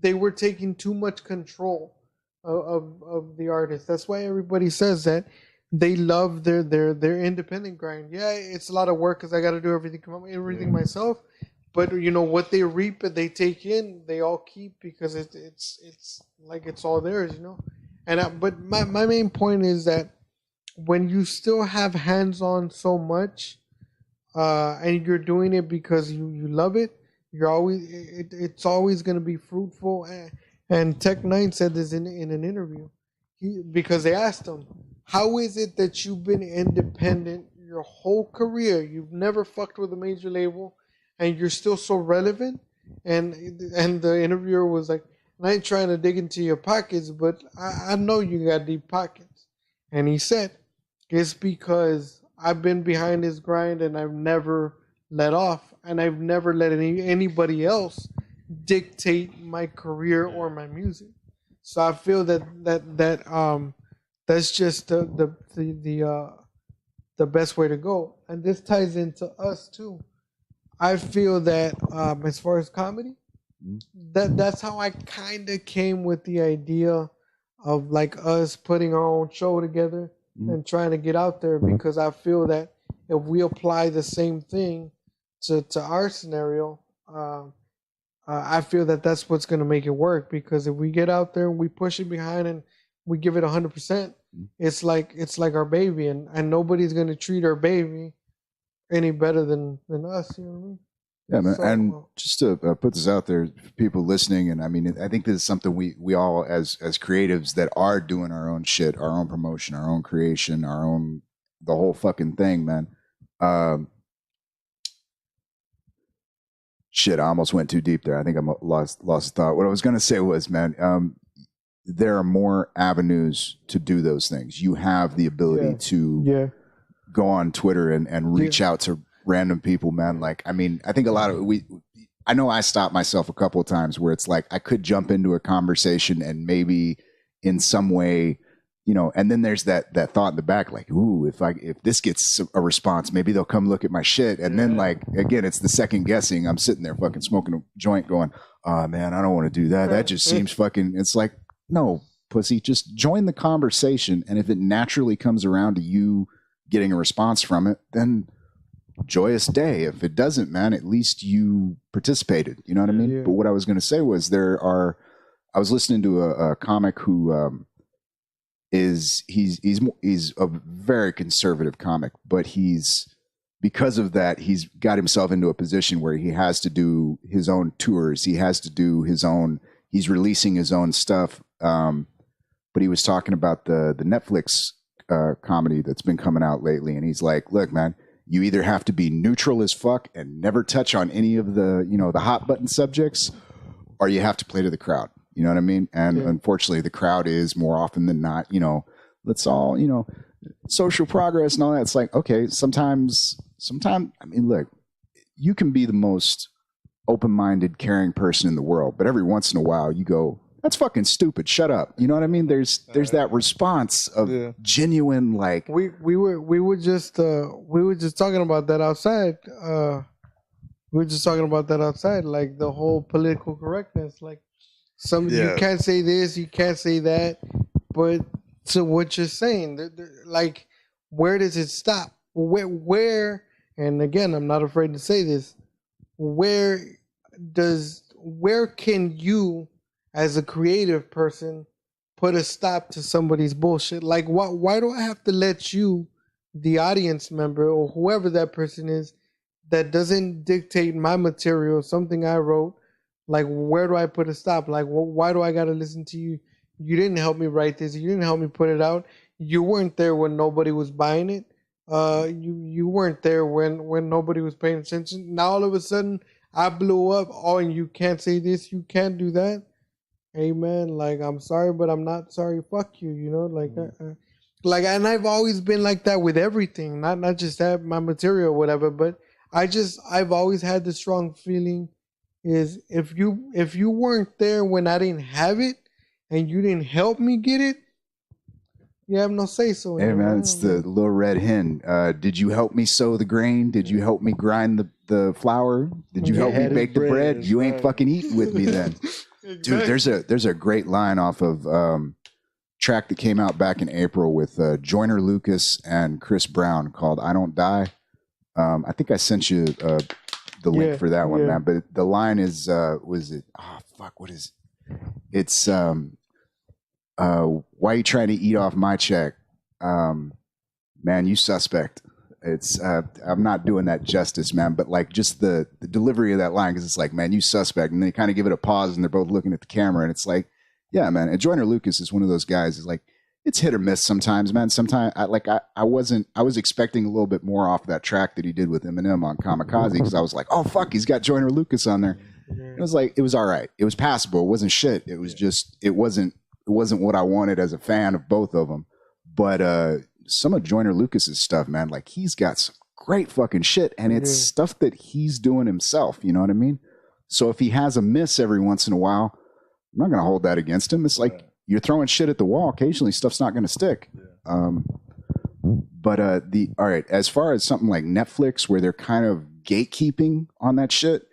they were taking too much control of the artist. That's why everybody says that they love their independent grind. Yeah, it's a lot of work because I got to do everything myself. But you know what they reap and they take in, they all keep, because it's like it's all theirs, you know. And but my main point is that when you still have hands on so much, and you're doing it because you love it, it's always going to be fruitful. And Tech Nine said this in an interview, because they asked him, how is it that you've been independent your whole career, you've never fucked with a major label, and you're still so relevant? And the interviewer was like, I ain't trying to dig into your pockets, but I know you got deep pockets. And he said, it's because I've been behind this grind and I've never let off, and I've never let anybody else dictate my career or my music. So I feel that's just the best way to go. And this ties into us too. I feel that as far as comedy, that's how I kind of came with the idea of like us putting our own show together and trying to get out there, because I feel that if we apply the same thing to our scenario, I feel that that's what's going to make it work. Because if we get out there and we push it behind and we give it 100%, it's like our baby, and nobody's going to treat our baby any better than us. You know what I mean? Yeah, man. So, And just to put this out there for people listening, and I mean, I think this is something we all, as creatives that are doing our own shit, our own promotion, our own creation, the whole fucking thing, man. Shit, I almost went too deep there. I think I lost thought. What I was going to say was, man, there are more avenues to do those things. You have the ability to go on Twitter and reach out to random people, man. Like, I mean, I think a lot of I know I stopped myself a couple of times where it's like I could jump into a conversation and maybe in some way, you know, and then there's that thought in the back, like, ooh, if this gets a response, maybe they'll come look at my shit. And then like, again, it's the second guessing. I'm sitting there fucking smoking a joint going, oh man, I don't want to do that. That just seems fucking, it's like, no, pussy, just join the conversation. And if it naturally comes around to you getting a response from it, then joyous day. If it doesn't, man, at least you participated. You know what I mean? Yeah. But what I was going to say was I was listening to a comic who, he's a very conservative comic, but because of that, he's got himself into a position where he has to do his own tours. He has to do he's releasing his own stuff. But he was talking about the Netflix comedy that's been coming out lately. And he's like, look, man, you either have to be neutral as fuck and never touch on any of the, you know, the hot button subjects, or you have to play to the crowd. You know what I mean? And unfortunately, the crowd is more often than not, you know, let's all, you know, social progress and all that. It's like, okay, sometimes, I mean, look, you can be the most open-minded, caring person in the world, but every once in a while you go, that's fucking stupid. Shut up. You know what I mean? There's that response of genuine, like, we were just talking about that outside. We were just talking about that outside, like the whole political correctness, like. You can't say this, you can't say that, but to what you're saying, like, where does it stop? Where? And again, I'm not afraid to say this. Where can you, as a creative person, put a stop to somebody's bullshit? Like, why do I have to let you, the audience member or whoever that person is, that doesn't dictate my material, something I wrote? Like, where do I put a stop? Like, why do I got to listen to you? You didn't help me write this. You didn't help me put it out. You weren't there when nobody was buying it. You weren't there when nobody was paying attention. Now all of a sudden I blew up. Oh, and you can't say this. You can't do that. Hey man, like, I'm sorry, but I'm not sorry. Fuck you. You know, like like, and I've always been like that with everything. Not just that my material or whatever, but I've always had the strong feeling. Is if you weren't there when I didn't have it and you didn't help me get it, you have no say so. Hey man, it's the little red hen. Did you help me sow the grain? Did you help me grind the flour? Did you help me bake the bread? You ain't fucking eating with me then. Dude, there's a great line off of track that came out back in April with Joyner Lucas and Chris Brown called "I Don't Die." I think I sent you the link for that one, man. But the line is, was it? Oh fuck, what is it? It's why are you trying to eat off my check? Man, you suspect. It's I'm not doing that justice, man. But like, just the delivery of that line, because it's like, man, you suspect, and they kind of give it a pause, and they're both looking at the camera, and it's like, yeah, man. And Joyner Lucas is one of those guys. Is like, it's hit or miss sometimes, man. Sometimes I was expecting a little bit more off that track that he did with Eminem on Kamikaze, because I was like, oh fuck, he's got Joyner Lucas on there. It was like, it was all right. It was passable. It wasn't shit. It was just, it wasn't what I wanted as a fan of both of them. But some of Joyner Lucas's stuff, man, like, he's got some great fucking shit, and it's stuff that he's doing himself. You know what I mean? So if he has a miss every once in a while, I'm not going to hold that against him. It's like, you're throwing shit at the wall. Occasionally, stuff's not going to stick. But all right, as far as something like Netflix, where they're kind of gatekeeping on that shit,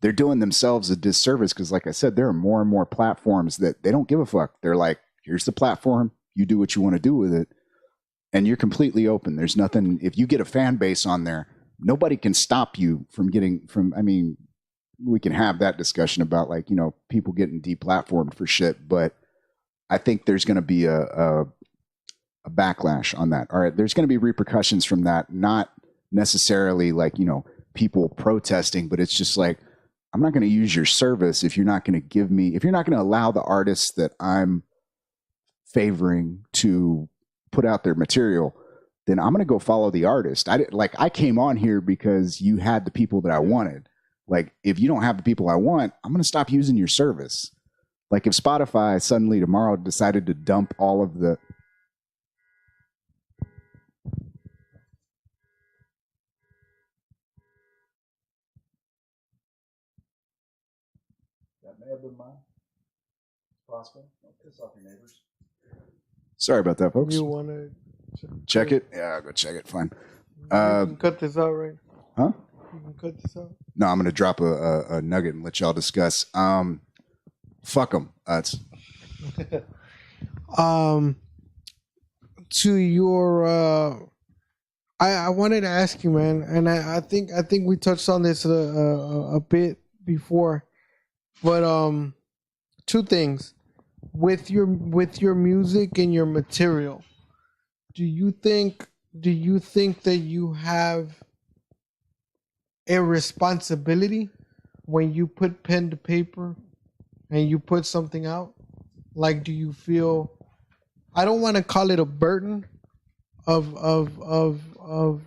they're doing themselves a disservice, because, like I said, there are more and more platforms that they don't give a fuck. They're like, here's the platform. You do what you want to do with it. And you're completely open. There's nothing. If you get a fan base on there, nobody can stop you from getting from. I mean, we can have that discussion about, like, you know, people getting deplatformed for shit, but I think there's going to be a backlash on that. All right, there's going to be repercussions from that, not necessarily like, you know, people protesting, but it's just like, I'm not going to use your service if you're not going to give me, if you're not going to allow the artists that I'm favoring to put out their material, then I'm going to go follow the artist. I came on here because you had the people that I wanted. Like, if you don't have the people I want, I'm going to stop using your service. Like, if Spotify suddenly tomorrow decided to dump all of the... That may have been mine. It's possible. Don't piss off your neighbors. Sorry about that, folks. You want to Check it? Yeah, I'll go check it. Fine. You can cut this out, right? Huh? You can cut this out. No, I'm going to drop a nugget and let y'all discuss. Fuck them. To your, I wanted to ask you, man, and I think we touched on this a bit before, but two things with your music and your material. Do you think that you have a responsibility when you put pen to paper and you put something out? Like, do you feel, I don't want to call it a burden of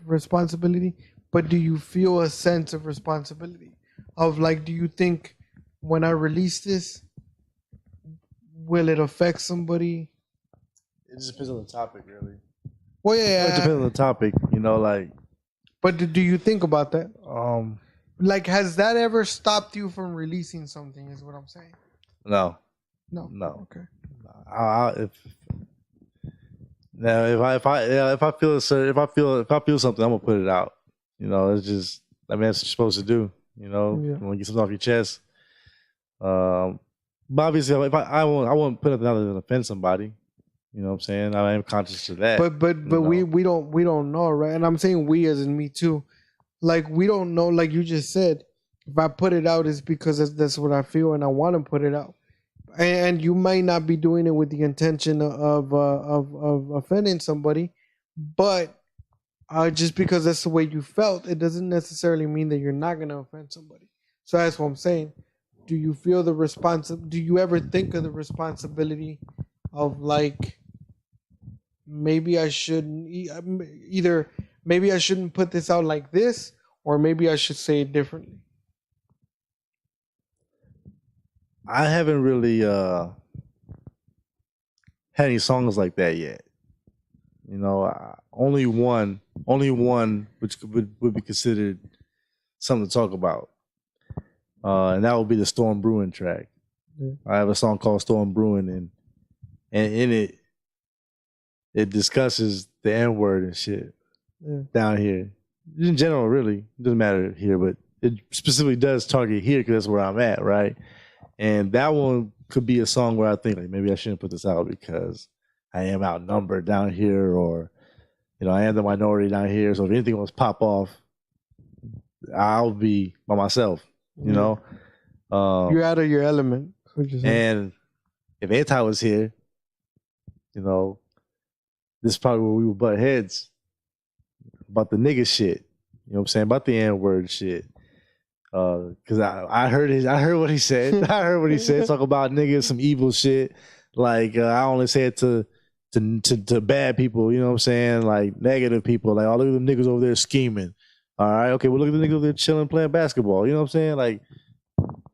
responsibility, but do you feel a sense of responsibility of, like, do you think when I release this, will it affect somebody? It just depends on the topic, really. Well, yeah, It depends on the topic, like. But do you think about that? Like, has that ever stopped you from releasing something? Is what I'm saying. No. Okay. If I feel something, I'm gonna put it out. It's just, that's what you're supposed to do. You want to get something off your chest. But obviously, if I won't put nothing out that offend somebody. You know what I'm saying? I am conscious of that. But we don't know, right? And I'm saying we as in me too. Like, we don't know. Like you just said, if I put it out, it's because that's what I feel and I want to put it out. And you might not be doing it with the intention of offending somebody, but just because that's the way you felt, it doesn't necessarily mean that you're not going to offend somebody. So that's what I'm saying. Do you feel do you ever think of the responsibility of, like, maybe I shouldn't either maybe I shouldn't put this out like this, or maybe I should say it differently? I haven't really had any songs like that yet. Only one which would be considered something to talk about, and that would be the Storm Brewing track. Yeah. I have a song called Storm Brewing, and in it discusses the N-word and shit down here. In general, really, it doesn't matter here, but it specifically does target here because that's where I'm at, right? And that one could be a song where I think, like, maybe I shouldn't put this out because I am outnumbered down here, or, I am the minority down here. So if anything was pop off, I'll be by myself, You're out of your element. And if Anti was here, this is probably where we would butt heads about the nigga shit. You know what I'm saying? About the N-word shit. Cause I heard what he said. I heard what he said. Talk about niggas, some evil shit. Like, I only say it to bad people, you know what I'm saying? Like, negative people. Like, look at them niggas over there scheming. All right, okay, well, look at the niggas over there chilling, playing basketball. You know what I'm saying? Like,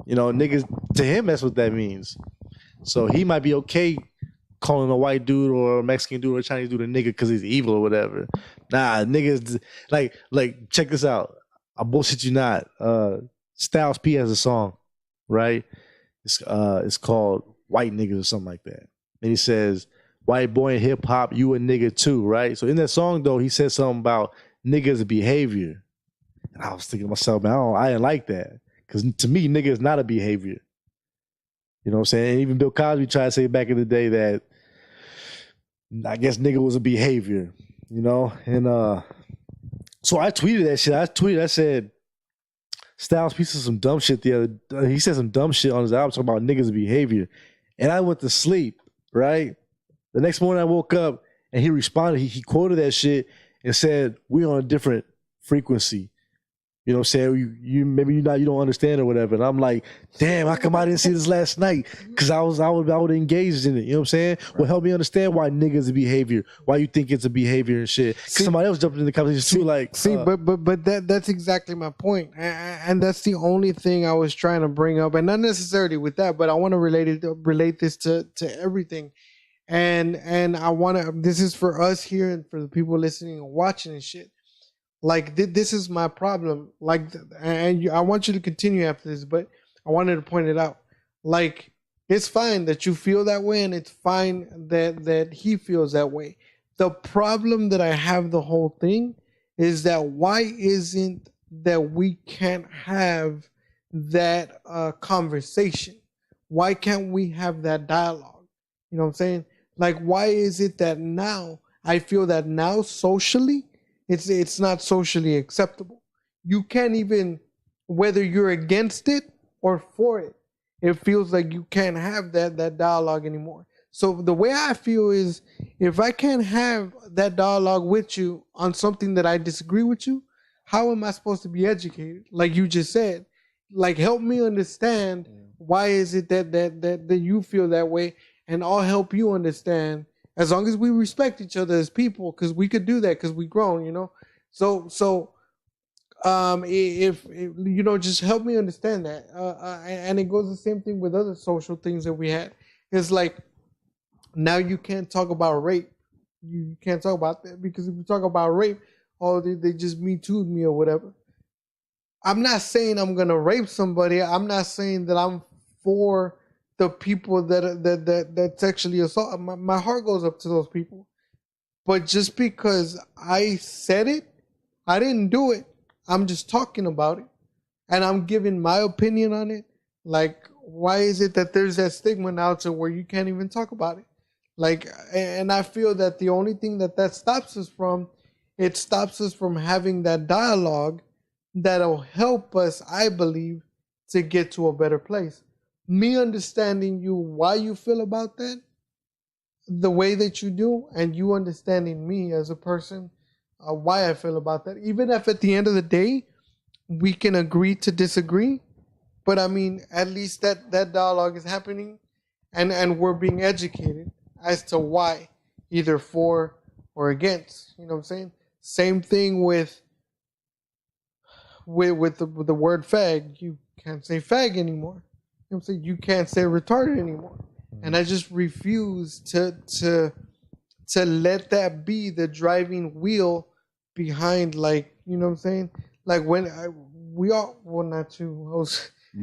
niggas, to him, that's what that means. So he might be okay calling a white dude or a Mexican dude or a Chinese dude a nigga because he's evil or whatever. Nah, niggas, like, check this out. I bullshit you not. Styles P has a song, right? It's called White Niggas or something like that. And he says, white boy in hip hop, you a nigga too, right? So in that song, though, he said something about niggas' behavior. And I was thinking to myself, man, I didn't like that. Because to me, nigga is not a behavior. You know what I'm saying? And even Bill Cosby tried to say back in the day that I guess nigga was a behavior, And so I tweeted that shit. I said, Styles P said some dumb shit he said some dumb shit on his album talking about niggas' behavior. And I went to sleep, right? The next morning I woke up and he responded. He quoted that shit and said, we on a different frequency. You know what I'm saying? You maybe you don't understand or whatever. And I'm like, damn, how come I didn't see this last night? Because I would engaged in it. You know what I'm saying? Well, help me understand why niggas a behavior. Why you think it's a behavior and shit. Because somebody else jumped in the conversation too. Like, but that's exactly my point, and that's the only thing I was trying to bring up, and not necessarily with that, but I want to relate this to everything, and I want to. This is for us here and for the people listening and watching and shit. Like, this is my problem. Like, and I want you to continue after this, but I wanted to point it out. Like, It's fine that you feel that way, and it's fine that he feels that way. The problem that I have the whole thing is that why isn't that we can't have that conversation? Why can't we have that dialogue? You know what I'm saying? Like, why is it that now I feel that now socially it's not socially acceptable? You can't even, whether you're against it or for it, it feels like you can't have that dialogue anymore. So the way I feel is, if I can't have that dialogue with you on something that I disagree with you, how am I supposed to be educated? Like you just said, like, help me understand why is it that you feel that way, and I'll help you understand, as long as we respect each other as people, because we could do that because we grown, you know. So if you know, just help me understand that. And it goes the same thing with other social things that we had. It's like, now you can't talk about rape. You can't talk about that, because if you talk about rape, oh, they just Me Too'd me or whatever. I'm not saying I'm gonna rape somebody. I'm not saying that I'm for the people that sexually assault. My heart goes up to those people. But just because I said it, I didn't do it. I'm just talking about it, and I'm giving my opinion on it. Like, why is it that there's that stigma now to where you can't even talk about it? Like, and I feel that the only thing that stops us from, it stops us from having that dialogue that'll help us, I believe, to get to a better place. Me understanding you, why you feel about that, the way that you do, and you understanding me as a person, why I feel about that. Even if at the end of the day, we can agree to disagree, but I mean, at least that dialogue is happening, and we're being educated as to why, either for or against. You know what I'm saying? Same thing with the word fag. You can't say fag anymore. You know what I'm saying? You can't say retarded anymore. And I just refuse to let that be the driving wheel behind, like, you know what I'm saying? Like, when we all, well, not you.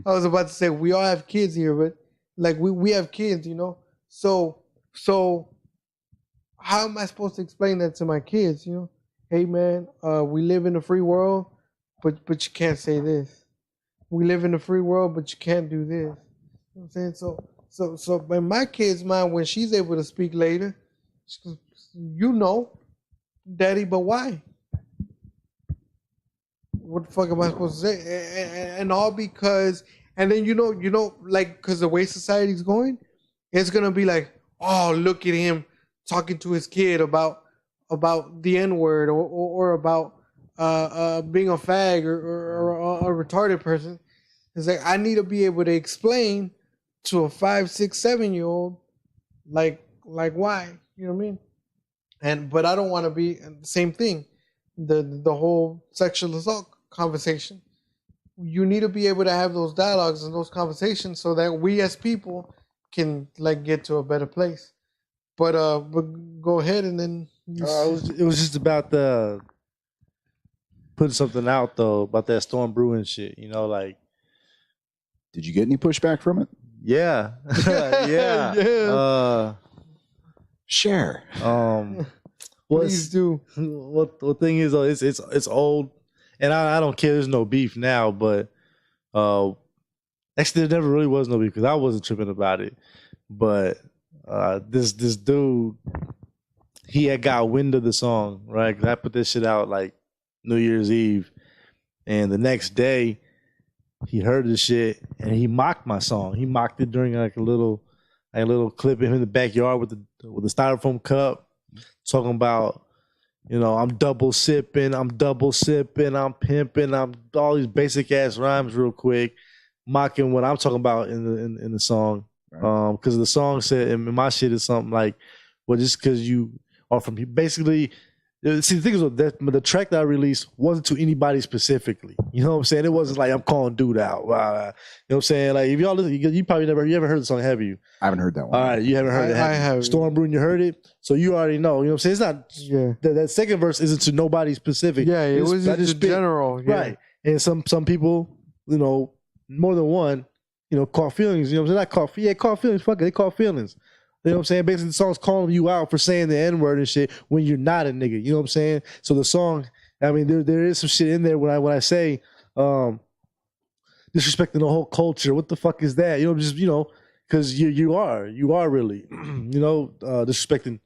I was about to say we all have kids here, but like we have kids, you know. So how am I supposed to explain that to my kids? You know, hey man, we live in a free world, but you can't say this. We live in a free world, but you can't do this. You know what I'm saying? So in my kid's mind, when she's able to speak later, she goes, you know, Daddy, but why? What the fuck am I supposed to say? And all because, and then you know, like, because the way society's going, it's gonna be like, oh, look at him talking to his kid about the N-word, or about being a fag, or a retarded person. It's like, I need to be able to explain to a 5, 6, 7-year-old, like why, you know what I mean? But I don't want to be the same thing. The whole sexual assault conversation. You need to be able to have those dialogues and those conversations so that we as people can, like, get to a better place. But go ahead, and then it was just about putting something out though about that Storm Brewing shit. You know, like, did you get any pushback from it? Yeah, yeah. Share. Please do. What the thing is though, it's old, and I don't care. There's no beef now, but actually there never really was no beef because I wasn't tripping about it. But this dude, he had got wind of the song, right? 'Cause I put this shit out like New Year's Eve, and the next day he heard the shit and he mocked my song. He mocked it during like a little clip of him in the backyard with the styrofoam cup, talking about, you know, I'm double sipping, I'm pimping, I'm all these basic ass rhymes real quick, mocking what I'm talking about in the song. Right. Because the song said, and my shit is something like, well, just because you are from here, basically. See, the thing is that the track that I released wasn't to anybody specifically. You know what I'm saying? It wasn't like I'm calling dude out. You know what I'm saying? Like, if y'all listen, you probably you haven't heard the song, have you? I haven't heard that one. All right, you haven't heard it. I have. Storm Brewing, you heard it, so you already know. You know what I'm saying? It's not. Yeah. That second verse isn't to nobody specific. Yeah, it was just general. Yeah. Right. And some people, you know, more than one, caught feelings. You know what I'm saying? Not caught feelings. Fuck it, they caught feelings. You know what I'm saying? Basically, the song's calling you out for saying the N-word and shit when you're not a nigga. You know what I'm saying? So the song, I mean, there is some shit in there when I say disrespecting the whole culture. What the fuck is that? Because you are really, disrespecting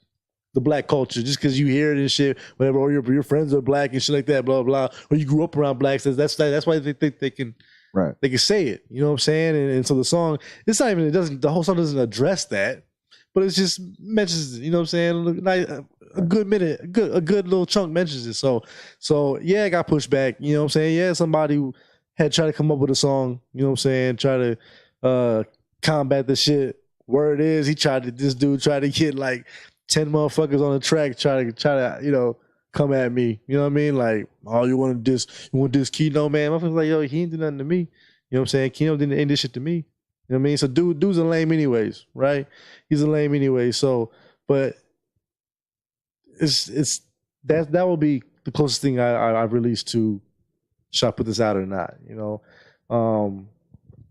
the black culture just because you hear it and shit, whatever, or your friends are black and shit like that, blah blah, or you grew up around blacks. That's why they think they can. Right. They can say it. You know what I'm saying? And so the song, the whole song doesn't address that. But it just mentions, you know what I'm saying? A good minute, a good little chunk mentions it. So yeah, I got pushed back. You know what I'm saying? Yeah, somebody had tried to come up with a song, you know what I'm saying? Try to combat the shit. Word is, this dude tried to get like 10 motherfuckers on the track, try to, come at me. You know what I mean? Like, oh, you want this Keynote, man? Motherfuckers like, yo, he ain't do nothing to me. You know what I'm saying? Keynote didn't end this shit to me. You know what I mean? So dude's a lame anyways, right? He's a lame anyway. So, but that will be the closest thing I've released to should I put this out or not,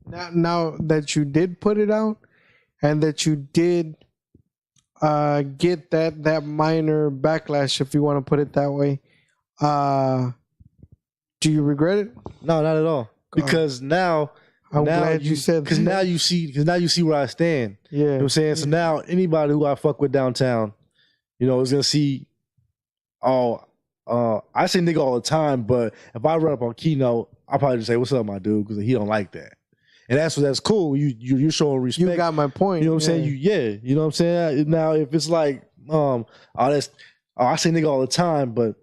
Now that you did put it out and that you did get that minor backlash, if you want to put it that way, do you regret it? No, not at all. Because now I'm glad you said that. Because now you see where I stand. Yeah. You know what I'm saying? So now anybody who I fuck with downtown, is gonna see, I say nigga all the time, but if I run up on Keynote, I'll probably just say, "What's up, my dude?" Because he don't like that. And that's cool. You're showing respect. You got my point. You know what I'm saying? You know what I'm saying? Now if it's like, I say nigga all the time, but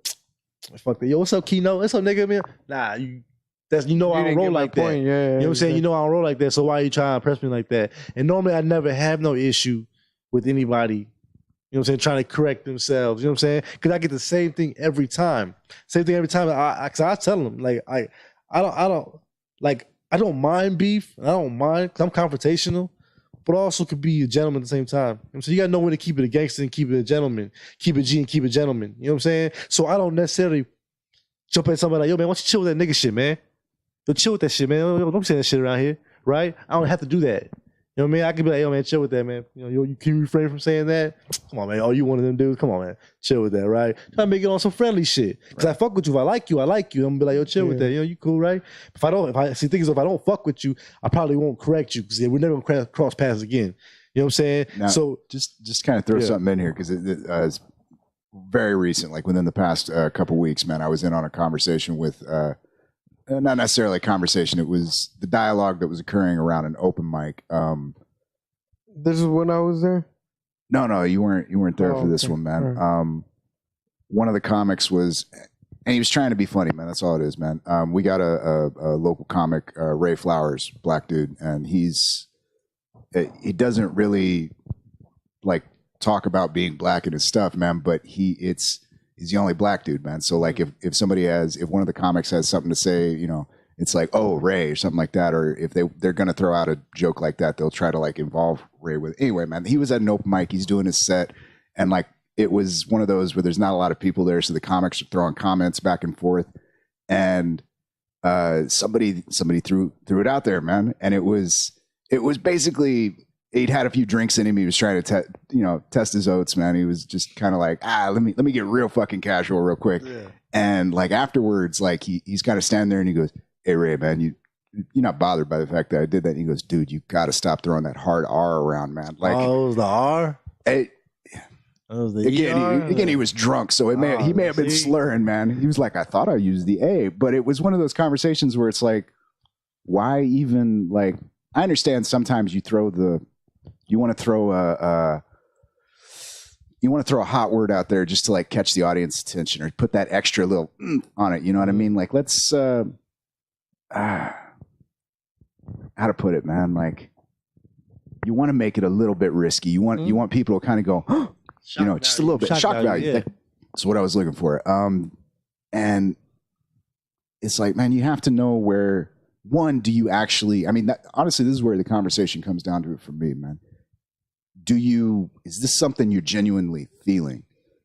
fuck that. Yo, what's up, Keynote? What's up, nigga, man? Nah, I don't roll like that. Yeah, you know what I'm saying? exactly. I don't roll like that. So why are you trying to impress me like that? And normally I never have no issue with anybody, you know what I'm saying, trying to correct themselves. You know what I'm saying? Because I get the same thing every time. Same thing every time. Cause I tell them, like, I don't mind beef. I don't mind because I'm confrontational, but also could be a gentleman at the same time. So you gotta know when to keep it a gangster and keep it a gentleman, keep it G and keep it gentleman. You know what I'm saying? So I don't necessarily jump at somebody like, yo, man, why don't you chill with that nigga shit, man? Yo, chill with that shit, man. Yo, don't say that shit around here, right? I don't have to do that. You know what I mean? I can be like, yo, man, chill with that, man. You can refrain from saying that? Come on, man. Oh, you one of them dudes? Come on, man. Chill with that, right? Try to make it on some friendly shit. Because I fuck with you. If I like you, I like you. I'm going to be like, yo, chill with that. You cool, right? If I don't fuck with you, I probably won't correct you because we're never going to cross paths again. You know what I'm saying? Now, so just kind of throw something in here because it's very recent, like within the past couple weeks, man. I was in on a conversation with, not necessarily a conversation. It was the dialogue that was occurring around an open mic. This is when I was there? No, you weren't there for this one, man. Right. One of the comics was, and he was trying to be funny, man. That's all it is, man. We got a local comic, Ray Flowers, black dude, and he doesn't really like talk about being black in his stuff, man. But he's the only black dude, man. So like if one of the comics has something to say, it's like, oh, Ray or something like that. Or if they're going to throw out a joke like that, they'll try to like involve Ray with it. Anyway, man, he was at an open mic. He's doing his set. And like, it was one of those where there's not a lot of people there. So the comics are throwing comments back and forth. And somebody threw it out there, man. And it was basically, he'd had a few drinks in him. He was trying to test his oats, man. He was just kind of like, let me get real fucking casual real quick. Yeah. And like afterwards, like he's got to stand there and he goes, hey, Ray, man, you're not bothered by the fact that I did that. And he goes, dude, you got to stop throwing that hard R around, man. Like, oh, it was the R? Again, he was drunk, so he may have been slurring, man. He was like, I thought I used the A. But it was one of those conversations where it's like, why even, like, I understand sometimes you want to throw a hot word out there just to like catch the audience attention or put that extra little on it. You know what I mean? Like, let's, how to put it, man? Like, you want to make it a little bit risky. You want people to kind of go, just a little bit shock value. Yeah. That's what I was looking for. And it's like, man, you have to know where. One, do you actually? I mean, honestly, this is where the conversation comes down to it for me, man. Is this something you're genuinely feeling?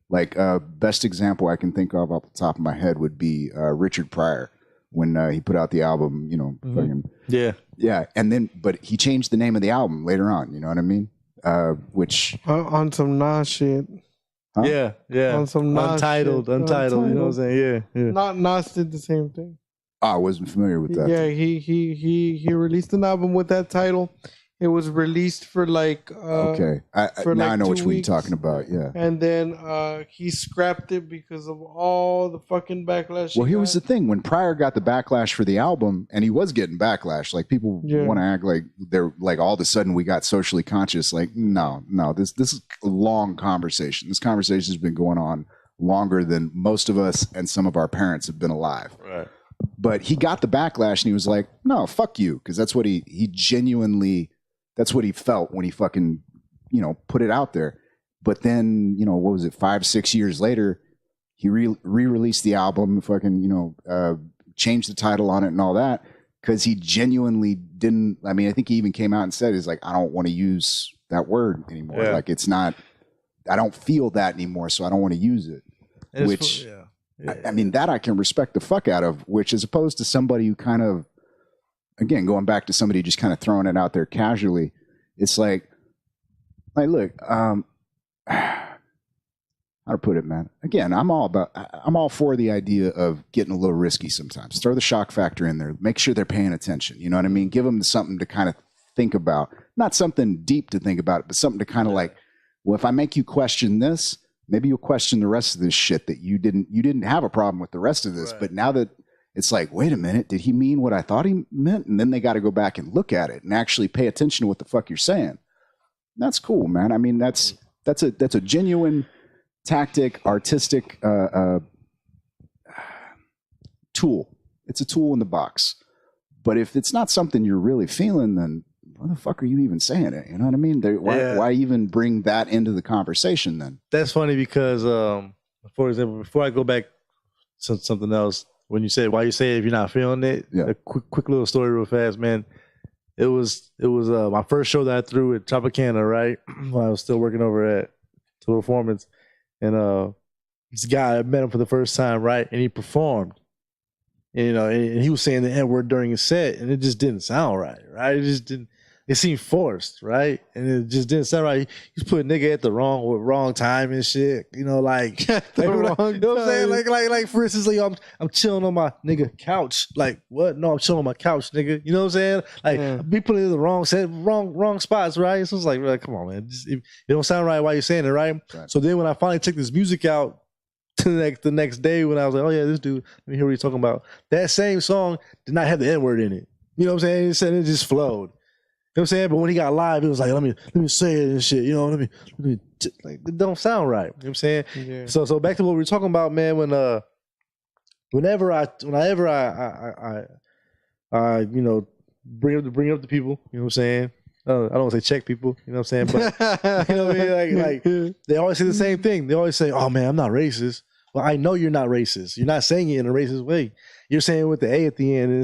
Like, best example I can think of off the top of my head would be Richard Pryor when he put out the album, fucking, yeah, Yeah, and then but he changed the name of the album later on. You know what I mean? Which on some Nas shit. huh? Yeah. On some Nas Untitled. shit. You know what I'm saying? Yeah. Not Nas did the same thing. Oh, I wasn't familiar with that. Yeah, he released an album with that title. It was released for like Okay, for now like I know 2 which one you're weeks. talking about. Yeah. And then he scrapped it because of all the fucking backlash. Well, here was the thing: when Pryor got the backlash for the album, and he was getting backlash, like people want to act like they're like all of a sudden we got socially conscious. Like, no, this is a long conversation. This conversation has been going on longer than most of us and some of our parents have been alive. Right. But he got the backlash, and he was like, "No, fuck you," because that's what he genuinely. That's what he felt when he fucking, put it out there. But then, what was it, 5-6 years later, he re-released the album, fucking, changed the title on it and all that, because he genuinely didn't. I mean, I think he even came out and said, "He's like, I don't want to use that word anymore. Yeah. Like, it's not. I don't feel that anymore, so I don't want to use it." Which, I mean, that I can respect the fuck out of. Which, as opposed to somebody who kind of. Again, going back to somebody just kind of throwing it out there casually, it's like look, how to put it, man? Again, I'm all for the idea of getting a little risky sometimes. Throw the shock factor in there. Make sure they're paying attention. You know what I mean? Give them something to kind of think about. Not something deep to think about, but something to kind of like, well, if I make you question this, maybe you'll question the rest of this shit that you didn't have a problem with the rest of this. Right. But now that it's like, wait a minute, did he mean what I thought he meant? And then they got to go back and look at it and actually pay attention to what the fuck you're saying. That's cool, man. I mean, that's a genuine tactic, artistic tool. It's a tool in the box. But if it's not something you're really feeling, then why the fuck are you even saying it? You know what I mean? Why even bring that into the conversation then? That's funny because, for example, before I go back to something else, when you say why you say it if you're not feeling it, a quick little story real fast, man. It was my first show that I threw at Tropicana, right? When I was still working over at Total Performance, and this guy, I met him for the first time, right? And he performed, and, and he was saying the N-word during his set, and it just didn't sound right? It just didn't. It seemed forced, right? And it just didn't sound right. He's putting nigga at the wrong time and shit. You know, like, you know what I'm saying? Like for instance, like I'm chilling on my nigga couch. Like, what? No, I'm chilling on my couch, nigga. You know what I'm saying? Like, I be putting it in the wrong set, wrong spots, right? So it's like come on, man. It don't sound right while you're saying it, right? So then when I finally took this music out the next day, when I was like, oh yeah, this dude, let me hear what he's talking about. That same song did not have the N-word in it. You know what I'm saying? It just flowed. You know what I'm saying? But when he got live, it was like, let me say it and shit. You know, let me like, it don't sound right. You know what I'm saying? Yeah. So back to what we were talking about, man. Whenever I bring up the people, you know what I'm saying? I don't want to say check people, you know what I'm saying? But you know what I mean? Like they always say the same thing. They always say, "Oh man, I'm not racist." Well, I know you're not racist. You're not saying it in a racist way. You're saying it with the A at the end, and I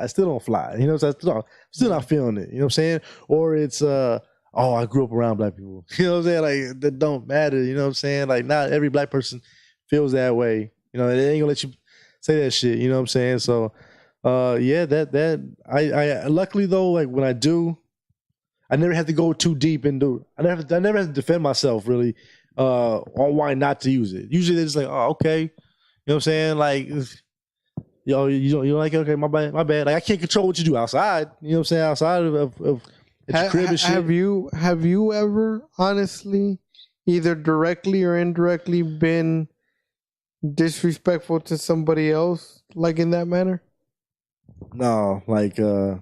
still don't fly. You know, so I'm still not feeling it. You know what I'm saying? Or it's I grew up around black people. You know what I'm saying? Like that don't matter. You know what I'm saying? Like not every black person feels that way. You know, they ain't gonna let you say that shit. You know what I'm saying? So I luckily though, like when I do, I never have to go too deep into. I never have to defend myself really on why not to use it. Usually they're just like, oh, okay. You know what I'm saying? Like, you don't like it? Okay, my bad. Like I can't control what you do outside. You know what I'm saying? Outside of your crib and shit. Have you ever honestly, either directly or indirectly, been disrespectful to somebody else, like in that manner? No, like in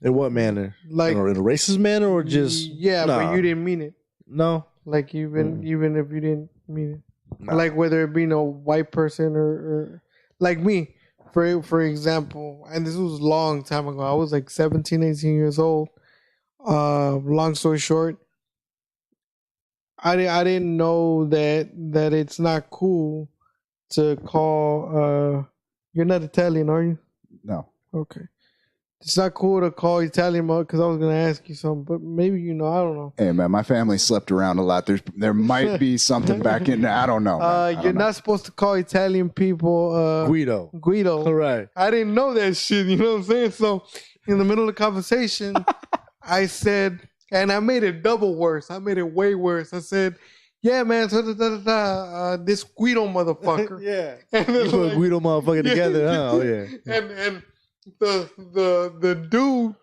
what manner? Like in a racist manner, or just but you didn't mean it. No, like even if you didn't mean it, like whether it be a white person or like me, for example. And this was a long time ago. I was like 17, 18 years old. Long story short, I didn't know that it's not cool to call. You're not Italian, are you? No. Okay. It's not cool to call Italian because I was going to ask you something, but maybe I don't know. Hey, man, my family slept around a lot. There might be something back in there. I don't know. You're not supposed to call Italian people Guido. All right. I didn't know that shit, you know what I'm saying? So in the middle of the conversation, I said, and I made it double worse. I made it way worse. I said, yeah, man, this Guido motherfucker. Yeah. And You then, put like, Guido motherfucker together, huh? Oh, yeah. And the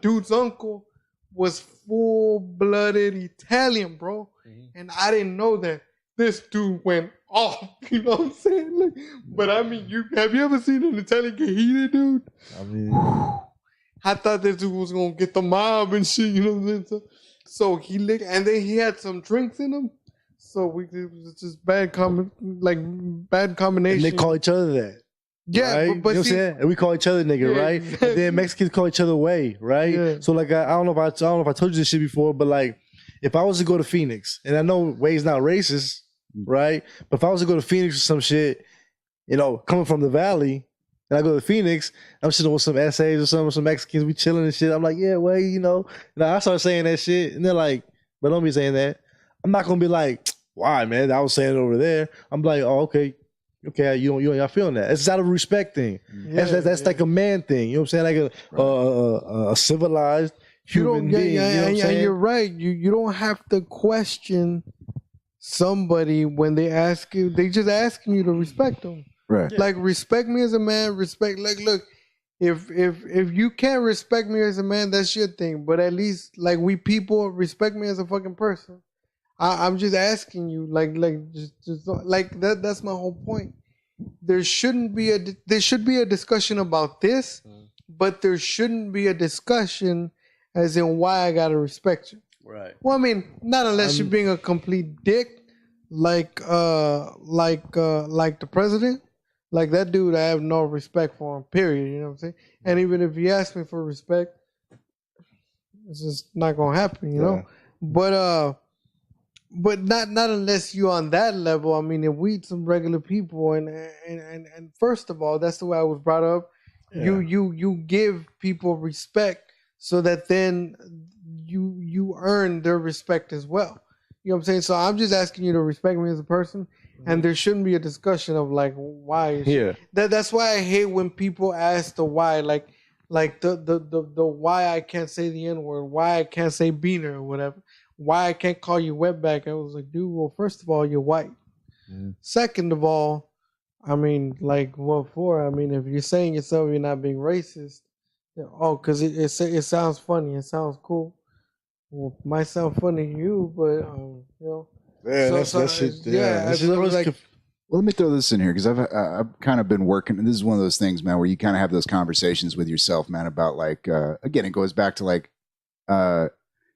dude's uncle was full-blooded Italian, bro. And I didn't know that. This dude went off, you know what I'm saying? Like, but I mean, have you ever seen an Italian get heated, dude? I mean, I thought this dude was gonna get the mob and shit, you know what I'm saying? So he licked, and then he had some drinks in him. So it was just bad combination. and they call each other that. Yeah, right? but you know what I'm see, saying? And we call each other nigga, Yeah, right? exactly. And then Mexicans call each other way, right? Yeah. So like I don't know if I told you this shit before, but like if I was to go to Phoenix, and I know Way's not racist, right? But if I was to go to Phoenix or some shit, you know, coming from the Valley, and I go to Phoenix, I'm sitting with some essays or something, some Mexicans, we chilling and shit. I'm like, yeah, Way, you know. And I start saying that shit, and they're like, but don't be saying that. I'm not gonna be like, why, man? I was saying it over there. I'm like, oh, okay, y'all feeling that? It's out of respect thing. That's like a man thing. You know what I'm saying? Like a civilized human being. You know what I'm saying? You're right. You don't have to question somebody when they ask you. They just asking you to respect them. Right. Like, respect me as a man. Respect. Like, look, if you can't respect me as a man, that's your thing. But at least, like, we people respect me as a fucking person. I'm just asking you, just like that. That's my whole point. There should be a discussion about this, but there shouldn't be a discussion as in why I gotta respect you. Right. Well, I mean, not unless you're being a complete dick, like the president, like that dude. I have no respect for him. Period. You know what I'm saying? And even if he asks me for respect, it's just not gonna happen. You know. But not unless you're on that level. I mean, if we some regular people, and first of all, that's the way I was brought up. Yeah. You give people respect so that then you earn their respect as well. You know what I'm saying? So I'm just asking you to respect me as a person, and there shouldn't be a discussion of like why. Yeah. That's why I hate when people ask the why, like the why I can't say the N-word, why I can't say beaner or whatever. Why I can't call you wetback? I was like, dude, well, first of all, you're white. Second of all, I mean, like, what for? I mean, if you're saying yourself you're not being racist, because it sounds funny, it sounds cool. Well, it might sound funny to you, but, you know. Yeah, that's shit. Yeah. Well, let me throw this in here because I've kind of been working, and this is one of those things, man, where you kind of have those conversations with yourself, man, about like, again, it goes back to like,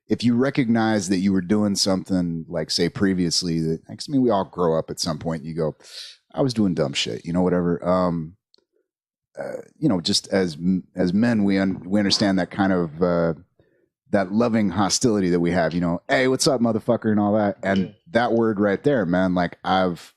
if you recognize that you were doing something like, say, previously, that I mean, we all grow up at some point and you go, I was doing dumb shit, you know, whatever. You know, just as men, we understand that kind of that loving hostility that we have, you know, hey, what's up, motherfucker, and all that. And that word right there, man, like I've,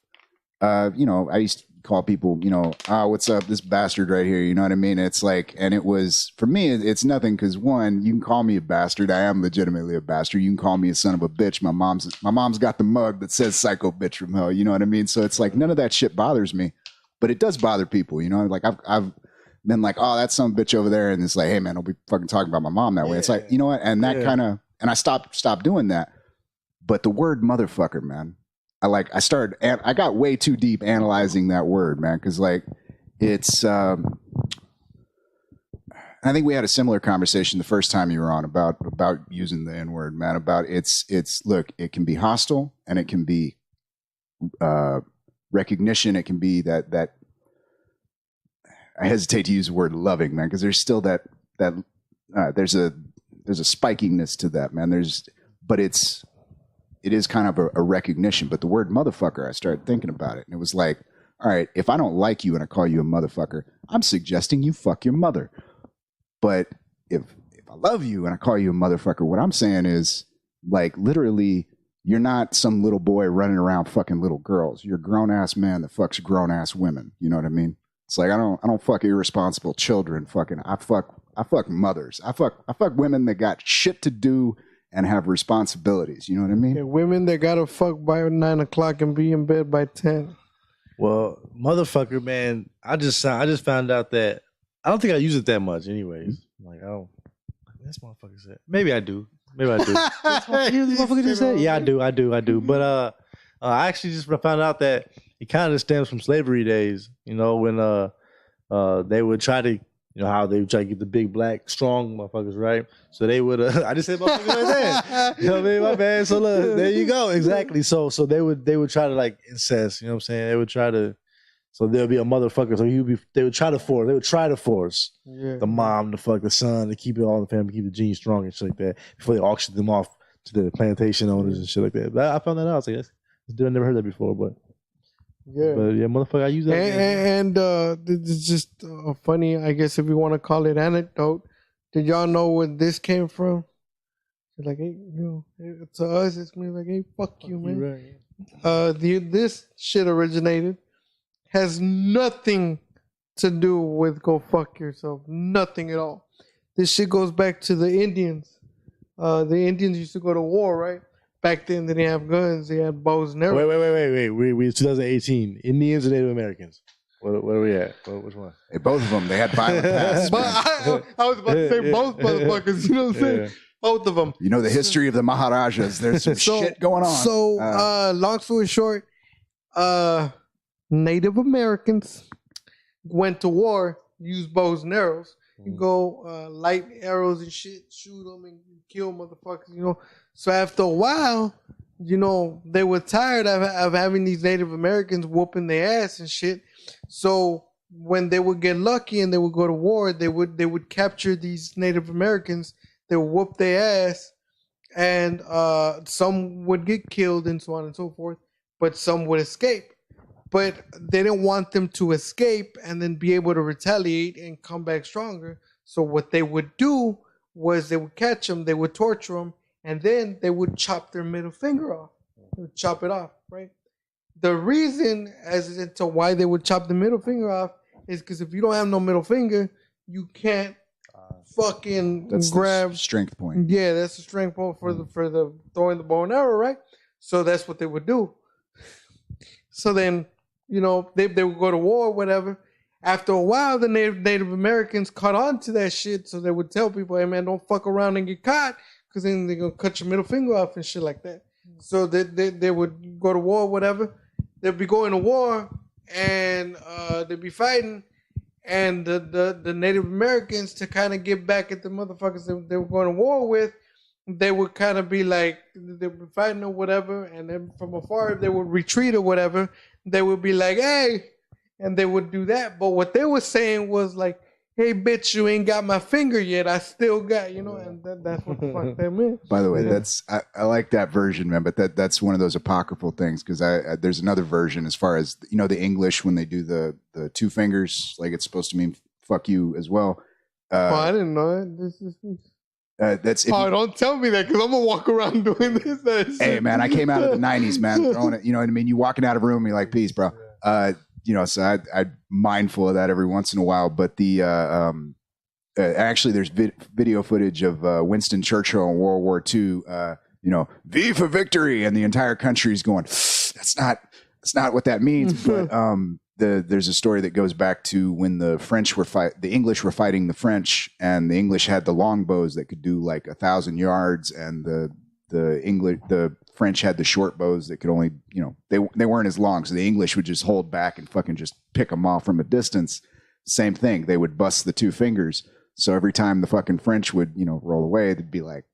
you know, I used to call people, you know, what's up, this bastard right here, you know what I mean? It's like, and it was, for me, it's nothing, because one, you can call me a bastard. I am legitimately a bastard. You can call me a son of a bitch. My mom's got the mug that says psycho bitch from hell, you know what I mean? So it's like, none of that shit bothers me, but it does bother people, you know? Like I've been like, oh, that's some bitch over there, and it's like, hey man, don't be fucking talking about my mom that way. It's like, you know what? And that kind of, and I stopped doing that. But the word motherfucker, man, I got way too deep analyzing that word, man, because like it's. I think we had a similar conversation the first time you were on about using the N-word, man. About it's look, it can be hostile and it can be recognition. It can be that. I hesitate to use the word loving, man, because there's still that there's a spikiness to that, man. It is kind of a recognition, but the word motherfucker, I started thinking about it, and it was like, all right, if I don't like you and I call you a motherfucker, I'm suggesting you fuck your mother. But if I love you and I call you a motherfucker, what I'm saying is, like, literally, you're not some little boy running around fucking little girls. You're a grown-ass man that fucks grown-ass women. You know what I mean? It's like, I don't fuck irresponsible children. I fuck mothers. I fuck women that got shit to do and have responsibilities. You know what I mean? Yeah, women that gotta fuck by 9 o'clock and be in bed by 10. Well, motherfucker, man, I just found out that I don't think I use it that much, anyways. Like I don't. This motherfucker said. Maybe I do. Maybe I do. This motherfucker just said. Yeah, I do. But I actually just found out that it kind of stems from slavery days. You know, when they would try to, how they would try to get the big black strong motherfuckers, right? So they would. I just said motherfuckers right there. You know what I mean? My bad. So look, there you go. Exactly. So they would try to like incest. You know what I'm saying? They would try to. So there'll be a motherfucker. So they would try to force the mom to fuck the son to keep it all in the family, keep the genes strong and shit like that before they auction them off to the plantation owners and shit like that. But I found that out. I was like, I never heard that before, but motherfucker, I use that. And it's just funny, I guess, if you want to call it anecdote. Did y'all know where this came from? Like, hey, to us, it's me like, hey, fuck you, man. Right. This shit originated. Has nothing to do with go fuck yourself. Nothing at all. This shit goes back to the Indians. The Indians used to go to war, right? Back then, they didn't have guns. They had bows and arrows. Wait. We 2018. Indians or Native Americans? Where are we at? Which one? Hey, both of them. They had violent past. But I was about to say both motherfuckers. You know what I'm saying? Both of them. You know the history of the Maharajas. There's some shit going on. So, long story short, Native Americans went to war, used bows and arrows. You go light arrows and shit, shoot them and kill motherfuckers, So after a while, they were tired of having these Native Americans whooping their ass and shit. So when they would get lucky and they would go to war, they would capture these Native Americans. They would whoop their ass, and some would get killed and so on and so forth, but some would escape. But they didn't want them to escape and then be able to retaliate and come back stronger. So what they would do was they would catch them, they would torture them, and then they would chop their middle finger off. They would chop it off, right? The reason as to why they would chop the middle finger off is because if you don't have no middle finger, you can't fucking grab. The strength point. Yeah, that's the strength point for the throwing the bow and arrow, right? So that's what they would do. So then, they would go to war or whatever. After a while, the Native Americans caught on to that shit, so they would tell people, hey, man, don't fuck around and get caught, because then they're going to cut your middle finger off and shit like that. So they would go to war or whatever. They'd be going to war, and they'd be fighting, and the Native Americans, to kind of get back at the motherfuckers that they were going to war with, they would kind of be like, they were fighting or whatever, and then from afar, they would retreat or whatever. They would be like, hey, and they would do that. But what they were saying was like, hey, bitch, you ain't got my finger yet. I still got, and that's what the fuck that meant. By the way, I like that version, man, but that's one of those apocryphal things, because there's another version as far as, the English, when they do the two fingers, like it's supposed to mean fuck you as well. I didn't know it. This is... don't tell me that, because I'm gonna walk around doing this. Hey, man, I came out of the 90s, man, throwing it. You know what I mean? You walking out of a room, you're like, peace, bro. So I'm mindful of that every once in a while. But actually, there's video footage of Winston Churchill in World War II. V for victory, and the entire country is going. That's not what that means. But there's a story that goes back to when the English were fighting the French, and the English had the longbows that could do like 1,000 yards, and the French had the short bows that could only, they weren't as long, so the English would just hold back and fucking just pick them off from a distance. Same thing, they would bust the two fingers. So every time the fucking French would, roll away, they'd be like,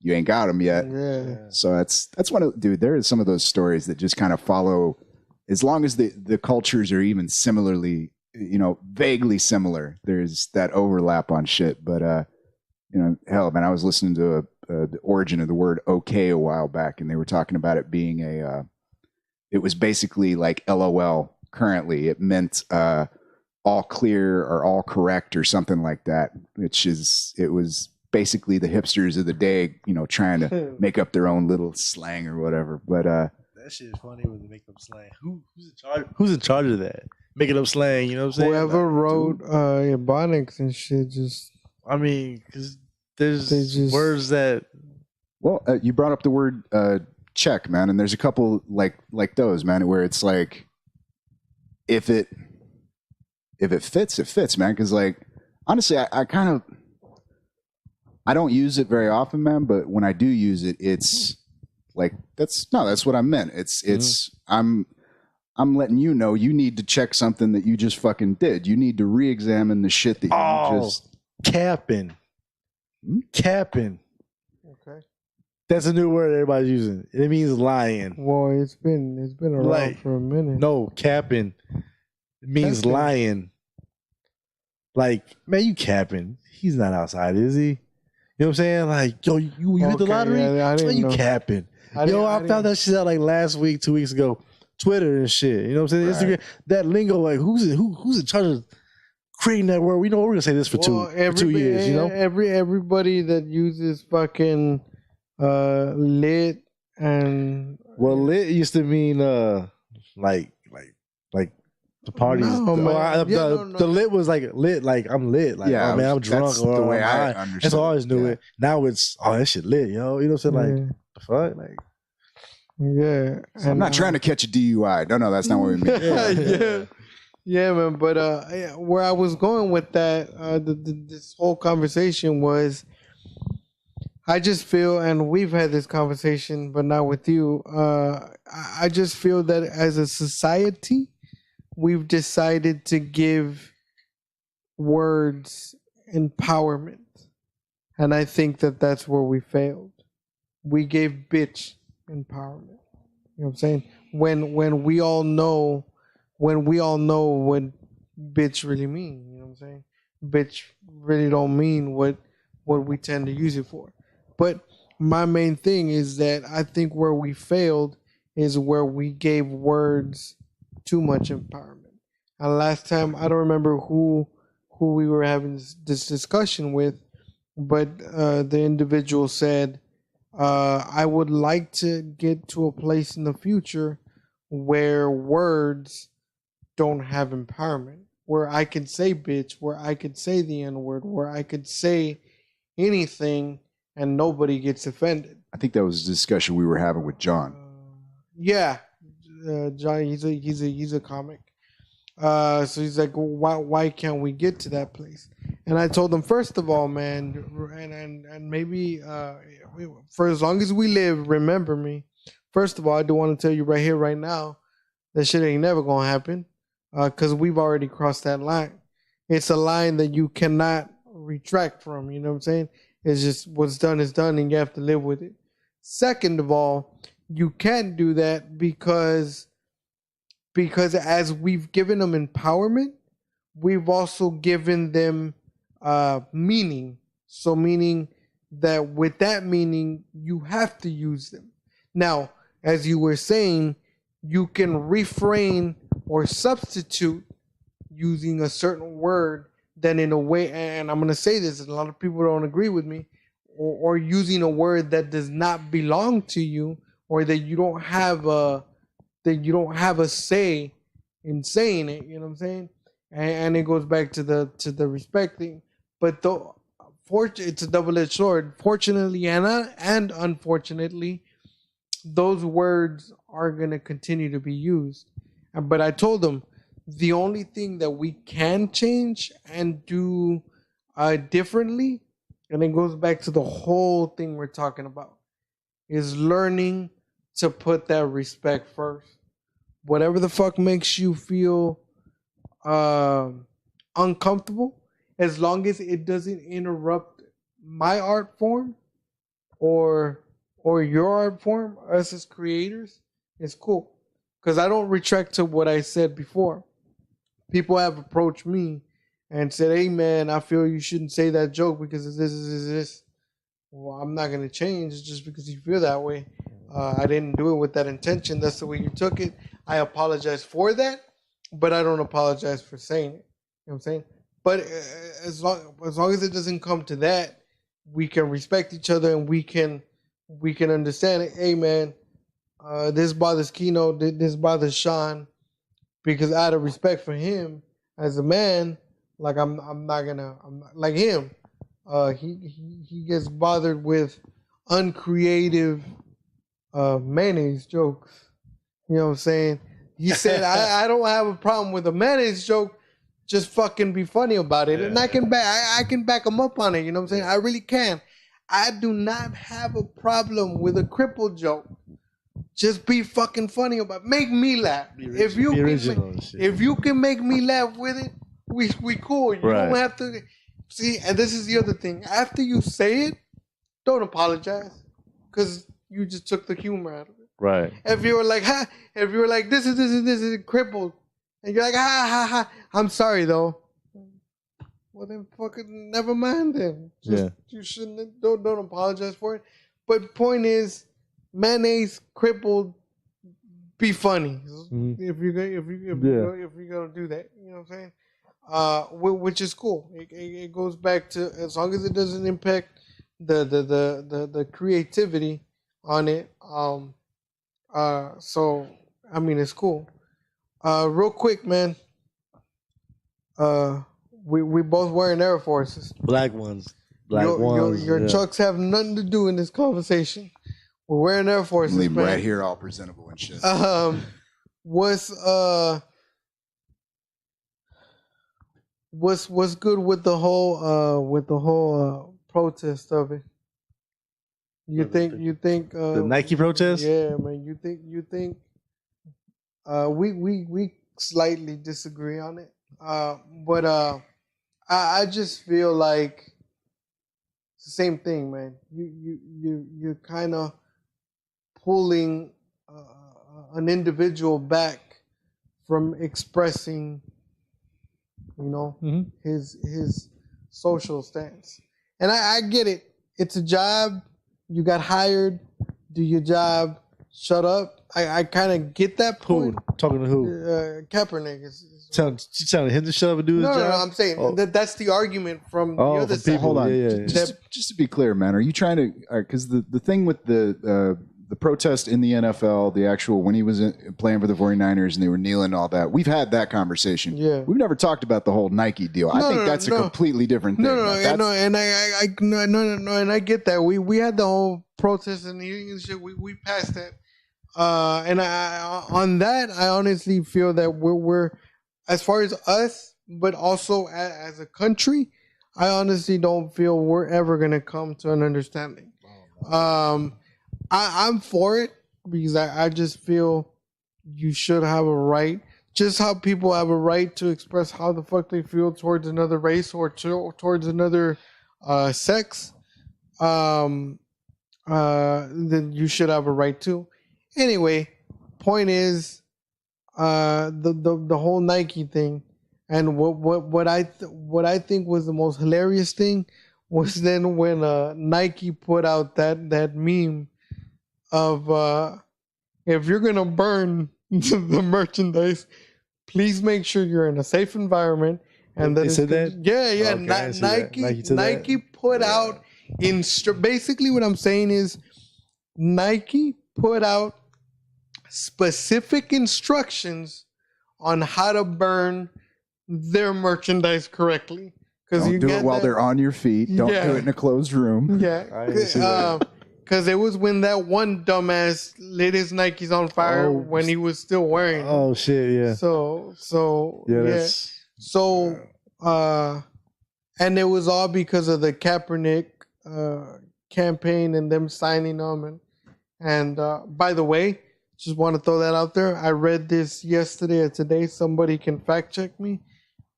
"You ain't got them yet." Yeah. So that's one of, dude. There are some of those stories that just kind of follow. As long as the cultures are even similarly, vaguely similar, there's that overlap on shit. But, hell, man, I was listening to the origin of the word okay a while back, and they were talking about it being it was basically like LOL currently. It meant all clear or all correct or something like that, it was basically the hipsters of the day, trying to make up their own little slang or whatever. But, that shit is funny when they make up slang. Who's in charge of that? Making up slang, you know what I'm saying? Whoever wrote Ebonics and shit just... I mean, because there's words that... Well, you brought up the word check, man, and there's a couple like those, man, where it's like, if it fits, it fits, man, because like Honestly, I kind of, I don't use it very often, man. But when I do use it, it's like that's what I meant. It's I'm letting you know you need to check something that you just fucking did. You need to re-examine the shit that you just capping. Capping. Okay. That's a new word everybody's using. It means lying. Well, it's been around for a minute. No, capping. It means lying. Like, man, you capping. He's not outside, is he? You know what I'm saying? Like, yo, you hit the lottery? Yeah, I didn't know. You capping. I found that shit out like last week, 2 weeks ago. Twitter and shit. You know what I'm saying? Right. Instagram, that lingo, like, who's in charge of creating that word? We know we're gonna say this for 2 years, you know? Everybody that uses fucking lit and lit used to mean like the parties. The lit was like lit, like I'm lit, like oh man, I'm drunk or the way I understood. That's all I always knew it. Now it's that shit lit, yo. You know what I'm saying? Like the fuck, like. Yeah, so I'm not trying to catch a DUI. No, that's not what we mean. Yeah, man. But where I was going with that, this whole conversation was, I just feel, and we've had this conversation, but not with you. I just feel that as a society, we've decided to give words empowerment, and I think that that's where we failed. We gave bitch empowerment. You know what I'm saying? When we all know what bitch really mean. You know what I'm saying? Bitch really don't mean what we tend to use it for. But my main thing is that I think where we failed is where we gave words too much empowerment. And last time, I don't remember who we were having this discussion with, but the individual said, I would like to get to a place in the future where words don't have empowerment, where I could say bitch, where I could say the N-word, where I could say anything and nobody gets offended. I think that was a discussion we were having with John. John, he's a comic. So he's like, why can't we get to that place? And I told him, first of all, man, and maybe for as long as we live, remember me. First of all, I do want to tell you right here, right now, that shit ain't never gonna happen, because we've already crossed that line. It's a line that you cannot retract from. You know what I'm saying? It's just what's done is done, and you have to live with it. Second of all, you can't do that because as we've given them empowerment, we've also given them meaning. So meaning that with that meaning, you have to use them. Now, as you were saying, you can refrain or substitute using a certain word then in a way, and I'm going to say this, and a lot of people don't agree with me, or using a word that does not belong to you, or that you don't have a say in saying it. You know what I'm saying? And it goes back to the respect thing. But it's a double-edged sword. Fortunately and unfortunately, those words are going to continue to be used. But I told them the only thing that we can change and do differently, and it goes back to the whole thing we're talking about, is learning to put that respect first. Whatever the fuck makes you feel uncomfortable, as long as it doesn't interrupt my art form or your art form, us as creators, it's cool. Because I don't retract to what I said before. People have approached me and said, hey man, I feel you shouldn't say that joke because of this. Well, I'm not going to change just because you feel that way. I didn't do it with that intention. That's the way you took it. I apologize for that, but I don't apologize for saying it. You know what I'm saying? But as long as it doesn't come to that, we can respect each other and we can understand it. Hey man, this bothers Keynote, this bothers Sean, because out of respect for him as a man, like I'm not like him. He gets bothered with uncreative mayonnaise jokes. You know what I'm saying? He said, I don't have a problem with a mayonnaise joke just fucking be funny about it. And I can back them up on it. You know what I'm saying? I really can. I do not have a problem with a cripple joke. Just be fucking funny about it. Make me laugh. If you can make me laugh with it, we cool. You don't have to see. And this is the other thing. After you say it, don't apologize, because you just took the humor out of it. Right. If you were like, this is crippled, and you're like, ha, I'm sorry though. Well then, fucking never mind then. You shouldn't. Don't apologize for it. But point is, mayonnaise crippled. Be funny if you're gonna do that. You know what I'm saying? Which is cool. It goes back to, as long as it doesn't impact the creativity on it. So I mean, it's cool. Real quick, man. We both wearing Air Forces. Black ones. Your Chucks have nothing to do in this conversation. We're wearing Air Forces. Leave them right here, all presentable and shit. What's good with the whole protest of it? You think the Nike protest? Yeah, man. You think we slightly disagree on it. But I just feel like it's the same thing, man. You're kind of pulling an individual back from expressing, his social stance. And I get it. It's a job. You got hired. Do your job. Shut up. I kind of get that point. Who? Talking to who? Kaepernick. Telling him to shut up and do his job? No, I'm saying that's the argument from the other side. People. Hold on. Yeah. Just to be clear, man, are you trying to... Because the thing with the protest in the NFL, the actual... When he was playing for the 49ers and they were kneeling and all that, we've had that conversation. Yeah. We've never talked about the whole Nike deal. I think that's a completely different thing. And I get that. We had the whole protest and shit. We passed that. And on that, I honestly feel that we're as far as us, but also as a country, I honestly don't feel we're ever gonna come to an understanding. I'm for it because I just feel you should have a right, just how people have a right to express how the fuck they feel towards another race or towards another sex. Then you should have a right to. Anyway, point is, the whole Nike thing, and what I think was the most hilarious thing was then when Nike put out that meme of if you're gonna burn the merchandise, please make sure you're in a safe environment. And they said that? Yeah. Okay, Nike put out basically what I'm saying is Nike put out specific instructions on how to burn their merchandise correctly. Don't do it while they're on your feet. Don't do it in a closed room. Yeah. Because it was when that one dumbass lit his Nikes on fire when he was still wearing them. Oh shit, yeah. So and it was all because of the Kaepernick campaign and them signing them. And by the way, just want to throw that out there. I read this yesterday or today. Somebody can fact check me.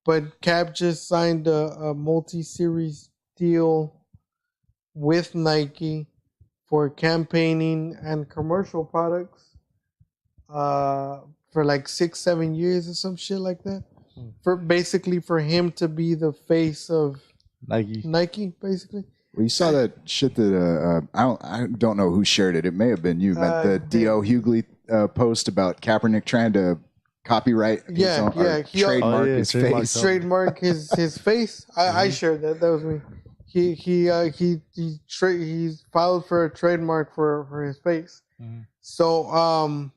But Cap just signed a multi-series deal with Nike for campaigning and commercial products for like 6-7 years or some shit like that. For him to be the face of Nike, basically. Well, you saw that shit that I don't know who shared it. It may have been you, but the D.O. Hughley post about Kaepernick trying to copyright trademark his face. Trademark his face. I shared that. That was me. He filed for a trademark for his face. Mm-hmm. So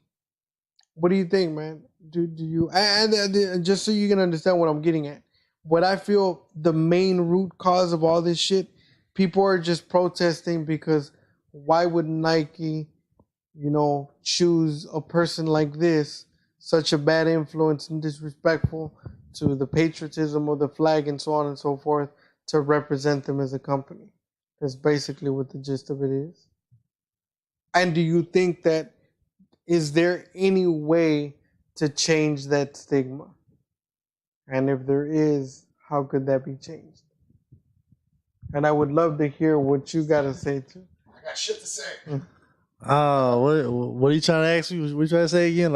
what do you think, man? Do you and just so you can understand what I'm getting at, what I feel the main root cause of all this shit, people are just protesting because why would Nike, choose a person like this, such a bad influence and disrespectful, the patriotism of the flag and so on and so forth to represent them as a company. That's basically what the gist of it is. And do you think that, is there any way to change that stigma? And if there is, how could that be changed? And I would love to hear what you got to say too. I got shit to say. What are you trying to ask me? What are you trying to say again?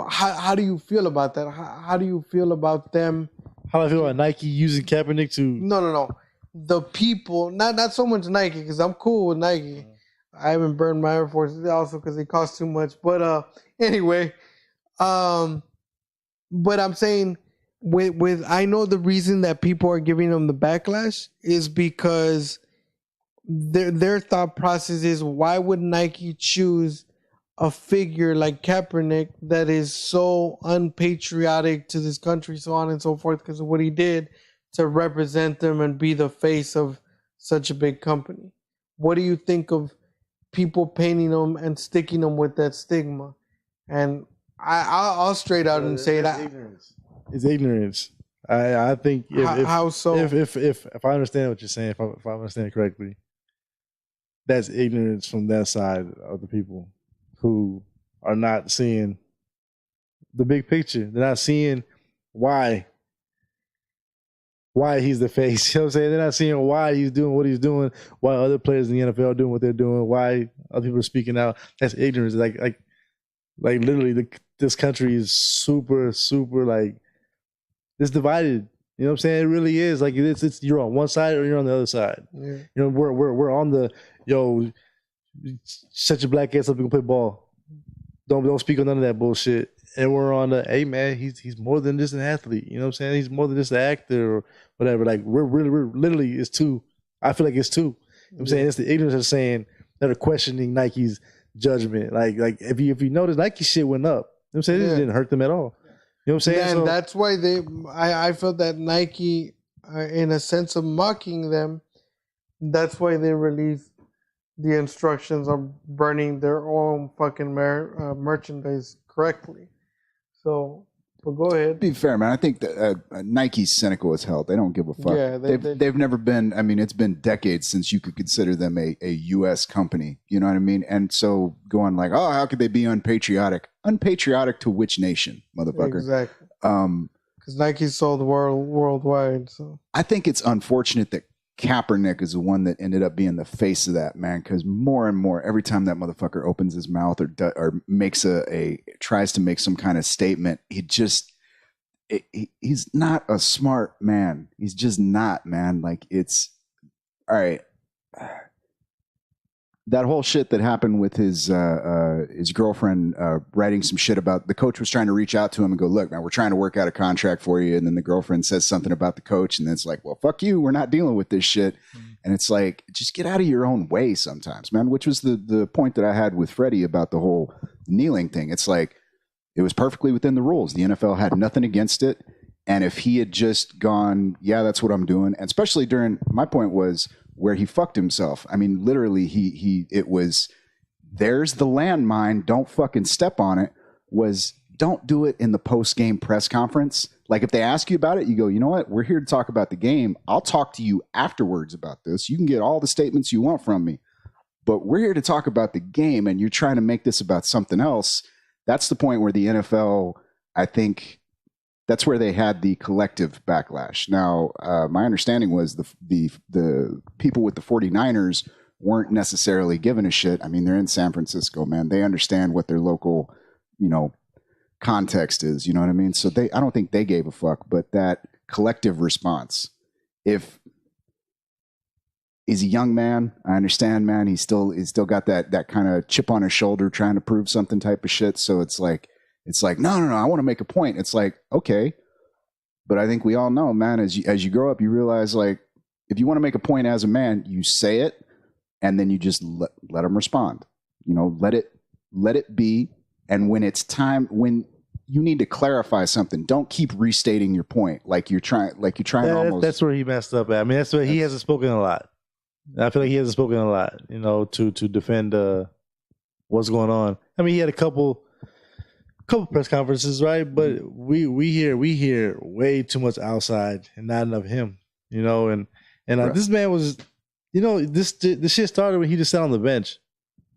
How do you feel about that? How do you feel about them? How do I feel about Nike using Kaepernick to? No. The people, not so much Nike, because I'm cool with Nike. I haven't burned my Air Forces also because they cost too much. But anyway, but I'm saying with I know the reason that people are giving them the backlash is because their thought process is, why would Nike choose a figure like Kaepernick that is so unpatriotic to this country, so on and so forth, because of what he did, to represent them and be the face of such a big company? What do you think of people painting them and sticking them with that stigma? And I'll straight out and say that it's ignorance. I think how so? If I understand what you're saying, if I understand it correctly, that's ignorance from that side of the people who are not seeing the big picture. They're not seeing why he's the face. You know what I'm saying? They're not seeing why he's doing what he's doing, why other players in the NFL are doing what they're doing, why other people are speaking out. That's ignorance. Like literally this country is super, super it's divided. You know what I'm saying? It really is. Like it's you're on one side or you're on the other side. Yeah. You know, we're on the shut your black ass up and go play ball. Don't speak on none of that bullshit. And we're on the, hey man, he's more than just an athlete. You know what I'm saying? He's more than just an actor or whatever. Like we're literally it's two. I feel like it's two. You know what I'm saying? It's the ignorance of saying that are questioning Nike's judgment. Like if you notice, Nike shit went up. You know what I'm saying? It didn't hurt them at all. You know what I'm saying? And that's why I felt that Nike, in a sense of mocking them, that's why they released the instructions on burning their own fucking merchandise correctly. So, but go ahead. Be fair, man. I think that Nike's cynical as hell. They don't give a fuck. Yeah, they've never been. I mean, it's been decades since you could consider them a U.S. company. You know what I mean? And so going like, oh, how could they be unpatriotic? Unpatriotic to which nation, motherfucker? Exactly. Because Nike sold worldwide. So I think it's unfortunate that Kaepernick is the one that ended up being the face of that, man, because more and more every time that motherfucker opens his mouth or makes tries to make some kind of statement, he's not a smart man. He's just not, man. Like, it's all right. That whole shit that happened with his girlfriend writing some shit about the coach was trying to reach out to him and go, look, man, we're trying to work out a contract for you. And then the girlfriend says something about the coach. And then it's like, well, fuck you. We're not dealing with this shit. Mm-hmm. And it's like, just get out of your own way sometimes, man, which was the point that I had with Freddy about the whole kneeling thing. It's like, it was perfectly within the rules. The NFL had nothing against it. And if he had just gone, yeah, that's what I'm doing. And especially during, my point was, where he fucked himself. I mean, literally, it was, there's the landmine, don't fucking step on it, was don't do it in the post-game press conference. Like, if they ask you about it, you go, you know what? We're here to talk about the game. I'll talk to you afterwards about this. You can get all the statements you want from me, but we're here to talk about the game, and you're trying to make this about something else. That's the point where the NFL, I think, that's where they had the collective backlash. Now, my understanding was the people with the 49ers weren't necessarily giving a shit. I mean, they're in San Francisco, man. They understand what their local, context is. You know what I mean? So I don't think they gave a fuck. But that collective response, if he's a young man, I understand, man. He's still got that kind of chip on his shoulder, trying to prove something type of shit. So it's like, no, I want to make a point. It's like, okay. But I think we all know, man, as you grow up, you realize, like, if you want to make a point as a man, you say it, and then you just let them respond. Let it be. And when it's time, when you need to clarify something, don't keep restating your point. Like you're trying almost. That's where he messed up at. I mean, that's where he hasn't spoken a lot. I feel like he hasn't spoken a lot, to defend what's going on. I mean, he had a couple couple press conferences, right? But we hear way too much outside and not enough him, you know. And Right. this man was, you know, this shit started when he just sat on the bench.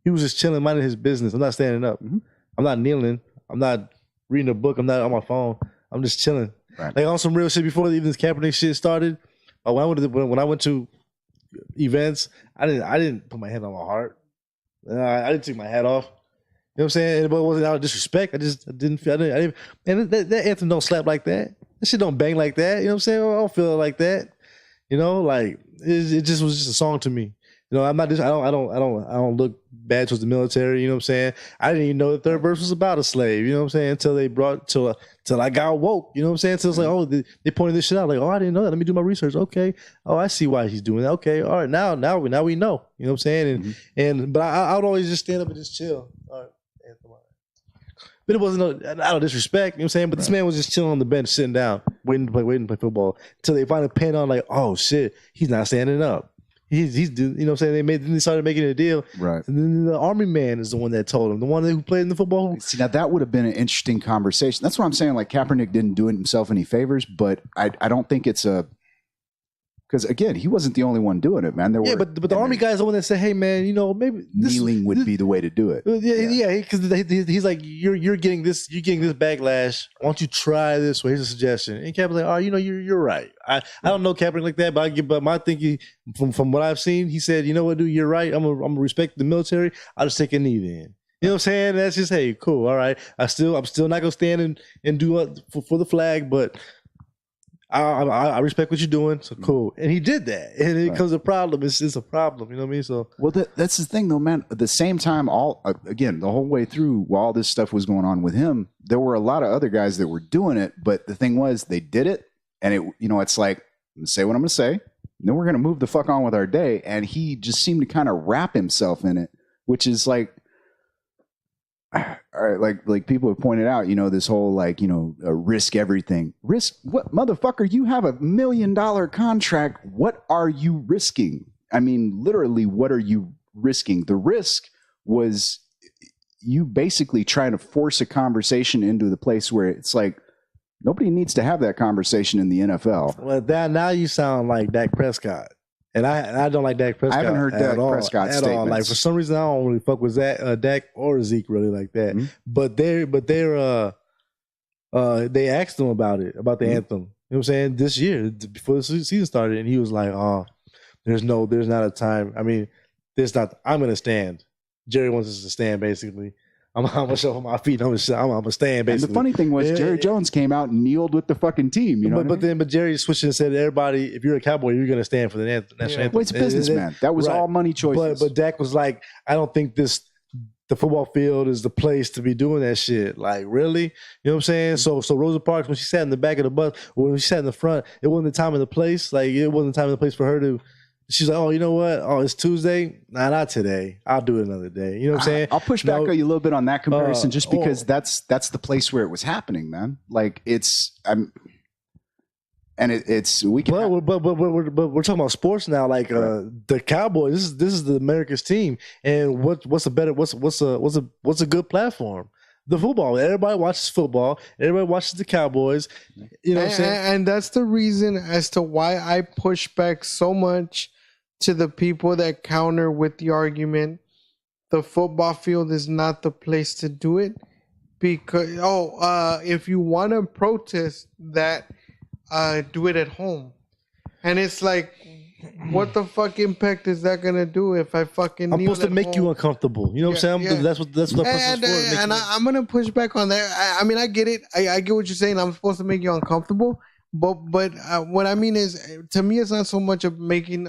He was just chilling, minding his business. I'm not standing up. Mhm. I'm not kneeling. I'm not reading a book. I'm not on my phone. I'm just chilling. Right. Like on some real shit before even this Kaepernick shit started. When I went to events, I didn't put my hand on my heart. I didn't take my hat off. You know what I'm saying? But it wasn't out of disrespect. I didn't. And that anthem don't slap like that. That shit don't bang like that. You know what I'm saying? I don't feel it like that. You know, like it just was just a song to me. You know, I'm not just. I don't look bad towards the military. You know what I'm saying? I didn't even know the third verse was about a slave. You know what I'm saying? Till I got woke. You know what I'm saying? Until it's like, oh, they pointed this shit out. Like, oh, I didn't know that. Let me do my research. Okay. Oh, I see why he's doing that. Okay. All right. Now we know. You know what I'm saying? But I would always just stand up and just chill. All right. But it wasn't out of disrespect, you know what I'm saying? But this man was just chilling on the bench, sitting down, waiting to play football. Until they finally pinned on, like, oh shit, he's not standing up. He's you know what I'm saying? They started making a deal. Right. And then the Army man is the one that told him, the one who played in the football. See, now that would have been an interesting conversation. That's what I'm saying. Like Kaepernick didn't do himself any favors, but I don't think it's a. Because again, he wasn't the only one doing it, man. But the Army guy is the one that said, "Hey, man, you know, maybe kneeling would be the way to do it." Yeah, because he's like, "You're getting this backlash. Why don't you try this? Well, here's a suggestion." And Kaepernick's like, "Oh, you know, you're right. I don't know Kaepernick like that, but my thinking from what I've seen, he said, you know what, dude, you're right. I'm gonna respect the military. I'll just take a knee then." You know what I'm saying? That's just, hey, cool, all right. I'm still not gonna stand and do it for the flag, but. I respect what you're doing, so cool. And he did that, and it becomes a problem. It's a problem, you know what I mean? So, well, that's the thing, though, man. At the same time, the whole way through, while all this stuff was going on with him, there were a lot of other guys that were doing it. But the thing was, they did it, and it's like, I'm gonna say what I'm gonna say, and then we're gonna move the fuck on with our day. And he just seemed to kind of wrap himself in it, which is like. All right, like people have pointed out, this whole risk everything. Risk what, motherfucker? You have $1 million contract. What are you risking? I mean, literally, what are you risking? The risk was you basically trying to force a conversation into the place where it's like nobody needs to have that conversation in the NFL. Well, now you sound like Dak Prescott. And I don't like Dak Prescott. I haven't heard Dak Prescott's statements. All. Like for some reason, I don't really fuck with Dak or Zeke really like that. Mm-hmm. But they asked him about the anthem. You know what I'm saying? This year before the season started, and he was like, "Oh, there's not a time. I mean, I'm gonna stand. Jerry wants us to stand, basically." I'm gonna show my feet. I'm gonna stand. Basically, and the funny thing was, Jerry Jones came out and kneeled with the fucking team. But Jerry switched and said, "Everybody, if you're a Cowboy, you're gonna stand for the national anthem." Well, it's business, man. That was all money choices. But Dak was like, "I don't think the football field is the place to be doing that shit." Like, really? You know what I'm saying? So Rosa Parks, when she sat in the back of the bus, or when she sat in the front, it wasn't the time and the place. Like, it wasn't the time and the place for her to. She's like, oh, you know what? Oh, it's Tuesday? Nah, not today. I'll do it another day. You know what I'm saying? I'll push back on you a little bit on that comparison, just because that's the place where it was happening, man. Like we can. But we're talking about sports now. Like the Cowboys. This is the America's team, and what's a good platform? The football. Everybody watches football. Everybody watches the Cowboys. You know what I'm saying? And that's the reason as to why I push back so much to the people that counter with the argument, the football field is not the place to do it. Because, if you want to protest that, do it at home. And it's like, what the fuck impact is that gonna do if I fucking? I'm supposed to make you uncomfortable. You know what I'm saying? Yeah. That's what the person's for. And I'm gonna push back on that. I mean, I get it. I get what you're saying. I'm supposed to make you uncomfortable, but what I mean is, to me, it's not so much of making.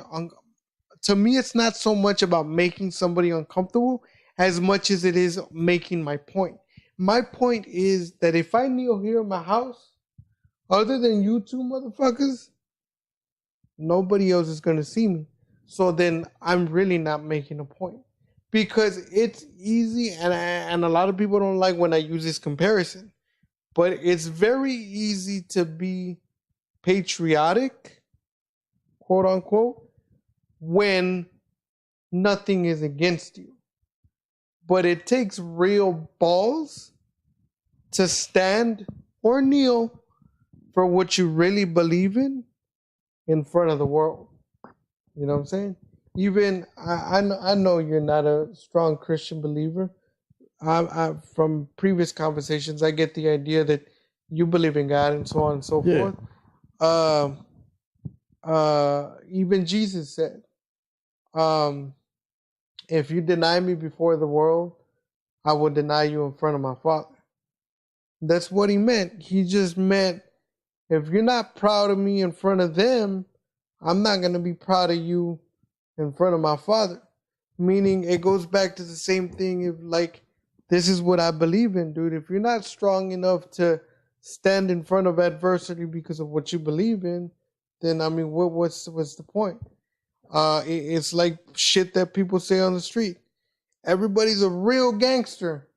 To me, it's not so much about making somebody uncomfortable as much as it is making my point. My point is that if I kneel here in my house, other than you two motherfuckers, nobody else is going to see me. So then I'm really not making a point. Because it's easy, and a lot of people don't like when I use this comparison, but it's very easy to be patriotic, quote unquote, when nothing is against you. But it takes real balls to stand or kneel for what you really believe in front of the world. You know what I'm saying? Even I know you're not a strong Christian believer. From previous conversations, I get the idea that you believe in God and so on and so forth. Even Jesus said, if you deny me before the world, I will deny you in front of my Father. That's what he meant. He just meant, if you're not proud of me in front of them, I'm not going to be proud of you in front of my Father. Meaning, it goes back to the same thing. If, like, this is what I believe in, dude. If you're not strong enough to stand in front of adversity because of what you believe in, then I mean, what's the point? It's like shit that people say on the street. Everybody's a real gangster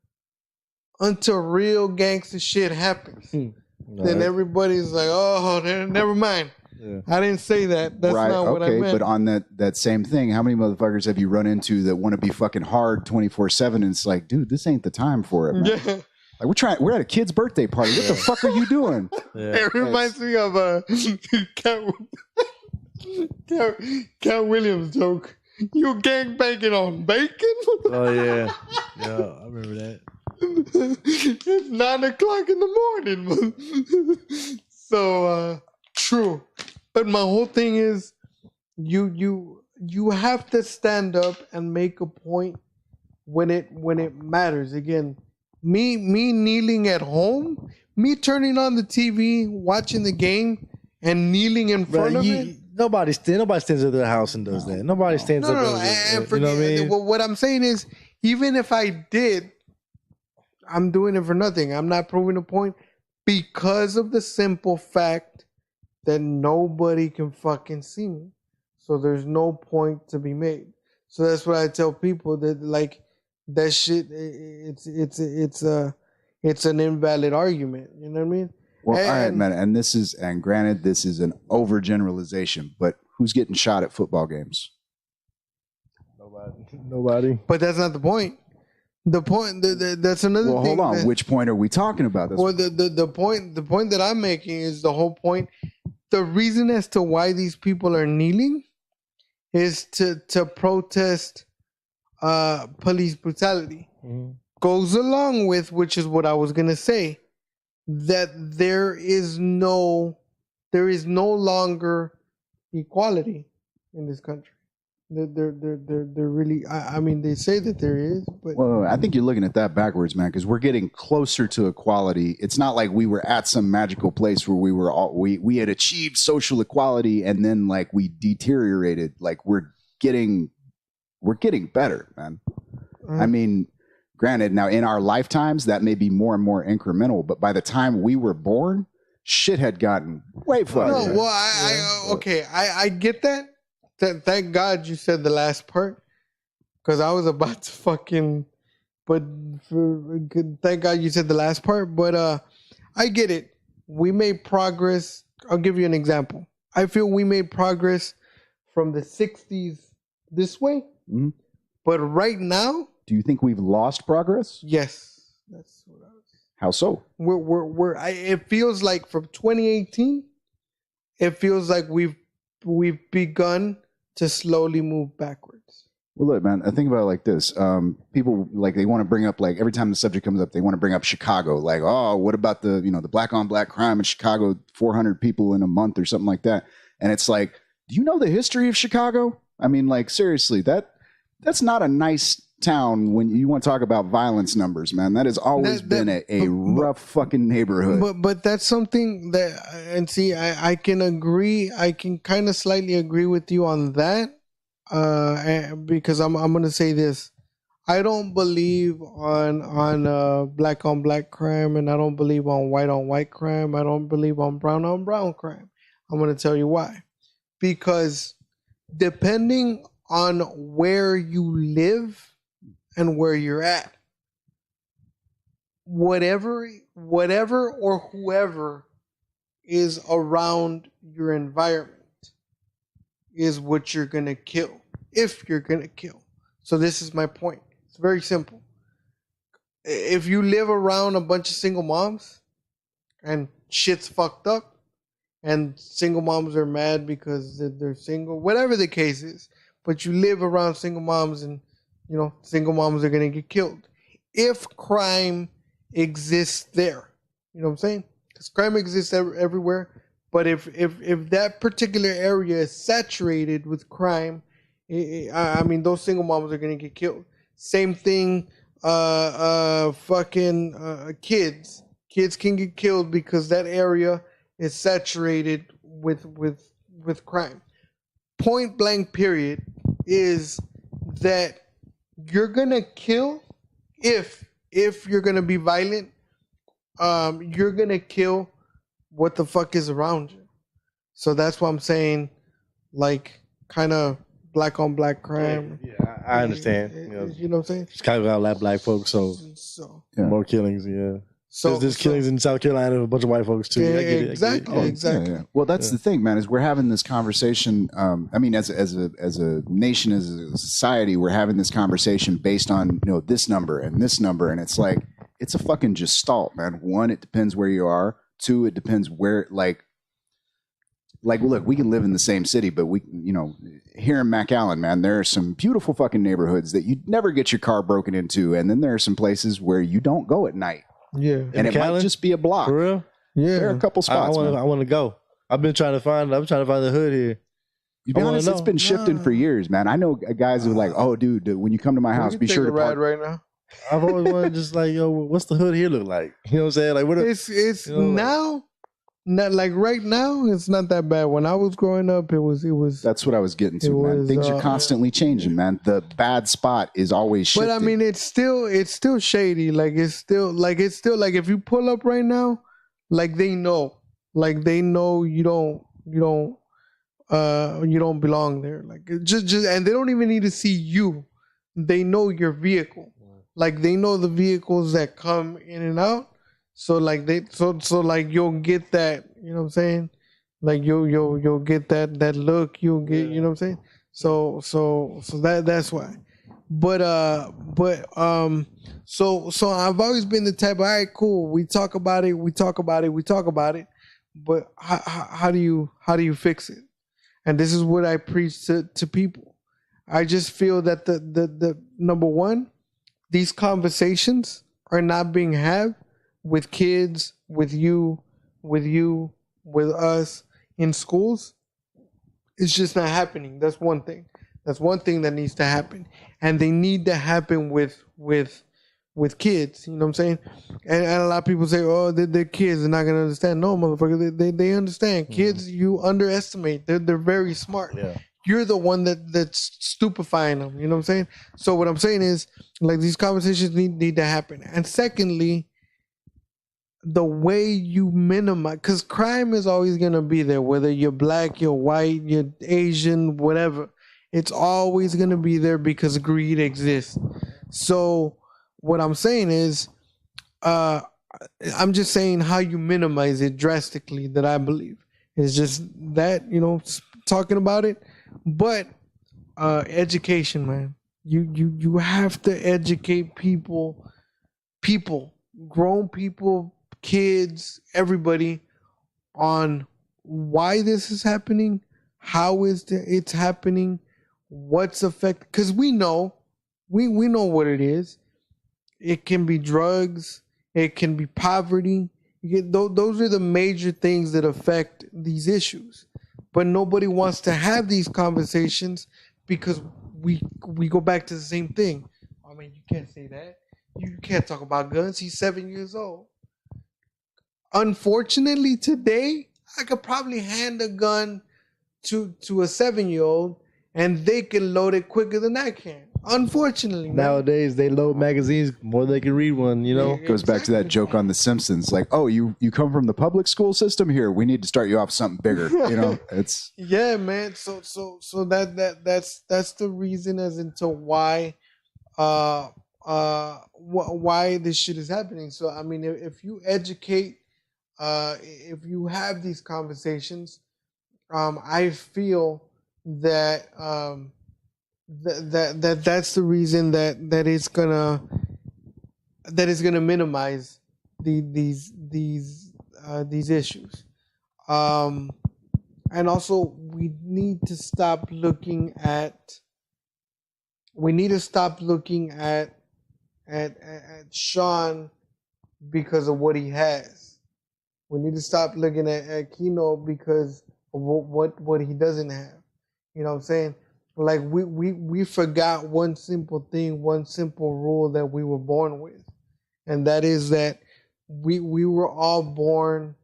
until real gangster shit happens. Then everybody's like, oh, never mind. Yeah. I didn't say that. That's right, not what I meant. But on that same thing, how many motherfuckers have you run into that want to be fucking hard 24/7? And it's like, dude, this ain't the time for it, man. Yeah. Like we're at a kid's birthday party. What the fuck are you doing? Yeah. It reminds me of a Cat Williams joke. You gangbanging on bacon? Oh yeah, yeah, I remember that. It's 9 o'clock in the morning. So true. But my whole thing is, you have to stand up and make a point when it matters. Again, me kneeling at home, me turning on the TV, watching the game, and kneeling in front of it. Nobody stands at their house and does that. Nobody stands up. No, and you know what I mean? What I'm saying is, even if I did, I'm doing it for nothing. I'm not proving a point because of the simple fact that nobody can fucking see me. So there's no point to be made. So that's what I tell people, that like that shit. It's an invalid argument. You know what I mean? Well, all right, man. And granted, this is an overgeneralization, but who's getting shot at football games? Nobody. But that's not the point. The point that's another thing. Well, hold on. Which point are we talking about? The point that I'm making is the whole point. The reason as to why these people are kneeling is to protest police brutality. Mm-hmm. Goes along with, which is what I was gonna say, that there is no longer equality in this country. They're really. I mean, they say that there is, but well, I think you're looking at that backwards, man. Because we're getting closer to equality. It's not like we were at some magical place where we had achieved social equality and then like we deteriorated. Like we're getting better, man. Mm-hmm. I mean, granted, now in our lifetimes that may be more and more incremental, but by the time we were born, shit had gotten way farther. No, well, I get that. Thank God you said the last part, because I was about to fucking. But thank God you said the last part. But I get it. We made progress. I'll give you an example. I feel we made progress from the 60s this way. Mm-hmm. But right now, do you think we've lost progress? Yes, that's what I was. How so? It feels like from 2018, it feels like we've begun to slowly move backwards. Well, look, man, I think about it like this. People, like, they want to bring up, like, every time the subject comes up, they want to bring up Chicago. Like, oh, what about the black on black crime in Chicago, 400 people in a month or something like that. And it's like, do you know the history of Chicago? I mean, like, seriously, that's not a nice town when you want to talk about violence numbers, man. That has always been a rough fucking neighborhood. But that's something that, and see, I can agree. I can kind of slightly agree with you on that, because I'm going to say this. I don't believe on black on black crime, and I don't believe on white crime. I don't believe on brown crime. I'm going to tell you why. Because depending on where you live and where you're at, whatever or whoever is around your environment is what you're going to kill, if you're going to kill. So this is my point. It's very simple. if you live around a bunch of single moms and shit's fucked up, and single moms are mad because they're single, whatever the case is, but you live around single moms and, single moms are going to get killed. If crime exists there, you know what I'm saying? Because crime exists everywhere. But if that particular area is saturated with crime, I mean, those single moms are going to get killed. Same thing, kids. Kids can get killed because that area is saturated with crime. Point blank period is that you're gonna kill if you're gonna be violent. You're gonna kill what the fuck is around you. So that's why I'm saying, like, kind of black on black crime. Yeah, I understand. You know what I'm saying? It's kind of got a lot of black folks, so more killings. Yeah. So there's killings in South Carolina of a bunch of white folks too. Yeah, I get it. exactly. Exactly. Yeah. Well, that's the thing, man. Is we're having this conversation. I mean, as a nation, as a society, we're having this conversation based on this number, and it's like it's a fucking gestalt, man. One, it depends where you are. Two, it depends where like look, we can live in the same city, but we here in McAllen, man, there are some beautiful fucking neighborhoods that you'd never get your car broken into, and then there are some places where you don't go at night. Yeah, and it might just be a block. For real? Yeah, there are a couple spots. I want to go. I'm trying to find the hood here. To be honest, it's been shifting for years, man. I know guys who are like, "Oh, dude, when you come to my house, be sure to ride right now." I've always wanted just like, yo, what's the hood here look like? You know what I'm saying? Like, what? It's now. Not like right now, it's not that bad. When I was growing up, it was. That's what I was getting to, man. Things are constantly changing, man. The bad spot is always shifting. But I mean, it's still shady. Like it's still like if you pull up right now, like they know you don't belong there. Like just and they don't even need to see you. They know your vehicle. Like they know the vehicles that come in and out. So like like you'll get that, you know what I'm saying? Like you'll get that look, you'll get, you know what I'm saying? So that's why. But so I've always been the type, all right, cool. We talk about it. But how do you fix it? And this is what I preach to people. I just feel that the number one, these conversations are not being had with kids, with you, with us in schools. It's just not happening. That's one thing. That's one thing that needs to happen. And they need to happen with kids. You know what I'm saying? And a lot of people say, oh, they're kids. They're not going to understand. No, motherfucker. They understand. Kids, you underestimate. They're very smart. Yeah. You're the one that's stupefying them. You know what I'm saying? So what I'm saying is, like, these conversations need to happen. And secondly, the way you minimize, because crime is always going to be there, whether you're black, you're white, you're Asian, whatever. It's always going to be there because greed exists. So what I'm saying is, I'm just saying how you minimize it drastically, that I believe. It's just that, talking about it. But education, man. You have to educate people, grown people, kids, everybody, on why this is happening, how it's happening, what's affecting. Because we know what it is. It can be drugs. It can be poverty. Those are the major things that affect these issues. But nobody wants to have these conversations because we go back to the same thing. I mean, you can't say that. You can't talk about guns. He's 7 years old. Unfortunately, today, I could probably hand a gun to a 7-year-old and they can load it quicker than I can. Unfortunately, nowadays they load magazines more than they can read one. It goes back to that joke on The Simpsons, like, oh, you come from the public school system here. We need to start you off something bigger. It's man. So that's the reason as into why why this shit is happening. So I mean, if you educate, if you have these conversations, I feel that that's the reason that it's gonna that is going to minimize these issues. And also, we need to stop looking at Sean because of what he has. We need to stop looking at Keynote because of what he doesn't have. You know what I'm saying? Like we forgot one simple thing, one simple rule that we were born with. And that is that we were all born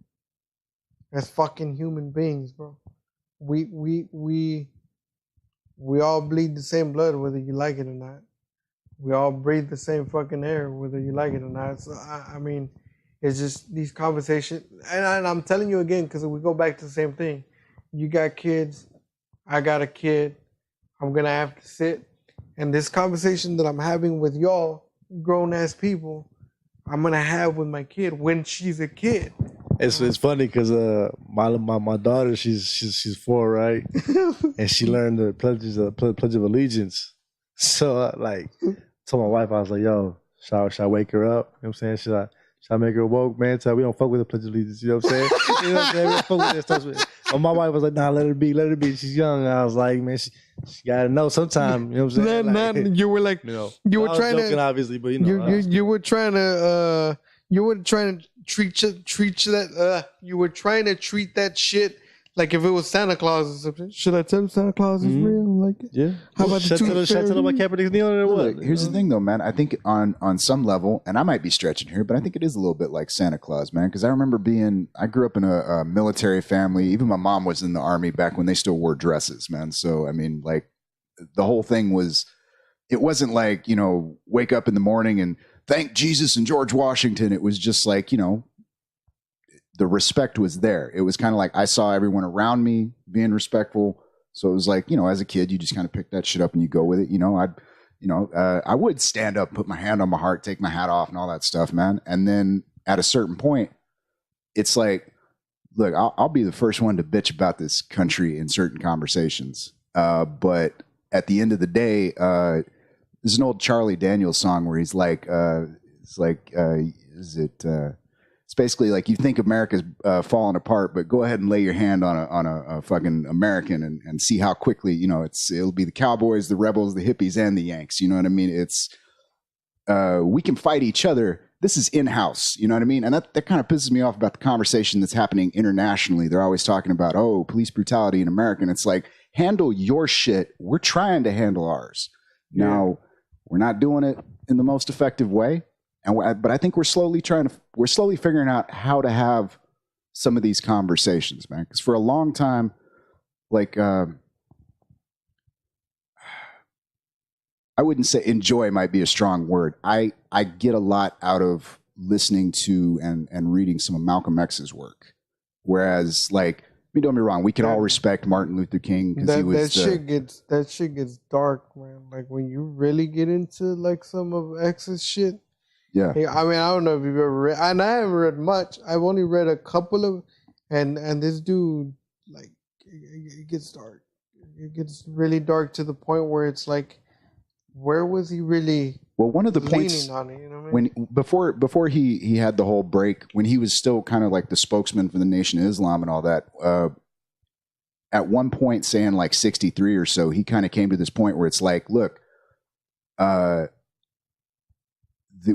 as fucking human beings, bro. We all bleed the same blood, whether you like it or not. We all breathe the same fucking air, whether you like it or not. So I mean, it's just these conversations, and I'm telling you again because we go back to the same thing. You got kids, I got a kid. I'm gonna have to sit, and this conversation that I'm having with y'all, grown ass people, I'm gonna have with my kid when she's a kid. It's funny because my daughter she's 4, right, and she learned the Pledge of Allegiance. So like told my wife, I was like, yo, should I wake her up? You know what I'm saying? Should I make her woke, man? Tell her we don't fuck with the Pledge of Allegiance. You know what I'm saying? You know what I'm saying? We don't fuck with that stuff. But my wife was like, nah, let her be. She's young. And I was like, man, she gotta know sometime. You know what I'm saying? Like, you were like, you were trying joking, to, obviously, but you were trying to, treat that. You were trying to treat that shit like if it was Santa Claus or something. Should I tell him Santa Claus is real? Like, yeah. How about should I tell him about Kaepernick's kneeling or what? Here's the thing, though, man. I think on some level, and I might be stretching here, but I think it is a little bit like Santa Claus, man. Because I remember I grew up in a military family. Even my mom was in the Army back when they still wore dresses, man. So I mean, like, the whole thing was, it wasn't like, wake up in the morning and thank Jesus and George Washington. It was just like, the respect was there. It was kind of like I saw everyone around me being respectful. So it was like, as a kid, you just kind of pick that shit up and you go with it. I would stand up, put my hand on my heart, take my hat off and all that stuff, man. And then at a certain point, it's like, look, I'll be the first one to bitch about this country in certain conversations. But at the end of the day, there's an old Charlie Daniels song where he's like, it's basically like, you think America's falling apart, but go ahead and lay your hand on a fucking American and see how quickly, it'll be the Cowboys, the Rebels, the hippies, and the Yanks. You know what I mean? It's we can fight each other. This is in-house. You know what I mean? And that kind of pisses me off about the conversation that's happening internationally. They're always talking about, police brutality in America. And it's like, handle your shit. We're trying to handle ours. Yeah. Now, we're not doing it in the most effective way. But I think we're slowly figuring out how to have some of these conversations, man. Because for a long time, like, I wouldn't say enjoy might be a strong word. I get a lot out of listening to and reading some of Malcolm X's work. Whereas, like, don't be wrong, we can all respect Martin Luther King because he was that shit gets dark, man. Like, when you really get into like some of X's shit. Yeah. I mean, I don't know if you've ever read, and I haven't read much. I've only read a couple of, and this dude, like, it gets dark. It gets really dark to the point where it's like, where was he really? Well, one of the points on it, you know what I mean? when before he had the whole break, when he was still kind of like the spokesman for the Nation of Islam and all that, at one point saying like 63 or so, he kind of came to this point where it's like, look,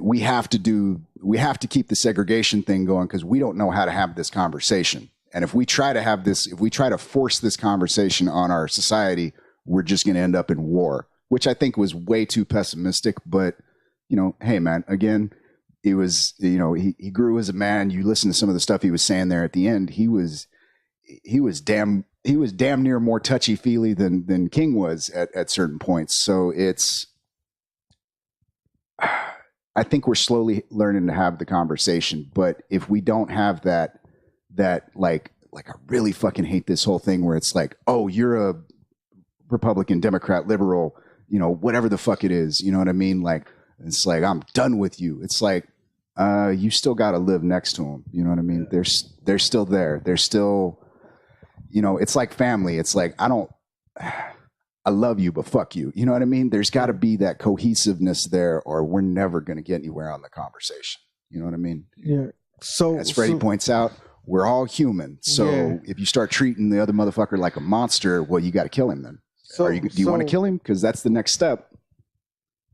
we have to keep the segregation thing going because we don't know how to have this conversation. And if we try to force this conversation on our society, we're just going to end up in war, which I think was way too pessimistic. But, hey, man, again, it was, he grew as a man. You listen to some of the stuff he was saying there at the end. He was damn near more touchy feely than King was at certain points. So I think we're slowly learning to have the conversation, but if we don't have that like I really fucking hate this whole thing where it's like, oh, you're a Republican, Democrat, liberal, whatever the fuck it is, you know what I mean? Like, it's like, I'm done with you. It's like, you still got to live next to them. You know what I mean? Yeah. They're still there. They're still, it's like family. It's like, I love you, but fuck you. You know what I mean? There's got to be that cohesiveness there, or we're never going to get anywhere on the conversation. You know what I mean? Yeah. So as Freddy points out, we're all human. So if you start treating the other motherfucker like a monster, well, you got to kill him then. Do you want to kill him? Because that's the next step.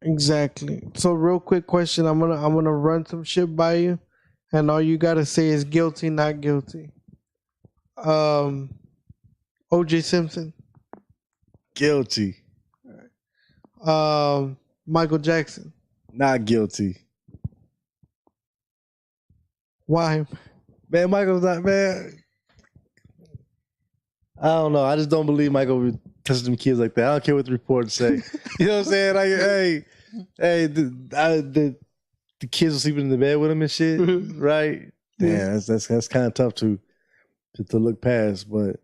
Exactly. So real quick question. I'm gonna run some shit by you, and all you gotta say is guilty, not guilty. O.J. Simpson. Guilty. Michael Jackson. Not guilty. Why? Man, Michael's not, man. I don't know. I just don't believe Michael would touch them kids like that. I don't care what the reports say. You know what I'm saying? Like, hey, the kids were sleeping in the bed with him and shit, right? Yeah, that's kind of tough to look past, but.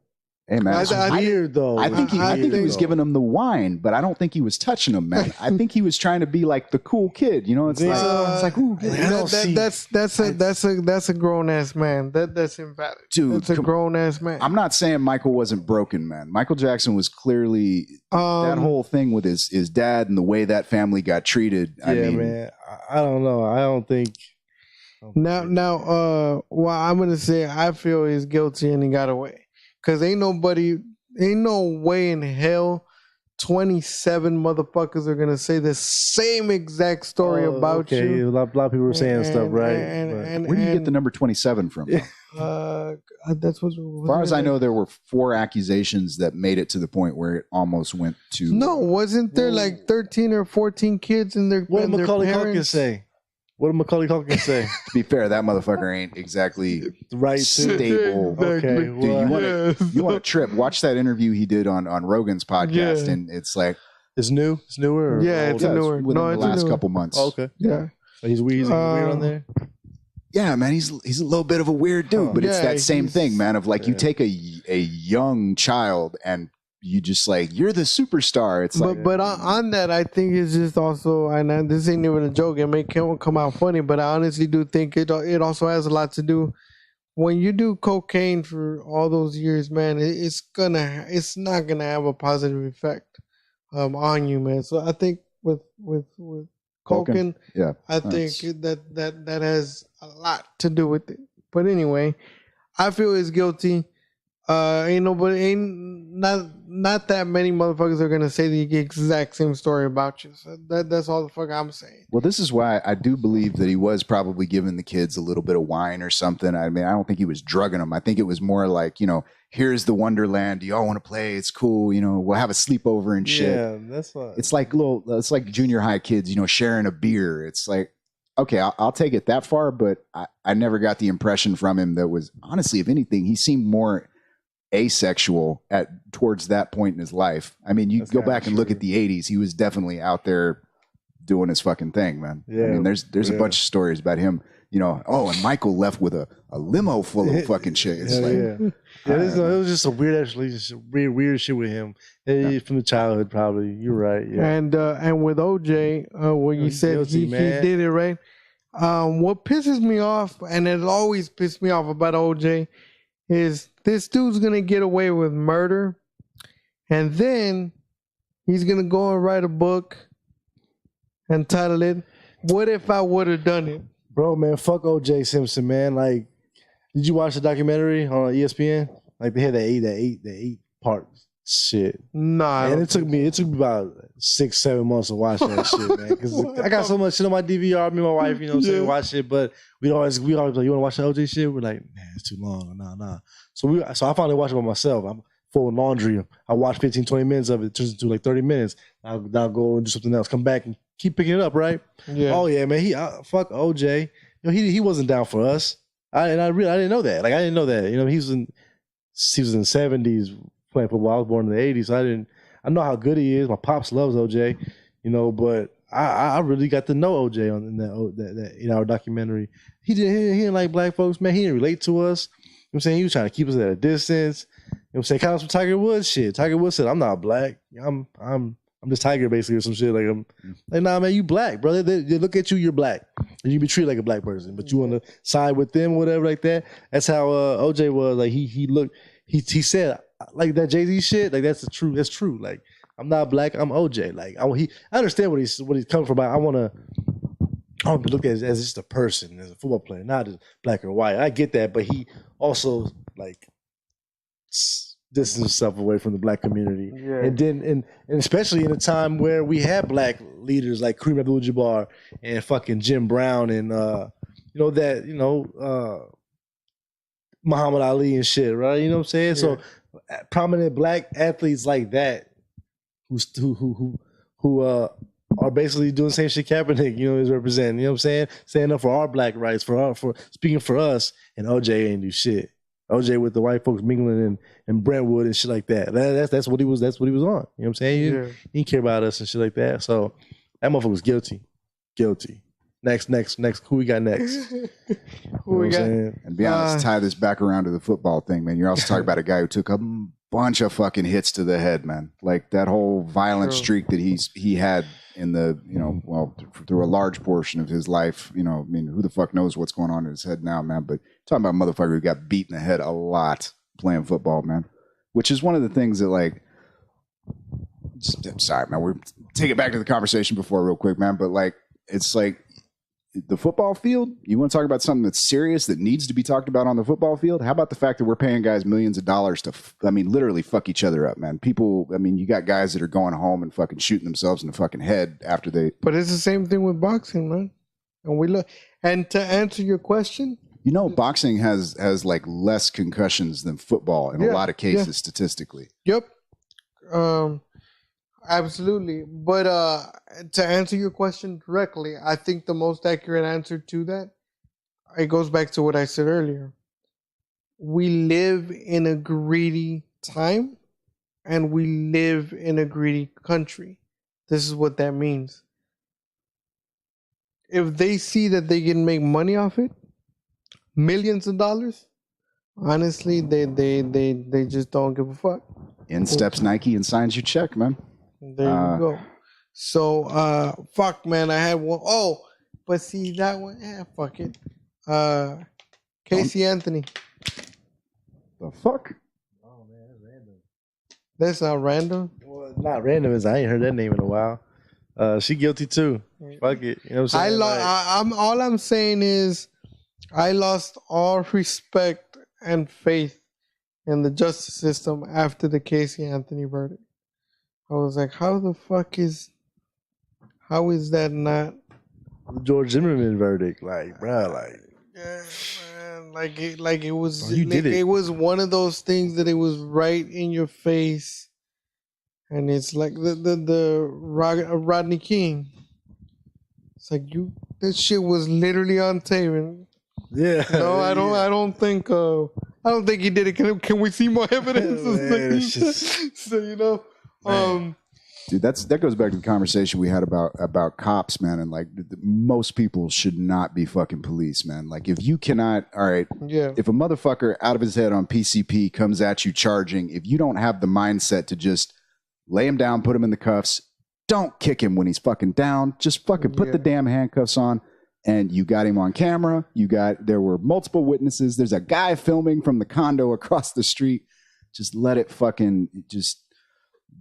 Hey man, that's weird though. I think he was giving him the wine, but I don't think he was touching him, man. I think he was trying to be like the cool kid, you know. It's like ooh, that's a grown ass man. That's emphatic. Dude, that's a grown ass man. I'm not saying Michael wasn't broken, man. Michael Jackson was clearly that whole thing with his dad and the way that family got treated. I mean, man, I don't know. I don't think. Now, well, I'm gonna say I feel he's guilty and he got away. Cause ain't no way in hell 27 motherfuckers are gonna say the same exact story about you. A lot of people were saying stuff, right? Where do you get the number 27 from? That's what. As far as I know, there were 4 accusations that made it to the point where it almost went to. No, wasn't there like 13 or 14 kids in their? What did Macaulay Culkin say? What did Macaulay Culkin say? To be fair, that motherfucker ain't exactly right stable. Okay, dude, you want to trip? Watch that interview he did on Rogan's podcast, and it's like it's new. It's newer. Or it's newer. Within the last couple months. Oh, okay. Yeah. So he's weird on there. Yeah, man, he's a little bit of a weird dude, but it's that same thing, man. Of like you take a young child and you just like you're the superstar. It's but on that, I think it's just also, and this ain't even a joke. It may come out funny, but I honestly do think it also has a lot to do when you do cocaine for all those years, man. It's not gonna have a positive effect on you, man. So I think with cocaine, I think that has a lot to do with it. But anyway, I feel he's guilty. Not that many motherfuckers are gonna say the exact same story about you. So that's all the fuck I'm saying. Well, this is why I do believe that he was probably giving the kids a little bit of wine or something. I mean, I don't think he was drugging them. I think it was more like, here's the Wonderland. Do y'all want to play? It's cool. We'll have a sleepover and shit. Yeah, that's what. It's like junior high kids, sharing a beer. It's like, okay, I'll take it that far, but I never got the impression from him that was, honestly, if anything, he seemed more asexual towards that point in his life. I mean, you go back and look at the 80s, he was definitely out there doing his fucking thing, man. Yeah, I mean, there's a bunch of stories about him, and Michael left with a limo full of fucking chicks. It was just a weird shit with him from the childhood, probably. You're right. Yeah. And with OJ, when you said guilty, he did it, right? What pisses me off, and it always pissed me off about OJ, is this dude's gonna get away with murder, and then he's gonna go and write a book and title it "What If I Would Have Done It." Bro, man, fuck O.J. Simpson, man. Like, did you watch the documentary on ESPN? Like, they had that eight part shit. Nah, and it took me about 6-7 months to watch that shit, man. Because I got so much shit on my DVR. Me and my wife, saying watch it, but we always like, you want to watch the OJ shit? We're like, man, it's too long. Nah. So I finally watched it by myself. I'm full of laundry. I watch 15-20 minutes of it. It turns into like 30 minutes. I'll go and do something else. Come back and keep picking it up, right? Yeah. Oh yeah, man. Fuck OJ. He wasn't down for us. I didn't know that. Like, I didn't know that. He was in the 70s playing football. I was born in the 80s. So I know how good he is. My pops loves OJ. But I really got to know OJ in that 8-hour documentary. He didn't like black folks, man. He didn't relate to us. You know what I'm saying? He was trying to keep us at a distance. You know what I'm saying? Kind of some Tiger Woods shit. Tiger Woods said, I'm not black. I'm just Tiger, basically, or some shit. Like, I'm like, nah, man, you black, brother. They look at you, you're black. And you be treated like a black person. But you want to side with them, whatever, like that. That's how OJ was. Like, he said, like, that Jay-Z shit, like, that's true. Like, I'm not black. I'm OJ. Like I understand what he's coming from. But I want to be looked at as just a person, as a football player, not as black or white. I get that, but he also like distance himself away from the black community, and then and especially in a time where we had black leaders like Kareem Abdul-Jabbar and fucking Jim Brown and Muhammad Ali and shit, right? You know what I'm saying? So prominent black athletes like that who are basically doing the same shit Kaepernick, is representing. You know what I'm saying? Standing up for our black rights, for speaking for us, and OJ ain't do shit. OJ with the white folks mingling in Brentwood and shit like that. That's what he was. That's what he was on. You know what I'm saying? He didn't care about us and shit like that. So that motherfucker was guilty. Next. Who we got next? Who we got? And be honest, tie this back around to the football thing, man. You're also talking about a guy who took a bunch of fucking hits to the head, man. Like that whole violent streak that he had in the, through a large portion of his life. I mean, who the fuck knows what's going on in his head now, man? But talking about a motherfucker who got beat in the head a lot playing football, man. Which is one of the things that, like, sorry, man. We're take it back to the conversation before real quick, man. But like, it's like, the football field, you want to talk about something that's serious that needs to be talked about on the football field? How about the fact that we're paying guys millions of dollars to, literally fuck each other up, man? People, you got guys that are going home and fucking shooting themselves in the fucking head after they... But it's the same thing with boxing, man. And we look... And to answer your question... boxing has like less concussions than football in a lot of cases statistically. Yep. Absolutely. But to answer your question directly, I think the most accurate answer to that, it goes back to what I said earlier. We live in a greedy time and we live in a greedy country. This is what that means. If they see that they can make money off it, millions of dollars, honestly, they just don't give a fuck. In steps Nike and signs your check, man. There you go. So, fuck, man, I had one. Oh, but see, that one, fuck it. Casey Anthony. The fuck? Oh, man, that's random. That's not random? Well, not random, as I ain't heard that name in a while. She guilty, too. Fuck it. You know what I'm saying? All I'm saying is I lost all respect and faith in the justice system after the Casey Anthony verdict. I was like, how is that not the George Zimmerman verdict? Like, bro, like, yeah, man, like it was. You did it. It was one of those things that it was right in your face, and it's like the Rodney King. It's like that shit was literally on tape. And, yeah. No, I don't think he did it. Can we see more evidence? Man, So dude, that goes back to the conversation we had about cops, man, and like most people should not be fucking police, man. Like if you cannot, all right, if a motherfucker out of his head on PCP comes at you charging, if you don't have the mindset to just lay him down, put him in the cuffs, don't kick him when he's fucking down, just fucking put the damn handcuffs on. And you got him on camera. There were multiple witnesses. There's a guy filming from the condo across the street. Just let it fucking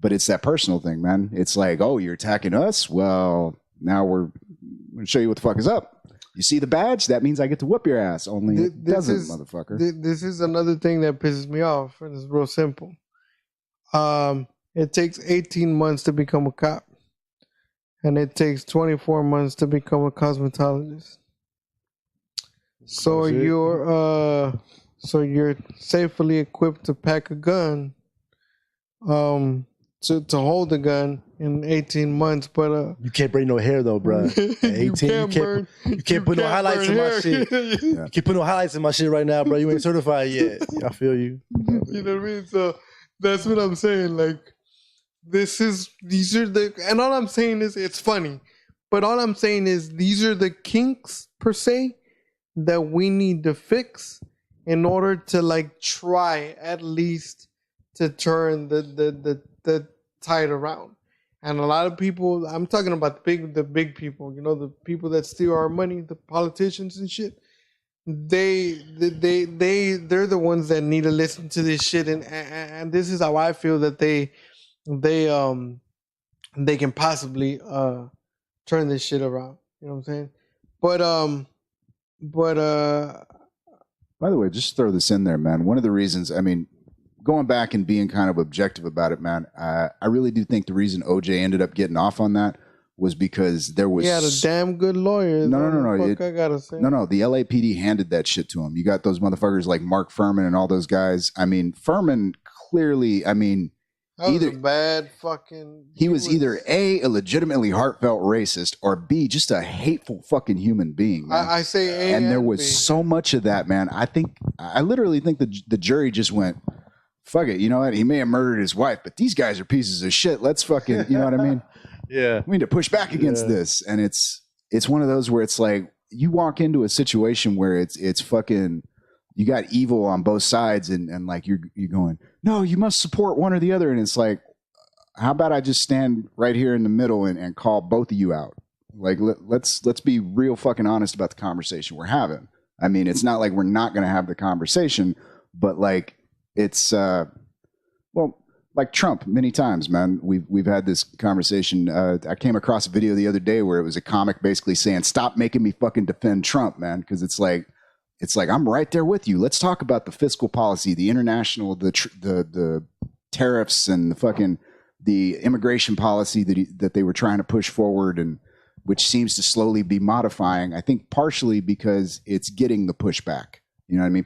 but it's that personal thing, man. It's like, oh, you're attacking us? Well, now we're going to show you what the fuck is up. You see the badge? That means I get to whoop your ass. Only it doesn't, motherfucker. This is another thing that pisses me off, and it's real simple. It takes 18 months to become a cop. And it takes 24 months to become a cosmetologist. So you're safely equipped to pack a gun, to hold a gun in 18 months, but you can't bring no hair though, bro. 18, you can't put no highlights in my shit. You can't put no highlights in my shit right now, bro. You ain't certified yet. I feel you. You know what I mean? So that's what I'm saying. Like, and all I'm saying is it's funny, but all I'm saying is these are the kinks per se that we need to fix in order to like try at least to turn the tide around. And a lot of people, I'm talking about the big people, the people that steal our money, the politicians and shit. They're the ones that need to listen to this shit, and this is how I feel that they they can possibly turn this shit around. You know what I'm saying? But By the way, just throw this in there, man. One of the reasons, I mean, going back and being kind of objective about it, man, I really do think the reason OJ ended up getting off on that was because there was... he had a damn good lawyer. No. I gotta say. No, the LAPD handed that shit to him. You got those motherfuckers like Mark Furman and all those guys. I mean, Furman clearly, I mean... That was a bad fucking... He was either A, a legitimately heartfelt racist, or B, just a hateful fucking human being, man. I say A and there was B. so much of that, man. I literally think the jury just went, fuck it, you know what? He may have murdered his wife, but these guys are pieces of shit. Let's fucking, you know what I mean? Yeah. We need to push back against this. And it's one of those where it's like, you walk into a situation where it's fucking... You got evil on both sides, and like you're going, no, you must support one or the other, and it's like, how about I just stand right here in the middle and call both of you out? Like let's be real fucking honest about the conversation we're having. I mean, it's not like we're not going to have the conversation, but like it's well, like Trump many times, man. We've had this conversation. I came across a video the other day where it was a comic basically saying, "Stop making me fucking defend Trump, man," because it's like I'm right there with you. Let's talk about the fiscal policy, the international, the tariffs, and the immigration policy that they were trying to push forward, and which seems to slowly be modifying. I think partially because it's getting the pushback. You know what I mean?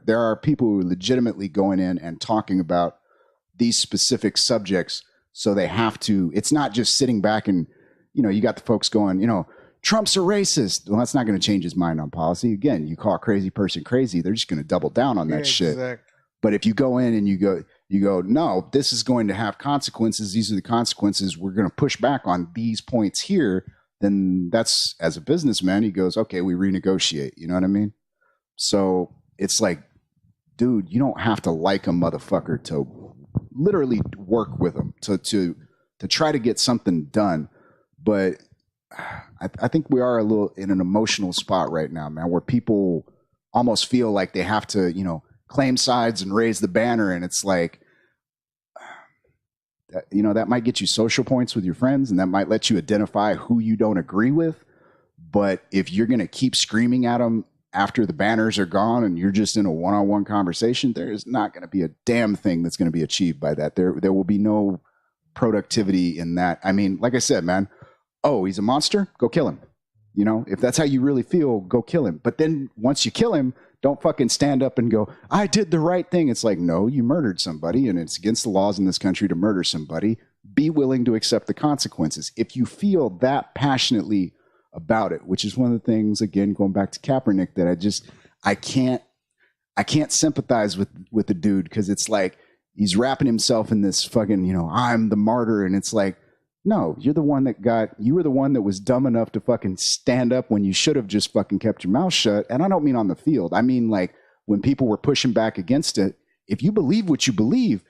There are people who are legitimately going in and talking about these specific subjects, so they have to. It's not just sitting back and, you know, you got the folks going, you know, Trump's a racist. Well, that's not going to change his mind on policy. Again, you call a crazy person crazy, they're just going to double down on that shit. Exactly. But if you go in and you go, no, this is going to have consequences. These are the consequences. We're going to push back on these points here. Then that's, as a businessman, he goes, okay, we renegotiate. You know what I mean? So it's like, dude, you don't have to like a motherfucker to literally work with him to try to get something done. But I think we are a little in an emotional spot right now, man, where people almost feel like they have to, you know, claim sides and raise the banner. And it's like, you know, that might get you social points with your friends, and that might let you identify who you don't agree with. But if you're going to keep screaming at them after the banners are gone and you're just in a one-on-one conversation, there is not going to be a damn thing that's going to be achieved by that. There will be no productivity in that. I mean, like I said, man, oh, he's a monster? Go kill him. You know, if that's how you really feel, go kill him. But then once you kill him, don't fucking stand up and go, I did the right thing. It's like, no, you murdered somebody, and it's against the laws in this country to murder somebody. Be willing to accept the consequences. If you feel that passionately about it, which is one of the things, again, going back to Kaepernick, that I can't sympathize with the dude, because it's like he's wrapping himself in this fucking, you know, I'm the martyr, and it's like, no, you were the one that was dumb enough to fucking stand up when you should have just fucking kept your mouth shut. And I don't mean on the field. I mean, like, when people were pushing back against it, if you believe what you believe,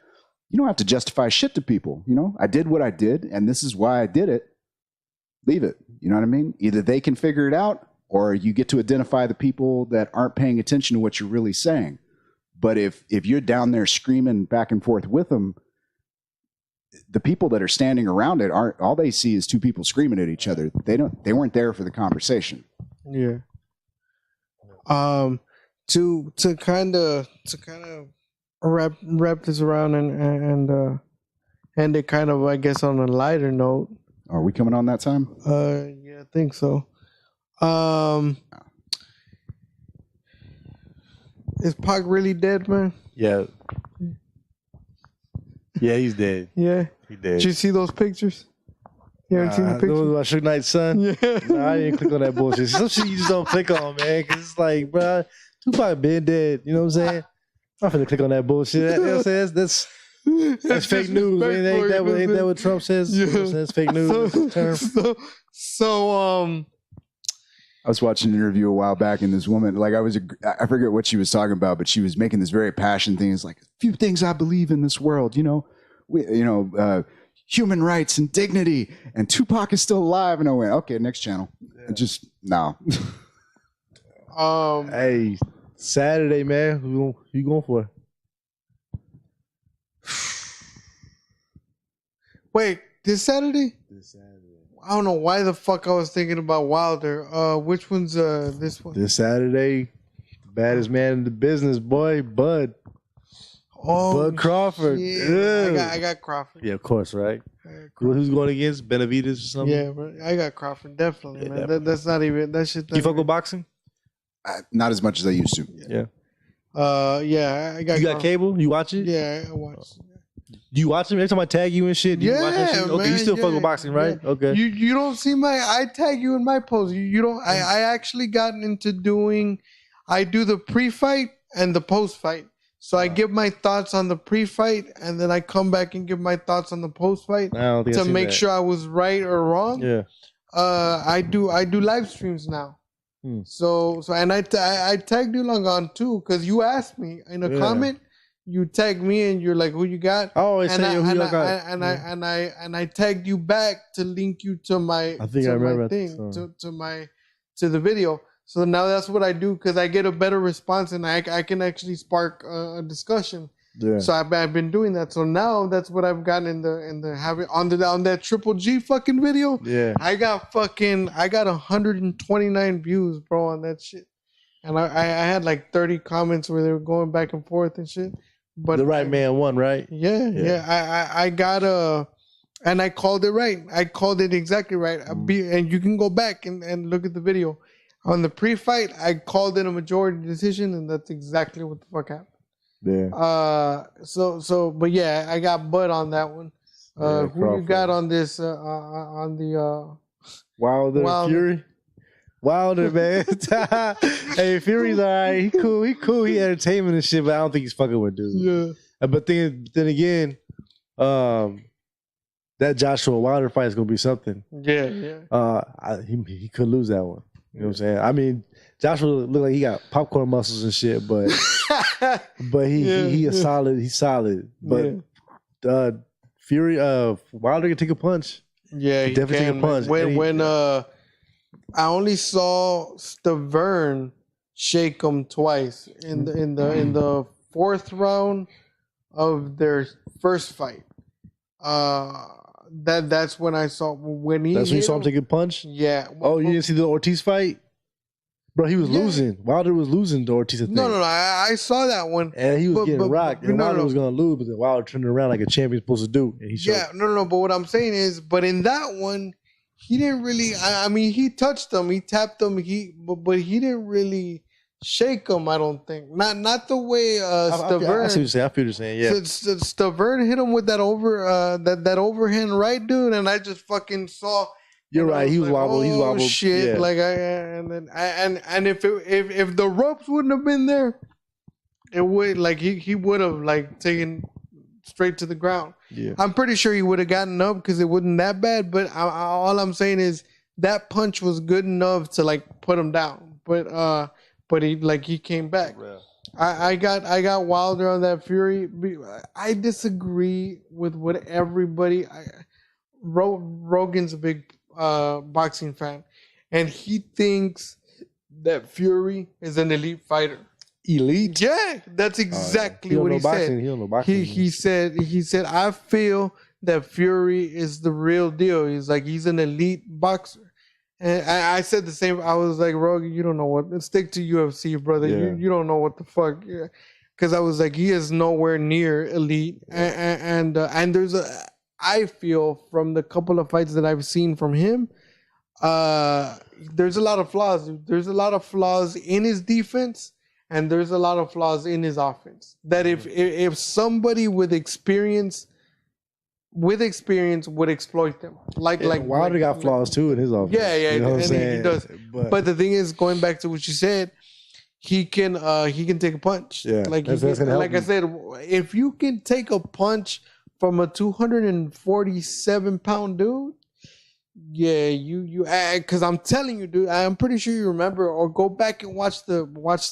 you don't have to justify shit to people. You know, I did what I did, and this is why I did it. Leave it. You know what I mean? Either they can figure it out, or you get to identify the people that aren't paying attention to what you're really saying. But if you're down there screaming back and forth with them, the people that are standing around it aren't, all they see is two people screaming at each other. They weren't there for the conversation. Yeah. To kind of wrap this around and end it kind of, I guess, on a lighter note. Are we coming on that time? Yeah, I think so. Is Pac really dead, man? Yeah. Yeah, he's dead. Yeah. He dead. Did you see those pictures? You haven't seen the pictures? About Suge Knight's son? Yeah. Nah, I didn't click on that bullshit. Some shit you just don't click on, man. Because it's like, bro, Tupac been dead. You know what I'm saying? I'm finna click on that bullshit. You know what I'm saying? That's fake news. Ain't that what Trump says? Yeah. You know what I'm saying? It's fake news. So, I was watching an interview a while back, and this woman, like, I forget what she was talking about, but she was making this very passionate thing. It's like, a few things I believe in this world, you know, human rights and dignity, and Tupac is still alive. And I went, okay, next channel. Yeah. Just no. Hey, Saturday, man. Who you going for? Wait, This Saturday? This Saturday. I don't know why the fuck I was thinking about Wilder. Which one's this one? This Saturday, baddest man in the business, boy, Bud. Oh, Bud Crawford. Yeah. I got Crawford. Yeah, of course, right? Who's going against Benavidez or something? Yeah, but I got Crawford definitely, Yeah, man. definitely. That's not even that shit. You fuck with boxing? Not as much as I used to. Yeah. Yeah, I got. You got Crawford. cable? You watch it? Yeah, I watch. Do you watch it every time I tag you and shit? Do you watch that shit? Okay, man, you still fuck with boxing, right? Yeah. Okay. You don't see I tag you in my post. You don't. I actually gotten into doing. I do the pre-fight and the post-fight. So I give my thoughts on the pre-fight, and then I come back and give my thoughts on the post-fight to make sure I was right or wrong. Yeah. I do live streams now. So and I tagged you long on too because you asked me in a comment. You tagged me and you're like, "Who you got?" Oh, and I tagged you back to link you to my. I think I remember my thing to the video. So now that's what I do because I get a better response and I can actually spark a discussion. Yeah. So I've been doing that. So now that's what I've gotten in the having on that Triple G fucking video. Yeah. I got 129 views, bro, on that shit. And I had like 30 comments where they were going back and forth and shit. But the right man won, right? Yeah. I got and I called it right. I called it exactly right. And you can go back and look at the video. On the pre-fight, I called it a majority decision, and that's exactly what the fuck happened. Yeah. But yeah, I got Bud on that one. Who you got on this? On the Wilder Fury. Wilder, man. Hey, Fury's alright. He cool. He entertainment and shit, but I don't think he's fucking with dude. Yeah. But then again, that Joshua Wilder fight is gonna be something. Yeah. He could lose that one. You know what I'm saying? I mean, Joshua look like he got popcorn muscles and shit, but he is solid. He's solid. But Fury, Wilder can take a punch. Yeah, he definitely can. take a punch. When I only saw Stavern shake him twice in the fourth round of their first fight. That's when I saw when he. That's when you saw him take a punch. Yeah. Oh, you didn't see the Ortiz fight, bro? He was losing. Wilder was losing to Ortiz. No. I saw that one, and he was getting rocked. And Wilder was gonna lose, but then Wilder turned around like a champion's supposed to do. And he showed. No. But what I'm saying is, but in that one, he didn't really. I mean, he touched him, he tapped him, but he didn't really shake him. I don't think. Not the way Stavern. I see what you're saying. I feel you're saying. Yeah. Stavern hit him with that that overhand right, dude, and I just fucking saw. You're right. He was wobbled. He's wobbled. Shit! Yeah. Like if the ropes wouldn't have been there, it would he would have taken straight to the ground. Yeah. I'm pretty sure he would have gotten up because it wasn't that bad. But all I'm saying is that punch was good enough to put him down. But he came back. Yeah. I got Wilder on that Fury. I disagree with what everybody. Rogan's a big boxing fan, and he thinks that Fury is an elite fighter. Elite? Yeah, that's exactly what he said. He don't know boxing. He said I feel that Fury is the real deal. He's an elite boxer. And I said the same. I was like, Rogan, you don't know what. Stick to UFC, brother. Yeah. You don't know what the fuck. Because I was like, he is nowhere near elite. And there's I feel from the couple of fights that I've seen from him, there's a lot of flaws. There's a lot of flaws in his defense, and there's a lot of flaws in his offense. That if somebody with experience would exploit them. Like Wilder got flaws too in his offense. Yeah, you know what I'm saying? He does. But the thing is, going back to what you said, he can take a punch. Yeah, that's gonna help him. I said, if you can take a punch from a 247-pound dude, yeah, you because I'm telling you, dude, I'm pretty sure you remember, or go back and watch the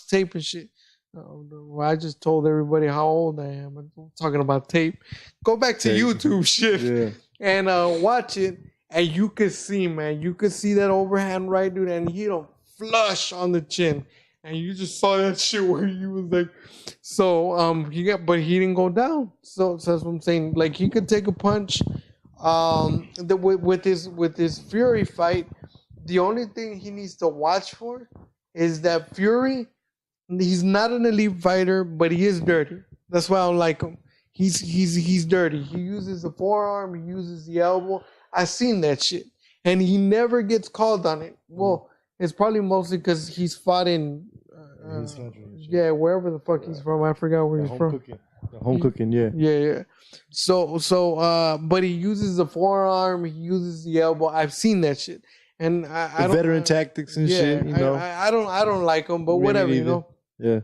tape and shit. Well, I just told everybody how old I am. I'm talking about tape. Go back to YouTube shit and watch it, and you could see, man. You could see that overhand right, dude, and he don't flush on the chin, and you just saw that shit where you was like, but he didn't go down. So that's what I'm saying. He could take a punch. With this Fury fight, the only thing he needs to watch for is that Fury. He's not an elite fighter, but he is dirty. That's why I don't like him. He's dirty. He uses the forearm. He uses the elbow. I've seen that shit, and he never gets called on it. Well, it's probably mostly because he's fought in his country. yeah, wherever the fuck he's from. I forgot where he's from. The home cooking, yeah. Yeah. So, but he uses the forearm. He uses the elbow. I've seen that shit, and I don't, veteran tactics and shit. You know, I don't like him, but whatever, you know. Yeah.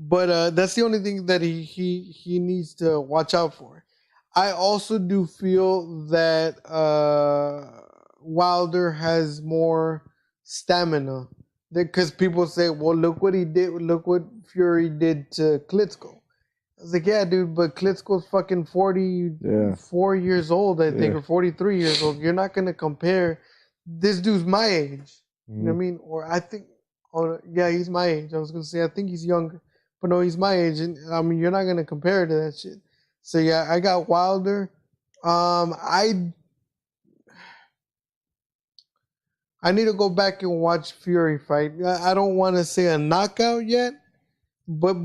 But that's the only thing that he needs to watch out for. I also do feel that Wilder has more stamina, because people say, "Well, look what he did. Look what Fury did to Klitschko." I was like, "Yeah, dude, but Klitschko's fucking 44 years old, I think, or 43 years old. You're not gonna compare. This dude's my age. You know what I mean? Or I think." Oh, yeah, he's my age. I was going to say, I think he's younger. But no, he's my age. And I mean, you're not going to compare to that shit. So, yeah, I got Wilder. I need to go back and watch Fury fight. I don't want to say a knockout yet. But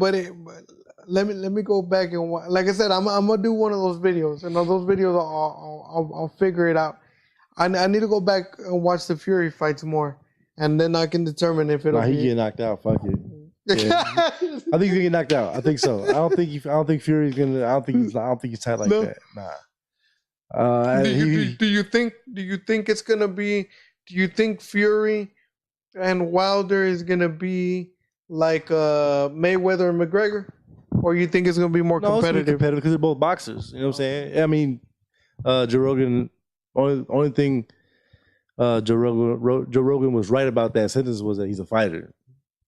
let me go back and watch. Like I said, I'm going to do one of those videos. And on those videos, I'll figure it out. I need to go back and watch the Fury fights more. And then I can determine if it'll he get knocked out. Fuck it. Yeah. I think he's gonna get knocked out. I think so. I don't think Fury's gonna. I don't think he's tight like that. Nah. Do you think it's gonna be? Do you think Fury and Wilder is gonna be like Mayweather and McGregor, or you think it's gonna be more competitive? It's competitive because they're both boxers. You know what I'm saying? I mean, Joe Rogan. Only thing. Joe Rogan was right about that sentence was that he's a fighter.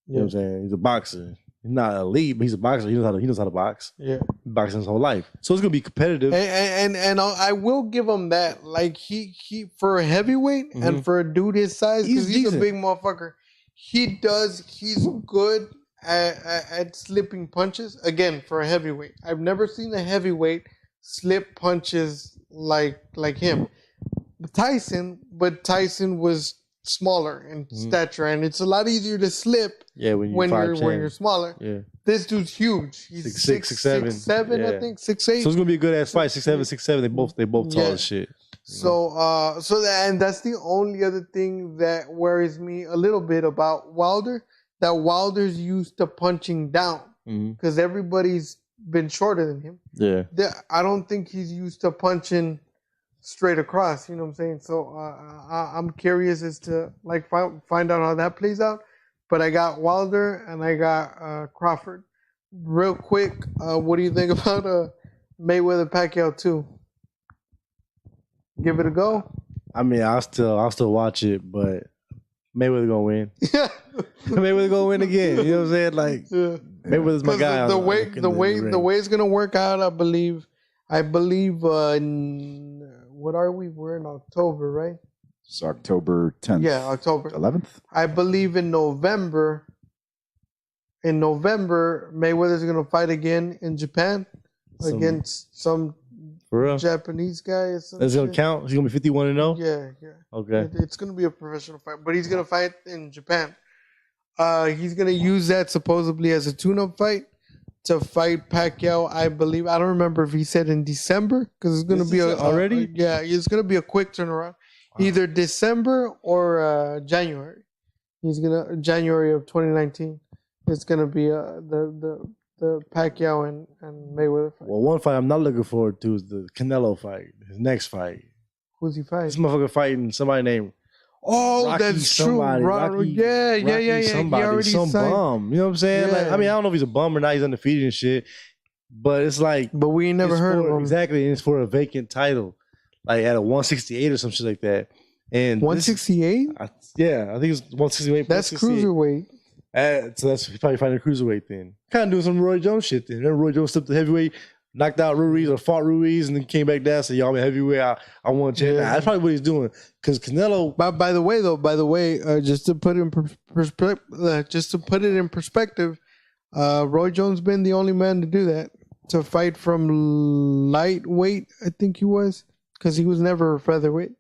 You know what I'm saying? He's a boxer. He's not elite, but he's a boxer. He knows how to box. Yeah, boxing his whole life, so it's gonna be competitive. And I will give him that. Like he for a heavyweight and for a dude his size, because he's a big motherfucker. He's good at slipping punches. Again, for a heavyweight, I've never seen a heavyweight slip punches like him. Tyson was smaller in stature, and it's a lot easier to slip when you're smaller. Yeah. This dude's huge. He's 6'7", I think 6'8". So it's gonna be a good ass fight. 6'7", 6'7". They both tall as shit. So and that's the only other thing that worries me a little bit about Wilder. That Wilder's used to punching down because everybody's been shorter than him. Yeah. I don't think he's used to punching straight across, you know what I'm saying? So I'm curious as to find out how that plays out. But I got Wilder and I got Crawford. Real quick, what do you think about Mayweather Pacquiao 2? Give it a go? I mean, I'll still watch it, but Mayweather gonna win. Mayweather gonna win again. You know what I'm saying? Like Mayweather's my guy. The way it's gonna work out, I believe what are we? We're in October, right? It's October 10th. Yeah, October 11th. I believe in November, Mayweather's going to fight again in Japan against some Japanese guy. That's going to count? He's going to be 51-0? Yeah. Okay. It's going to be a professional fight, but he's going to fight in Japan. He's going to use that supposedly as a tune-up fight to fight Pacquiao, I believe. I don't remember if he said in December, because it's going to be already. It's going to be a quick turnaround, either December or January. January of 2019. It's going to be the Pacquiao and Mayweather fight. Well, one fight I'm not looking forward to is the Canelo fight. His next fight. Who's he fighting? This motherfucker fighting somebody named. Oh, Rocky that's somebody. true. Rocky, Yeah. Somebody, some bum. You know what I'm saying? Yeah. Like, I mean, I don't know if he's a bum or not. He's undefeated and shit. But it's like. But we ain't never heard of him. Exactly. And it's for a vacant title. Like at a 168 or some shit like that. And 168? I think it's 168. That's cruiserweight. So that's probably fighting a cruiserweight then. Kind of doing some Roy Jones shit then. Remember Roy Jones slipped the heavyweight, knocked out Ruiz or fought Ruiz, and then came back down. Said, "Y'all, I'm a heavyweight. I want to change." That's probably what he's doing. Because Canelo. By the way, just to put it in perspective, Roy Jones been the only man to do that, to fight from lightweight. I think he was because he was never a featherweight.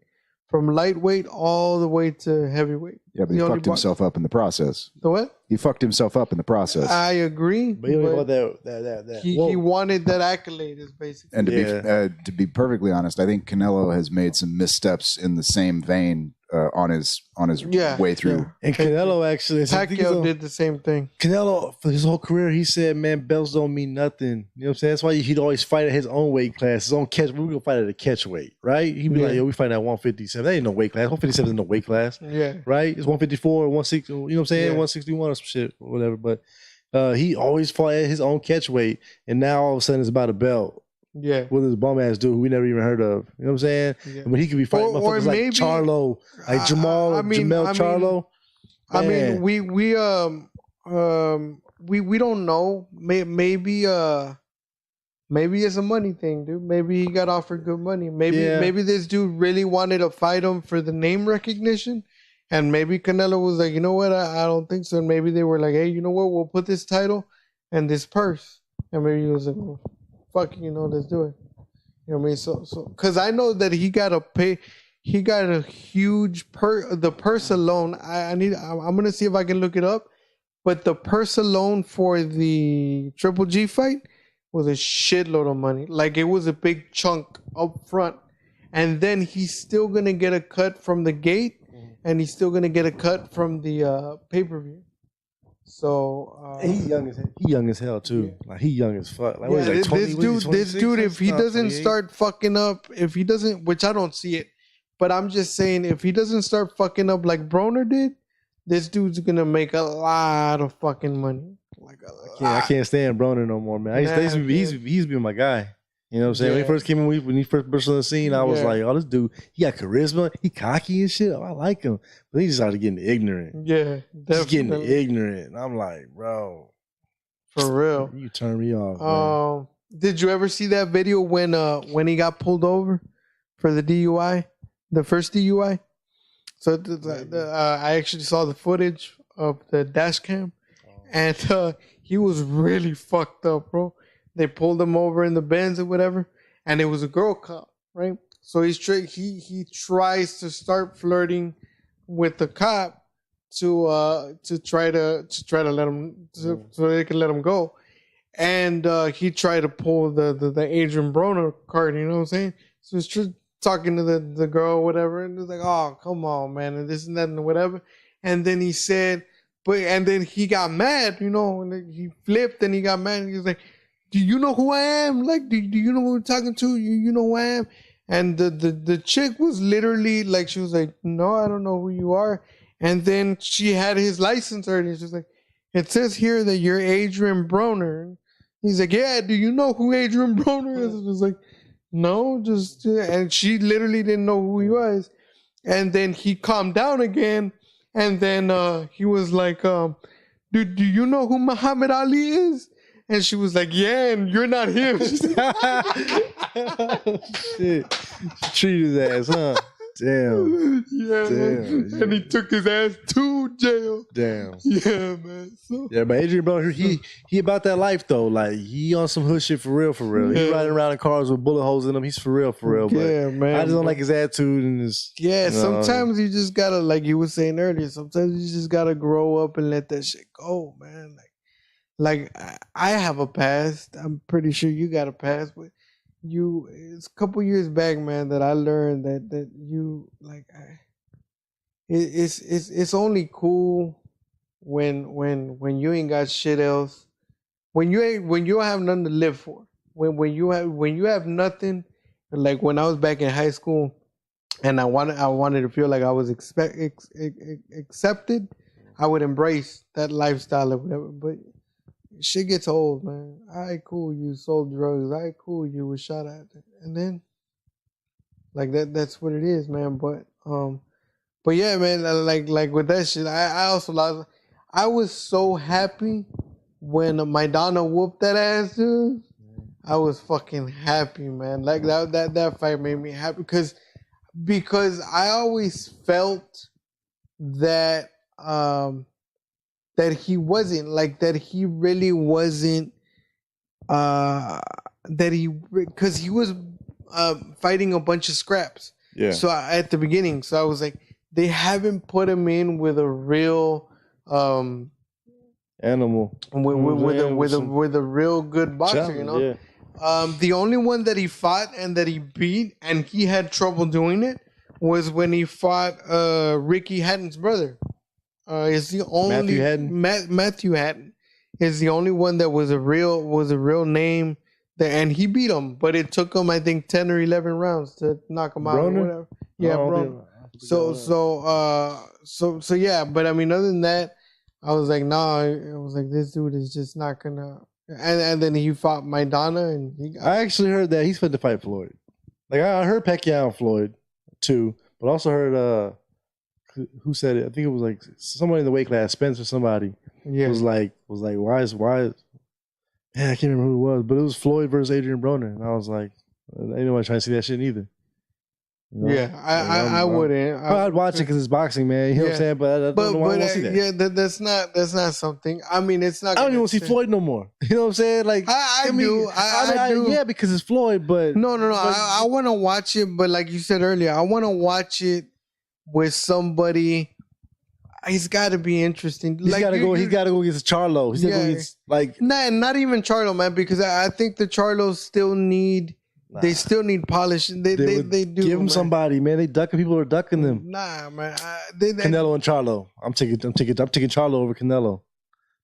From lightweight all the way to heavyweight. Yeah, but he fucked himself up in the process. The what? He fucked himself up in the process. I agree. But he about that. He wanted that accolade, is basically. And to be perfectly honest, I think Canelo has made some missteps in the same vein on his way through. Yeah. And Canelo actually, Pacquiao did the same thing. Canelo, for his whole career, he said, "Man, belts don't mean nothing." You know what I'm saying? That's why he'd always fight at his own weight class, his own catch. We were gonna fight at a catch weight, right? He'd be like, "Yo, we fight at 157. That ain't no weight class. 157 is no weight class, right? It's 154, 160. You know what I'm saying? 161 or some shit, or whatever." But he always fought at his own catch weight, and now all of a sudden it's about a belt. Yeah. With this bum ass dude who we never even heard of. You know what I'm saying? Yeah. When he could be fighting motherfuckers like Charlo, like Jamel Charlo. I mean, we don't know. Maybe it's a money thing, dude. Maybe he got offered good money. Maybe this dude really wanted to fight him for the name recognition. And maybe Canelo was like, you know what? I don't think so. And maybe they were like, hey, you know what? We'll put this title and this purse. And maybe he was like, well, fuck, let's do it. You know what I mean? So, because I know that he got to pay. He got a huge the purse alone. I'm gonna see if I can look it up. But the purse alone for the Triple G fight was a shitload of money. Like, it was a big chunk up front, and then he's still gonna get a cut from the gate, and he's still gonna get a cut from the pay-per-view. So he's young as hell too. Yeah. Like, he young as fuck. Like, like 20, this dude, if he doesn't start fucking up, which I don't see it, but I'm just saying, if he doesn't start fucking up like Broner did, this dude's gonna make a lot of fucking money. Like, I can't stand Broner no more, man. He's been my guy. You know what I'm saying? When he first came in, when he first burst on the scene, I was like, oh, this dude, he got charisma, he cocky and shit. Oh, I like him. But he just started getting ignorant. Yeah, definitely. He's getting ignorant. And I'm like, bro. For real. You turn me off, man. Did you ever see that video when he got pulled over for the DUI? The first DUI? So I actually saw the footage of the dash cam. And he was really fucked up, bro. They pulled him over in the Benz or whatever, and it was a girl cop, right? So he tries to start flirting with the cop to try to let him so they can let him go, and he tried to pull the Adrian Broner card, you know what I'm saying? So he's talking to the girl or whatever, and it's like, oh, come on, man, and this and that and whatever, and then he said, and then he got mad, and he flipped and he got mad, and he was like, do you know who I am? Like, do you know who I'm talking to? You know who I am? And the chick was literally like, she was like, no, I don't know who you are. And then she had his license already. She's like, it says here that you're Adrian Broner. He's like, yeah, do you know who Adrian Broner is? And it's like, no, and she literally didn't know who he was. And then he calmed down again. And then he was like, do you know who Muhammad Ali is? And she was like, yeah, and you're not him. Shit. She treated his ass, huh? Damn. Yeah, man. And he took his ass to jail. Damn. Yeah, man. So. Yeah, but Adrian Broner, he about that life though. Like, he on some hood shit for real. Yeah. He riding around in cars with bullet holes in them. He's for real. But yeah, man. I just don't like his attitude and his. Yeah, sometimes you just gotta, like you were saying earlier, sometimes you just gotta grow up and let that shit go, man. Like I have a past. I'm pretty sure you got a past, but it's a couple years back, man, that I learned that you like. It's only cool when you ain't got shit else. When you don't have nothing to live for. When you have nothing. Like when I was back in high school, and I wanted to feel like I was accepted. I would embrace that lifestyle or whatever, but. Shit gets old, man. Alright, cool, you sold drugs. Alright, cool, you was shot at. And then, like, that's what it is, man. But yeah, man, like with that shit, I also lost. I was so happy when Maidana whooped that ass, dude. I was fucking happy, man. Like, that fight made me happy because I always felt that, that he wasn't like that. He really wasn't. Because he was fighting a bunch of scraps. Yeah. So at the beginning, so I was like, they haven't put him in with a real Animal. with a real good boxer, you know. Yeah. The only one that he fought and that he beat, and he had trouble doing it, was when he fought Ricky Hatton's brother. Is the only Matthew Hatton? Matthew Hatton is the only one that was a real name. And he beat him, but it took him, I think, 10 or 11 rounds to knock him out. Or whatever. Yeah, bro. So yeah. But I mean, other than that, I was like, nah. I was like, this dude is just not gonna. And then he fought Maidana, and he got. I actually heard that he's fit to fight Floyd. Like I heard Pacquiao and Floyd too, but also heard who said it? I think it was like somebody in the weight class, Spence or somebody. Yeah. Was like, why is yeah, I can't remember who it was, but it was Floyd versus Adrian Broner, and I was like, ain't nobody trying to see that shit either. You know? Yeah, I wouldn't. I'd watch it because it's boxing, man. You know what I'm saying? But I don't know why I want to see that. Yeah, that's not something. I mean, it's not. I don't even want to see Floyd no more. You know what I'm saying? Like I do. Yeah, because it's Floyd. But no. I want to watch it, but like you said earlier, I want to watch it with somebody. He's got to be interesting. He's got to go against Charlo. He's got to go against like not even Charlo, man, because I think the Charlos still need. They still need polish. They do. Give them somebody, man. They ducking people are ducking them. Nah, man. Canelo and Charlo. I'm taking Charlo over Canelo.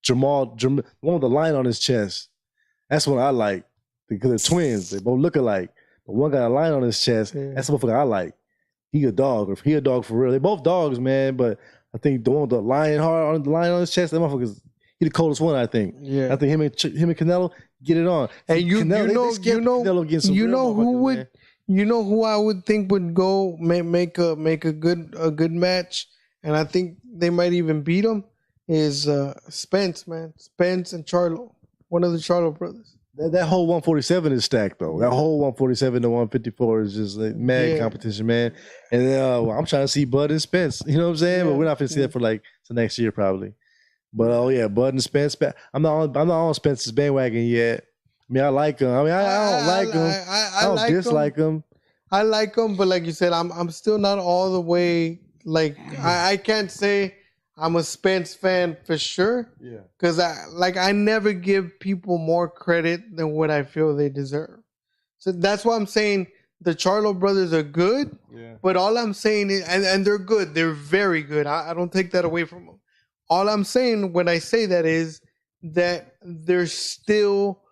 Jamal, the one with the line on his chest. That's what I like because they're twins. They both look alike. But one got a line on his chest. Yeah. That's the motherfucker I like. He a dog, or he a dog for real. They both dogs, man. But I think the one with the line on his chest, that motherfucker's he the coldest one. I think. Yeah. I think him and Canelo get it on. And you know who I would think would go make a good match, and I think they might even beat him is Spence, man. Spence and Charlo, one of the Charlo brothers. That whole 147 is stacked though. That whole 147 to 154 is just like mad competition, man. And I'm trying to see Bud and Spence. You know what I'm saying? But we're not gonna see that for like the next year probably. But Bud and Spence. I'm not on Spence's bandwagon yet. I mean, I like him. I mean, I don't like him. I don't dislike him. I like him, but like you said, I'm still not all the way. Like I can't say I'm a Spence fan for sure. Yeah. Because I never give people more credit than what I feel they deserve. So that's why I'm saying the Charlo brothers are good. Yeah. But all I'm saying is, and they're good. They're very good. I don't take that away from them. All I'm saying when I say that is that there's still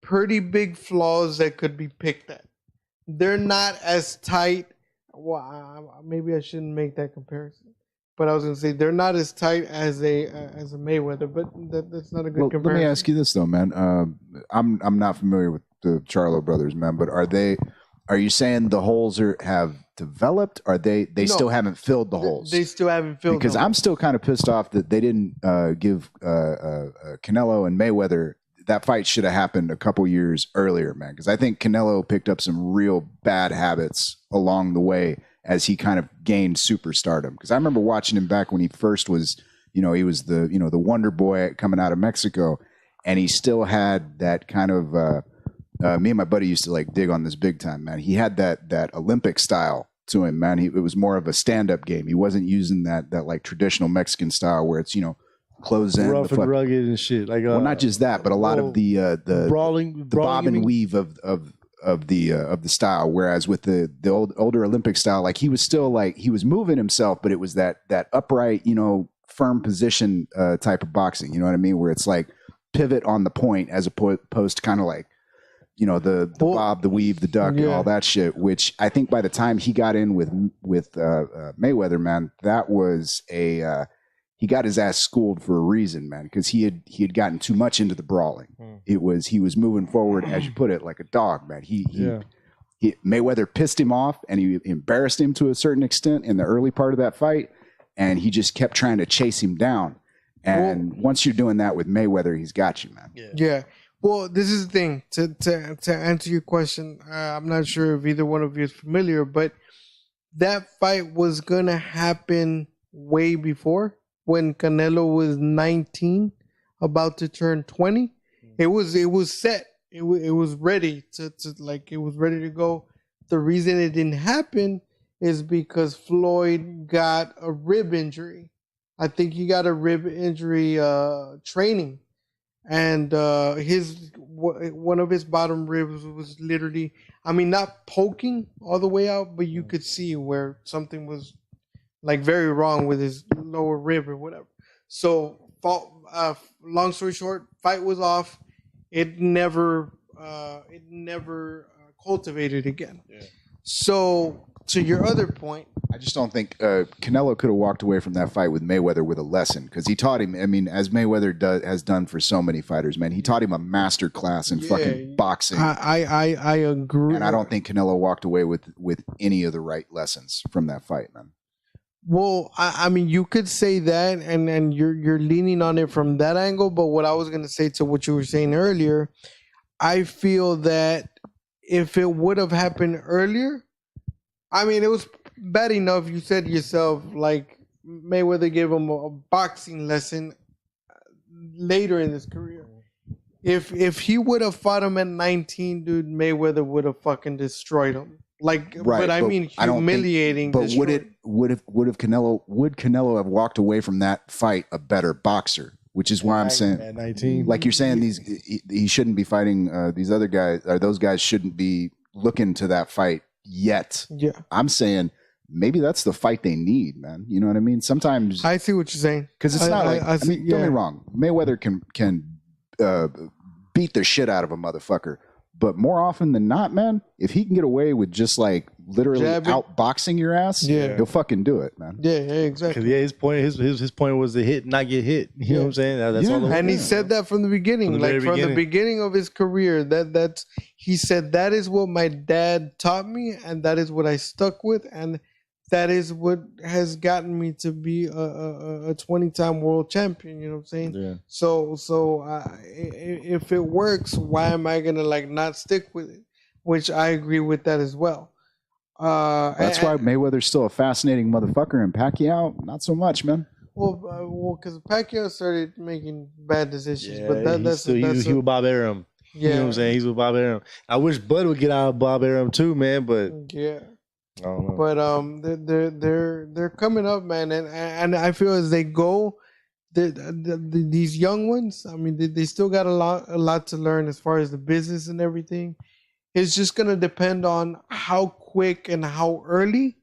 pretty big flaws that could be picked at. They're not as tight. Well, maybe I shouldn't make that comparison. But I was going to say they're not as tight as a Mayweather, but that's not a good comparison. Let me ask you this though, man. I'm not familiar with the Charlo brothers, man, but are you saying the holes have developed? Are they no, still haven't filled the holes? They still haven't filled because I'm still kind of pissed off that they didn't give Canelo and Mayweather. That fight should have happened a couple years earlier, man. Because I think Canelo picked up some real bad habits along the way as he kind of gained superstardom. Because I remember watching him back when he first was, he was the Wonder Boy coming out of Mexico, and he still had that kind of. Me and my buddy used to like dig on this big time, man. He had that Olympic style to him, man. It was more of a stand-up game. He wasn't using that like traditional Mexican style where it's close in, rough and rugged and shit. Like, well, not just that, but a lot of the brawling bob and weave of the style. Whereas with the older Olympic style, like he was still like he was moving himself, but it was that upright, firm position type of boxing. You know what I mean? Where it's like pivot on the point as opposed to kind of like. The bob, the weave, the duck, and all that shit. Which I think by the time he got in with Mayweather, man, that was he got his ass schooled for a reason, man, because he had gotten too much into the brawling. He was moving forward, as you put it, like a dog, man. Mayweather pissed him off, and he embarrassed him to a certain extent in the early part of that fight, and he just kept trying to chase him down. And once you're doing that with Mayweather, he's got you, man. Yeah. Well, this is the thing. To answer your question, I'm not sure if either one of you is familiar, but that fight was going to happen way before when Canelo was 19, about to turn 20. It was set it was ready to like it was ready to go. The reason it didn't happen is because Floyd got a rib injury. I think he got a rib injury training, and his one of his bottom ribs was literally, I mean, not poking all the way out, but you could see where something was like very wrong with his lower rib or whatever. So, long story short, fight was off. It never cultivated again. Yeah. So, to your other point, I just don't think Canelo could have walked away from that fight with Mayweather with a lesson, because he taught him. I mean, as Mayweather has done for so many fighters, man, he taught him a master class in fucking boxing. I agree, and I don't think Canelo walked away with any of the right lessons from that fight, man. Well, I mean, you could say that, and you're leaning on it from that angle. But what I was going to say to what you were saying earlier, I feel that if it would have happened earlier, I mean, it was bad enough. You said yourself, like Mayweather gave him a boxing lesson later in his career. If he would have fought him at 19, dude, Mayweather would have fucking destroyed him. Like, right, but I mean, humiliating. But would Canelo have walked away from that fight a better boxer? Which is why I'm saying, at 19, like you're saying, he shouldn't be fighting these other guys, or those guys shouldn't be looking to that fight yet. Yeah, I'm saying maybe that's the fight they need, man. You know what I mean? Sometimes I see what you're saying, because it's not like, I mean, yeah. don't get me wrong, Mayweather can beat the shit out of a motherfucker. But more often than not, man, if he can get away with just like literally outboxing your ass, he'll fucking do it, man. Yeah, exactly. Yeah, his point was to hit, not get hit. You know what I'm saying? That's all. And he said that from the beginning, the beginning of his career. That's he said that is what my dad taught me, and that is what I stuck with, and that is what has gotten me to be a 20-time world champion. You know what I'm saying? Yeah. So if it works, why am I gonna like not stick with it? Which I agree with that as well. That's why Mayweather's still a fascinating motherfucker, and Pacquiao, not so much, man. Well, because Pacquiao started making bad decisions, but he was Bob Arum. Yeah, you know what I'm saying? He's with Bob Arum. I wish Bud would get out of Bob Arum too, man. But yeah. I don't know. But they're coming up, man, and I feel as they go, these young ones, I mean, they still got a lot to learn as far as the business and everything. It's just gonna depend on how quick and how early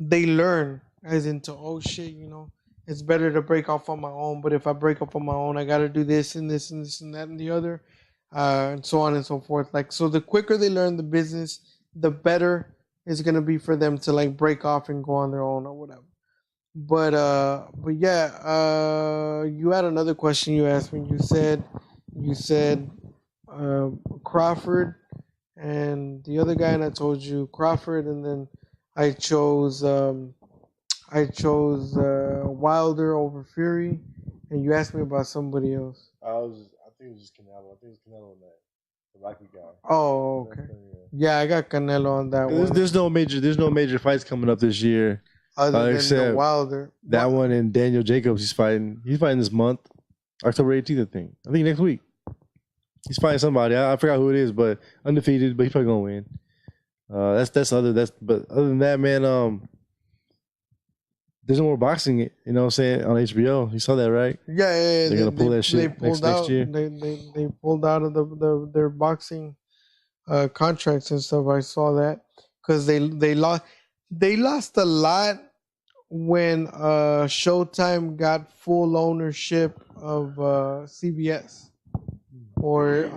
they learn, as into, oh shit, you know, it's better to break off on my own. But if I break off on my own, I got to do this and this and this and that and the other, and so on and so forth. Like, so the quicker they learn the business, the better is gonna be for them to like break off and go on their own or whatever. But yeah, you had another question you asked me. You said Crawford and the other guy, and I told you Crawford, and then I chose Wilder over Fury, and you asked me about somebody else. I think it was just Canelo. I think it was Canelo on that. The Rocky guy. Oh, okay. Yeah, I got Canelo on that one. There's no major fights coming up this year. Other than Wilder. That one and Daniel Jacobs, he's fighting this month. October 18th, I think next week. He's fighting somebody. I forgot who it is, but undefeated, but he's probably gonna win. But other than that, man, there's no more boxing, you know what I'm saying, on HBO. You saw that, right? Yeah. They're gonna pull that shit next year. They pulled out of their boxing contracts and stuff. I saw that because they lost a lot when Showtime got full ownership of CBS, or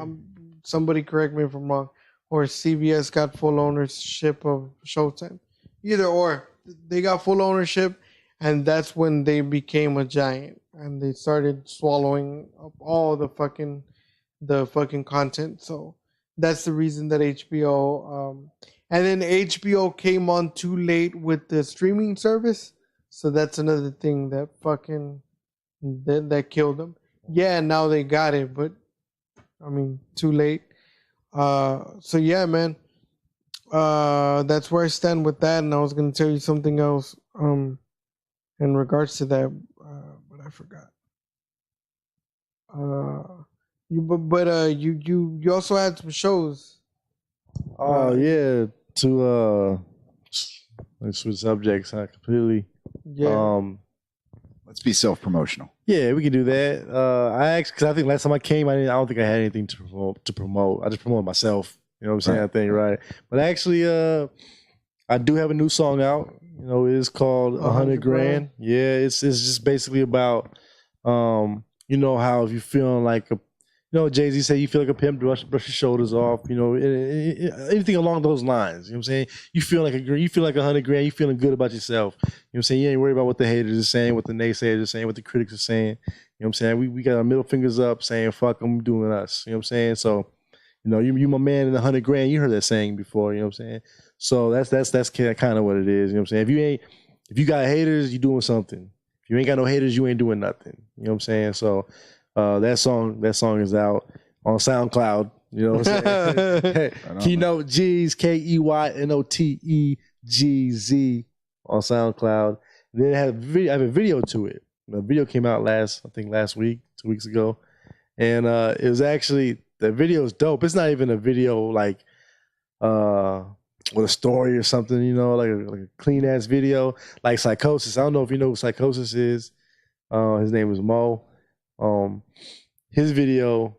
somebody correct me if I'm wrong, or CBS got full ownership of Showtime. Either or, they got full ownership, and that's when they became a giant, and they started swallowing up all the fucking content. So that's the reason that HBO, and then HBO came on too late with the streaming service. So that's another thing that that killed them. Yeah, now they got it, but I mean, too late. So yeah, man. That's where I stand with that, and I was gonna tell you something else in regards to that, but I forgot. You also had some shows. Oh yeah, to let's switch subjects completely. Yeah. Let's be self-promotional. Yeah, we can do that. I actually, because I think last time I came, I don't think I had anything to promote. I just promoted myself. You know what I'm saying? Right. I think right. But actually, I do have a new song out. You know, it is called 100 Grand. Yeah, it's just basically about, you know, how if you feeling like a, you know, Jay-Z said you feel like a pimp, brush your shoulders off. You know, anything along those lines. You know what I'm saying? You feel like 100 grand. You feeling good about yourself. You know what I'm saying? You ain't worried about what the haters are saying, what the naysayers are saying, what the critics are saying. You know what I'm saying? We got our middle fingers up, saying fuck them, doing us. You know what I'm saying? So, you know, you my man in 100 grand. You heard that saying before. You know what I'm saying? So that's kind of what it is. You know what I'm saying? If you got haters, you doing something. If you ain't got no haters, you ain't doing nothing. You know what I'm saying? So. That song is out on SoundCloud. You know what I'm saying? Keynote G's, KEYNOTEGZ on SoundCloud. And then I have a video to it. The video came out last week, 2 weeks ago, and it was actually, the video is dope. It's not even a video like with a story or something, you know, like a clean ass video like Psychosis. I don't know if you know who Psychosis is. His name is Mo. His video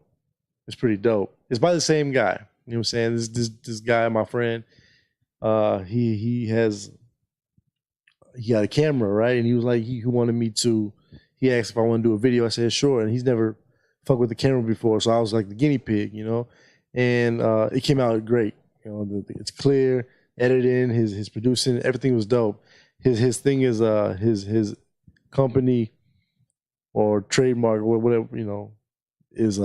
is pretty dope. It's by the same guy. You know what I'm saying? This guy, my friend, he got a camera, right? And he was like, he wanted me to, he asked if I want to do a video. I said, sure. And he's never fucked with the camera before. So I was like the guinea pig, you know? And it came out great. You know, it's clear, editing, his producing, everything was dope. His thing is his company or trademark or whatever, you know, is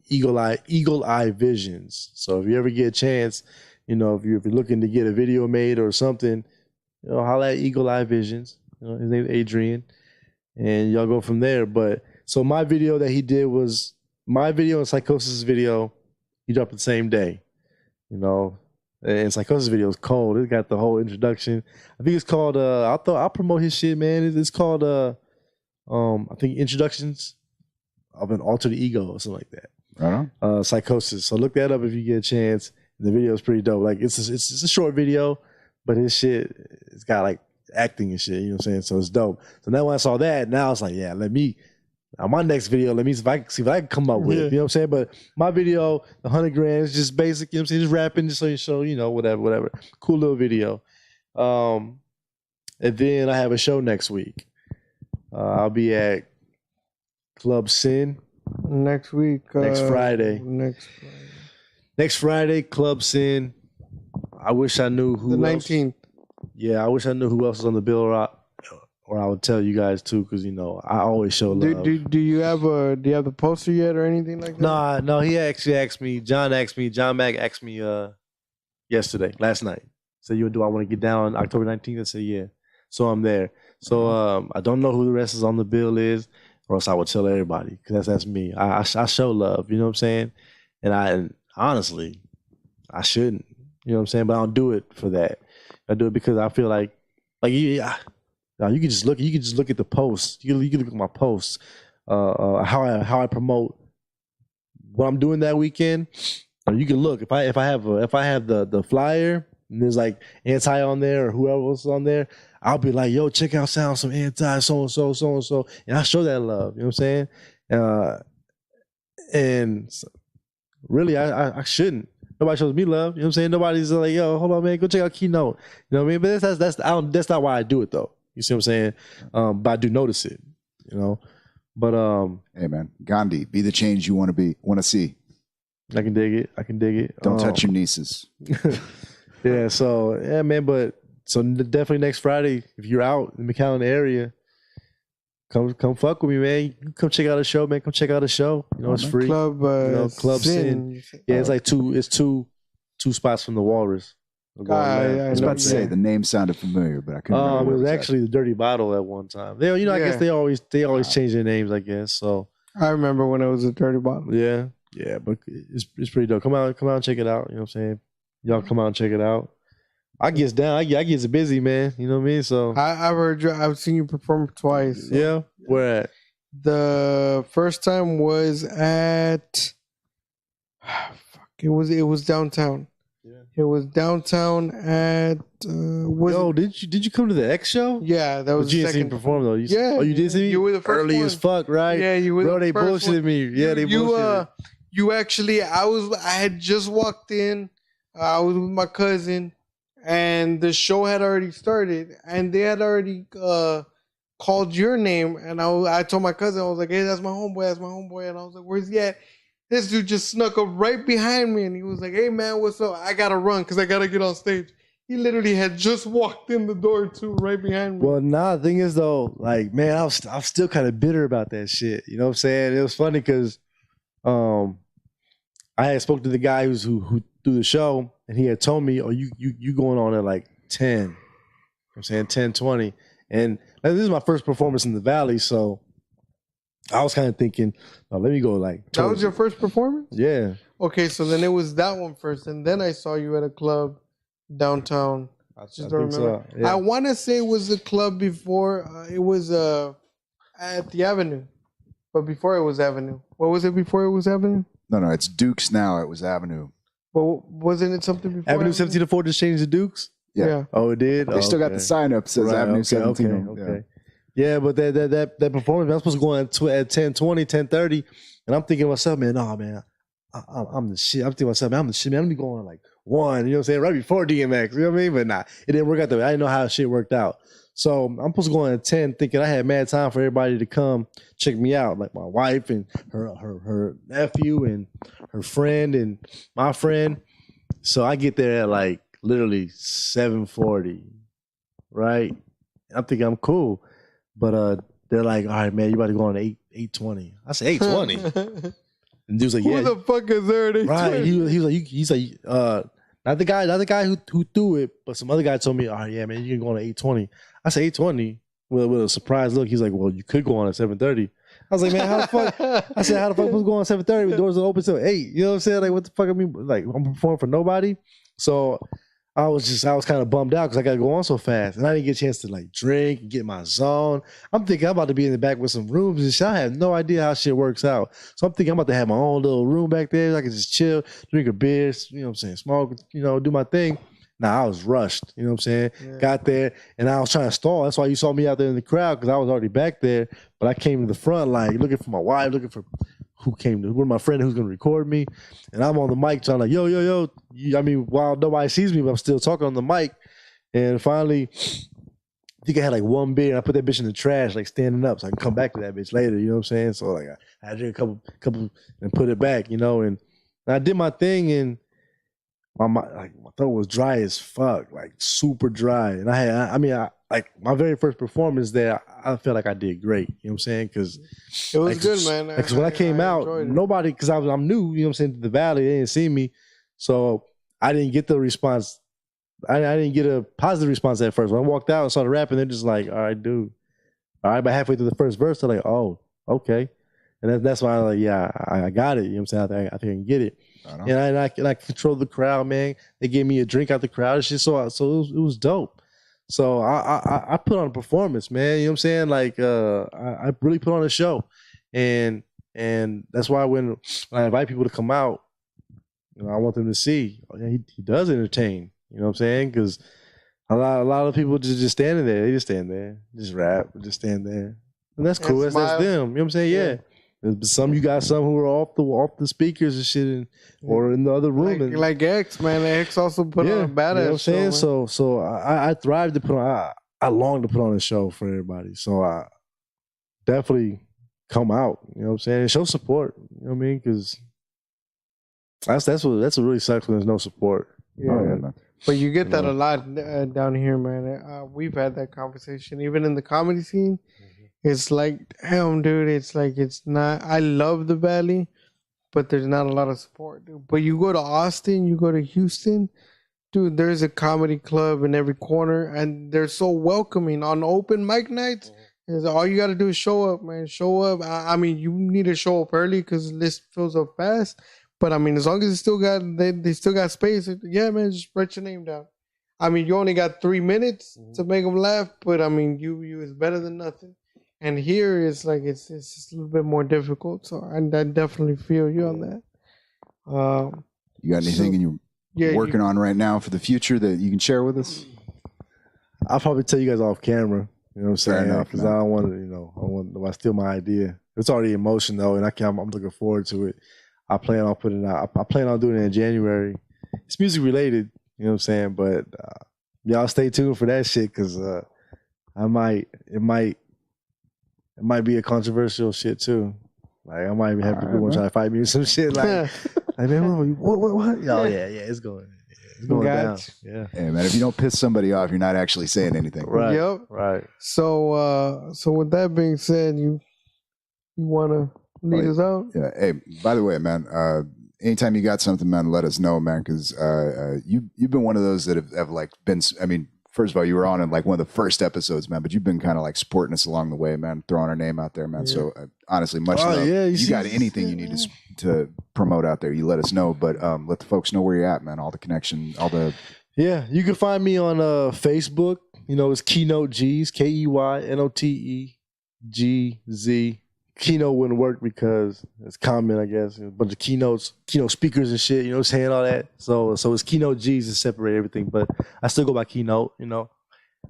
Eagle Eye Visions. So if you ever get a chance, you know, if you're looking to get a video made or something, you know, holla at Eagle Eye Visions. You know, his name's Adrian, and y'all go from there. But so my video that he did was my video and Psychosis video. He dropped the same day, you know. And Psychosis video is cold. It got the whole introduction. I think it's called. I'll promote his shit, man. It's called. I think Introductions of an Altered Ego or something like that. Right on. Psychosis. So look that up if you get a chance. The video is pretty dope. Like it's a short video, but his shit, it's got like acting and shit. You know what I'm saying? So it's dope. So now when I saw that, now I was like, yeah, on my next video, let me see if I can come up with it. You know what I'm saying? But my video, the 100 grand, is just basic. You know what I'm saying? Just rapping, just so you show, you know, whatever. Cool little video. And then I have a show next week. I'll be at Club Sin next week. Next Friday, Club Sin. I wish I knew who. The 19th. Yeah, I wish I knew who else was on the bill, or I would tell you guys too, because you know I always show love. Do you have the poster yet or anything like that? No. He actually asked me. John Mack asked me last night. Said, do I want to get down on October 19th? I said, yeah. So I'm there. So I don't know who the rest is on the bill is, or else I would tell everybody, because that's me. I show love, you know what I'm saying? And honestly, I shouldn't, you know what I'm saying? But I don't do it for that. I do it because I feel like you can just look at the posts. You can look at my posts, how I promote what I'm doing that weekend. Or you can look if I have the flyer and there's like Anti on there or whoever else is on there, I'll be like, yo, check out Sound Some Anti, so and so, and I show that love. You know what I'm saying? And really, I shouldn't. Nobody shows me love. You know what I'm saying? Nobody's like, yo, hold on, man, go check out Keynote. You know what I mean? But that's not why I do it though. You see what I'm saying? But I do notice it. You know. But hey man, Gandhi, be the change you want to see. I can dig it. Don't touch your nieces. Yeah. So yeah, man. But so definitely next Friday, if you're out in the McAllen area, come fuck with me, man. You come check out a show, man. Come check out a show. You know, it's free. Club Sin. Yeah, it's like two spots from the Walrus. I was about to say the name sounded familiar, but I couldn't remember. It was actually the Dirty Bottle at one time. I guess they always change their names, I guess. So I remember when it was a Dirty Bottle. Yeah, but it's pretty dope. Come out and check it out. You know what I'm saying? Y'all come out and check it out. I gets down. I gets busy, man. You know what I mean? So I've seen you perform twice. So. Yeah, where at? The first time was at Fuck, it was downtown. Yeah. It was downtown at did you come to the X show? Yeah, that was But you the didn't see me second. perform though. You did see me? You were the first early one. as fuck, right? Yeah, you were Bro, the they first bullshitted one. me. Yeah, they bullshitted. You actually, I had just walked in. I was with my cousin, and the show had already started, and they had already called your name, and I told my cousin, I was like, hey, that's my homeboy, and I was like, where's he at? This dude just snuck up right behind me, and he was like, hey man, what's up? I gotta run because I gotta get on stage. He literally had just walked in the door too, right behind me. Well, nah, the thing is though, like, man, I'm still kind of bitter about that shit. You know what I'm saying? It was funny because I had spoke to the guy who threw the show, and he had told me, oh, you going on at like 10. You know what I'm saying 10, 20. And like, this is my first performance in the Valley, so I was kind of thinking, oh, let me go like. That was your first performance? Yeah. Okay, so then it was that one first, and then I saw you at a club downtown. I just don't remember. So, yeah. I want to say it was the club before. It was at the Avenue, but before it was Avenue. What was it before it was Avenue? No, it's Duke's now. It was Avenue. But wasn't it something before Avenue 1704 just changed to Dukes? Yeah. Oh, it did? They still got the sign up says Avenue 17. Okay. Yeah, but that performance, I was supposed to go on at 10:20, 10:30, and I'm thinking to myself, man, nah, man, I'm the shit. I'm thinking to myself, man, I'm the shit, man. I'm gonna be going on like 1, you know what I'm saying, right before DMX, you know what I mean? But nah, it didn't work out that way. I didn't know how shit worked out. So I'm supposed to go on at 10, thinking I had mad time for everybody to come check me out, like my wife and her nephew and her friend and my friend. So I get there at like literally 7:40, right? I'm thinking I'm cool. But they're like, all right, man, you about to go on 8:20. I said 8:20. And dude's like, yeah. Who the fuck is there at 8:20? Right. He's like, not the guy who threw it, but some other guy told me, all right, yeah, man, you can go on at 8:20. I said 8:20 with a surprised look. He's like, well, you could go on at 7:30. I was like, man, how the fuck? I said, how the fuck was going on 7:30? The doors are open till 8. You know what I'm saying? Like, what the fuck? I mean, like, I'm performing for nobody. So I was kind of bummed out because I got to go on so fast, and I didn't get a chance to like drink and get my zone. I'm thinking I'm about to be in the back with some rooms and shit. I have no idea how shit works out. So I'm thinking I'm about to have my own little room back there. I can just chill, drink a beer, you know what I'm saying, smoke, you know, do my thing. Nah, I was rushed, you know what I'm saying? Yeah. Got there, and I was trying to stall. That's why you saw me out there in the crowd, because I was already back there. But I came to the front, like, looking for my wife, looking for where my friend who's going to record me. And I'm on the mic trying like, yo. I mean, while nobody sees me, but I'm still talking on the mic. And finally, I think I had like one beer, and I put that bitch in the trash, like standing up, so I can come back to that bitch later, you know what I'm saying? So like I had to drink a couple and put it back, you know, and I did my thing, and my throat was dry as fuck, like super dry. And I like my very first performance there, I felt like I did great. You know what I'm saying? Because it was good, man. Because when I came out, nobody, because I'm new, you know what I'm saying, to the Valley, they didn't see me. So I didn't get the response. I didn't get a positive response at first. When I walked out and started rapping, they're just like, all right, dude. All right, but halfway through the first verse, they're like, oh, okay. And that's why I'm like, yeah, I got it. You know what I'm saying? I think I can get it. And I controlled the crowd, man. They gave me a drink out the crowd. It's just so it was dope. So I put on a performance, man. You know what I'm saying? Like I really put on a show, and that's why when I invite people to come out, you know, I want them to see he does entertain. You know what I'm saying? Because a lot of people just standing there. They just stand there, just rap, just stand there, and that's cool. That's them. You know what I'm saying? Yeah. Some you got some who are off the speakers and shit, or in the other room. Like X, man. X also put on a badass. You know what I'm saying? Show, so I thrive to put on. I long to put on a show for everybody. So I definitely come out. You know what I'm saying? And show support. You know what I mean? Because that's what really sucks when there's no support. Yeah. But you get that a lot down here, man. We've had that conversation, even in the comedy scene. It's like, damn, dude, it's like, it's not, I love the Valley, but there's not a lot of support, dude. But you go to Austin, you go to Houston, dude, there's a comedy club in every corner, and they're so welcoming. On open mic nights, all you got to do is show up, man. Show up. I mean, you need to show up early because the list fills up fast. But, I mean, as long as they still got space, yeah, man, just write your name down. I mean, you only got 3 minutes to make them laugh, but, I mean, you is better than nothing. And here it's like it's just a little bit more difficult. So I definitely feel you on that. You got anything you're working on right now for the future that you can share with us? I'll probably tell you guys off camera. You know what I'm saying? Because I don't want to, I want to steal my idea. It's already in motion though, and I'm looking forward to it. I plan on putting it out. I plan on doing it in January. It's music related, you know what I'm saying? But y'all stay tuned for that shit because it might be a controversial shit too. Like I might have people trying to fight me or some shit. Like man, what? Oh yeah, it's going down. Yeah. Hey man, if you don't piss somebody off, you're not actually saying anything. Right. Yep. Right. So with that being said, you want to lead us out? Yeah. Hey, by the way, man, anytime you got something, man, let us know, man, because you've been one of those that have like been. I mean, first of all, you were on in like one of the first episodes, man, but you've been kind of like supporting us along the way, man, throwing our name out there, man. Yeah. So honestly, much love. Yeah, you got anything you need to promote out there, you let us know, but let the folks know where you're at, man. All the connection, all the. Yeah, you can find me on Facebook. It's Keynote G's, KeynoteGZ. Keynote wouldn't work because it's common, I guess. A bunch of keynote speakers and shit, saying all that. So it's Keynote G's to separate everything, but I still go by Keynote, That's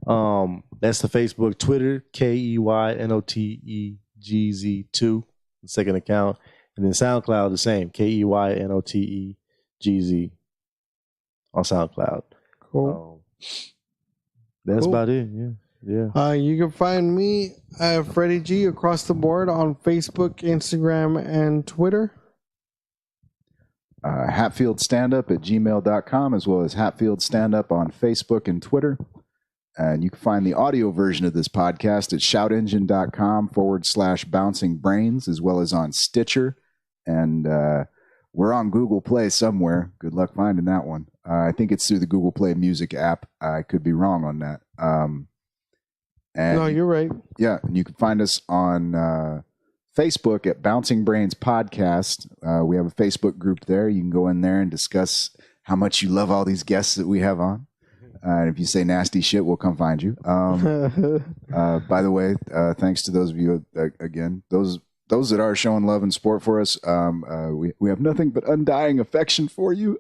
the Facebook, Twitter, KeynoteGZ2, the second account. And then SoundCloud, the same, KeynoteGZ on SoundCloud. Cool. That's about it, yeah. Yeah. You can find me at Freddy G across the board on Facebook, Instagram, and Twitter. Hatfield Standup at gmail.com, as well as Hatfield Standup on Facebook and Twitter. And you can find the audio version of this podcast at shoutengine.com/bouncing brains, as well as on Stitcher. And we're on Google Play somewhere. Good luck finding that one. I think it's through the Google Play Music app. I could be wrong on that. No, you're right. Yeah, and you can find us on Facebook at Bouncing Brains Podcast. We have a Facebook group there. You can go in there and discuss how much you love all these guests that we have on. And if you say nasty shit, we'll come find you. By the way, thanks to those of you, again, those that are showing love and support for us. We have nothing but undying affection for you.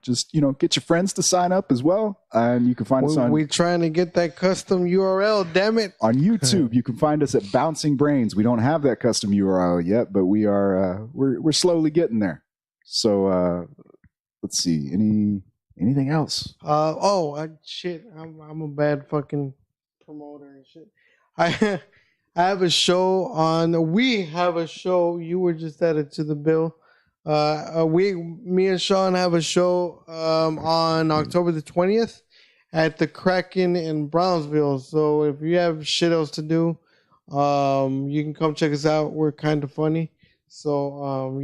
Just, get your friends to sign up as well. And you can find us on... We're trying to get that custom URL, damn it. On YouTube, you can find us at Bouncing Brains. We don't have that custom URL yet, but we are, we're slowly getting there. So, let's see. Anything else? Shit. I'm a bad fucking promoter and shit. I have a show on. We have a show. You were just added to the bill. Me and Sean have a show on October the 20th at the Kraken in Brownsville. So if you have shit else to do, you can come check us out. We're kind of funny. So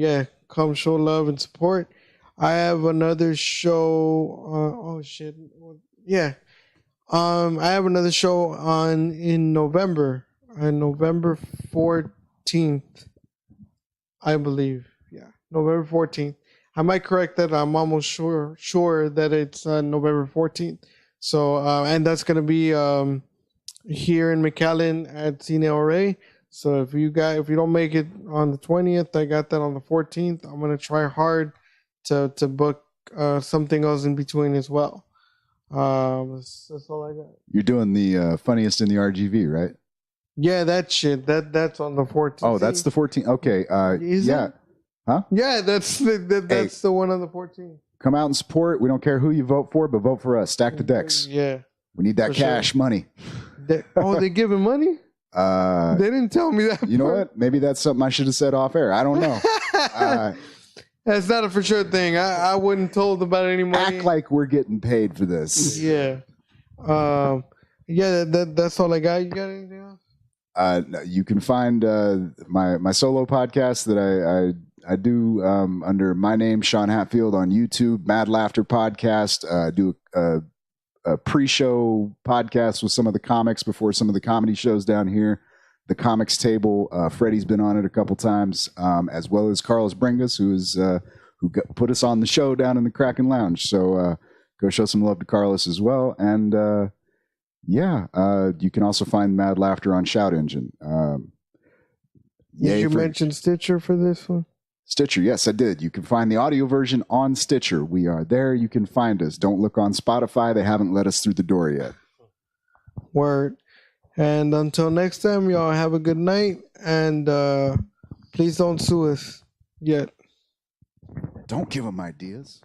come show love and support. I have another show. I have another show in November. On November 14th, I believe. Yeah, November 14th. I might correct that. I'm almost sure that it's November 14th. So, and that's going to be here in McAllen at Cine Ore. So if you don't make it on the 20th, I got that on the 14th. I'm going to try hard to book something else in between as well. That's all I got. You're doing the funniest in the RGV, right? Yeah, that shit. That's on the 14th. Oh, that's the 14th. Okay. Yeah. Huh? Yeah, that's the one on the 14th. Come out and support. We don't care who you vote for, but vote for us. Stack the decks. Yeah. We need that cash money. They giving money? They didn't tell me that. You know what? Maybe that's something I should have said off air. I don't know. That's not a for sure thing. I wouldn't told about any money. Act like we're getting paid for this. Yeah. That's all I got. You got anything else? You can find my solo podcast that I do under my name, Sean Hatfield, on YouTube. Mad Laughter Podcast. Do a pre-show podcast with some of the comics before some of the comedy shows down here. The Comics Table. Freddy's been on it a couple times, as well as Carlos Bringas, who put us on the show down in the Kraken Lounge. So go show some love to Carlos as well. And you can also find Mad Laughter on Shout Engine. Did you mention Stitcher for this one? Stitcher, yes, I did. You can find the audio version on Stitcher. We are there. You can find us. Don't look on Spotify. They haven't let us through the door yet. Word. And until next time, y'all have a good night. And please don't sue us yet. Don't give them ideas.